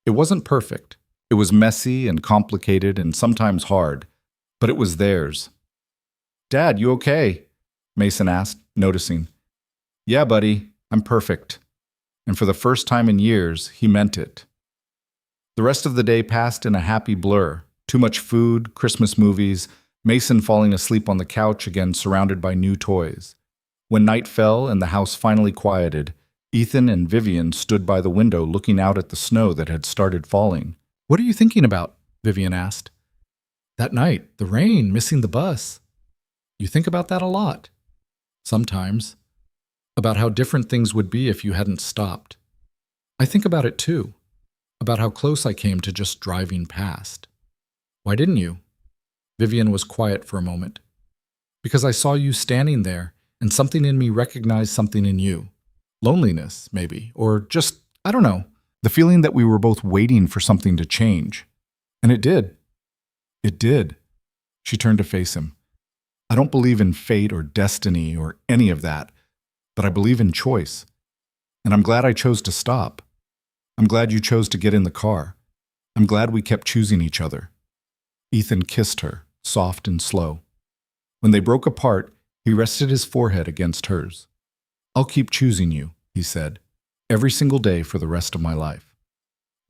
It wasn't perfect. It was messy and complicated and sometimes hard, but it was theirs. "Dad, you okay?" Mason asked, noticing. "Yeah, buddy, I'm perfect." And for the first time in years, he meant it. The rest of the day passed in a happy blur. Too much food, Christmas movies, Mason falling asleep on the couch again surrounded by new toys. When night fell and the house finally quieted, Ethan and Vivian stood by the window looking out at the snow that had started falling. "What are you thinking about?" Vivian asked. "That night, the rain, missing the bus." "You think about that a lot." "Sometimes. About how different things would be if you hadn't stopped." "I think about it too. About how close I came to just driving past." "Why didn't you?" Vivian was quiet for a moment. "Because I saw you standing there, and something in me recognized something in you. Loneliness, maybe, or just, I don't know, the feeling that we were both waiting for something to change. And it did. It did." She turned to face him. "I don't believe in fate or destiny or any of that, but I believe in choice. And I'm glad I chose to stop. I'm glad you chose to get in the car. I'm glad we kept choosing each other." Ethan kissed her, soft and slow. When they broke apart, he rested his forehead against hers. "I'll keep choosing you," he said, "every single day for the rest of my life."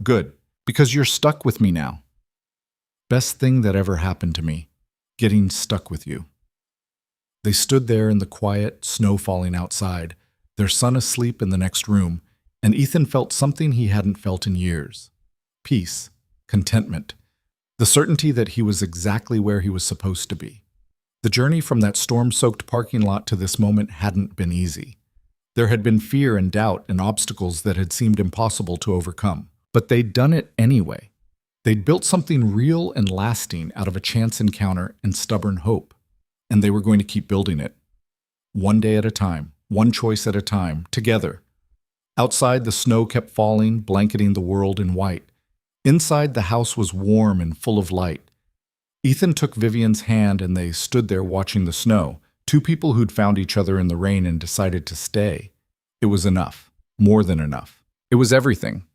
"Good, because you're stuck with me now." "Best thing that ever happened to me, getting stuck with you." They stood there in the quiet, snow falling outside, their son asleep in the next room, and Ethan felt something he hadn't felt in years. Peace, contentment, the certainty that he was exactly where he was supposed to be. The journey from that storm-soaked parking lot to this moment hadn't been easy. There had been fear and doubt and obstacles that had seemed impossible to overcome. But they'd done it anyway. They'd built something real and lasting out of a chance encounter and stubborn hope. And they were going to keep building it. One day at a time, one choice at a time, together. Outside, the snow kept falling, blanketing the world in white. Inside, the house was warm and full of light. Ethan took Vivian's hand and they stood there watching the snow, two people who'd found each other in the rain and decided to stay. It was enough, more than enough. It was everything.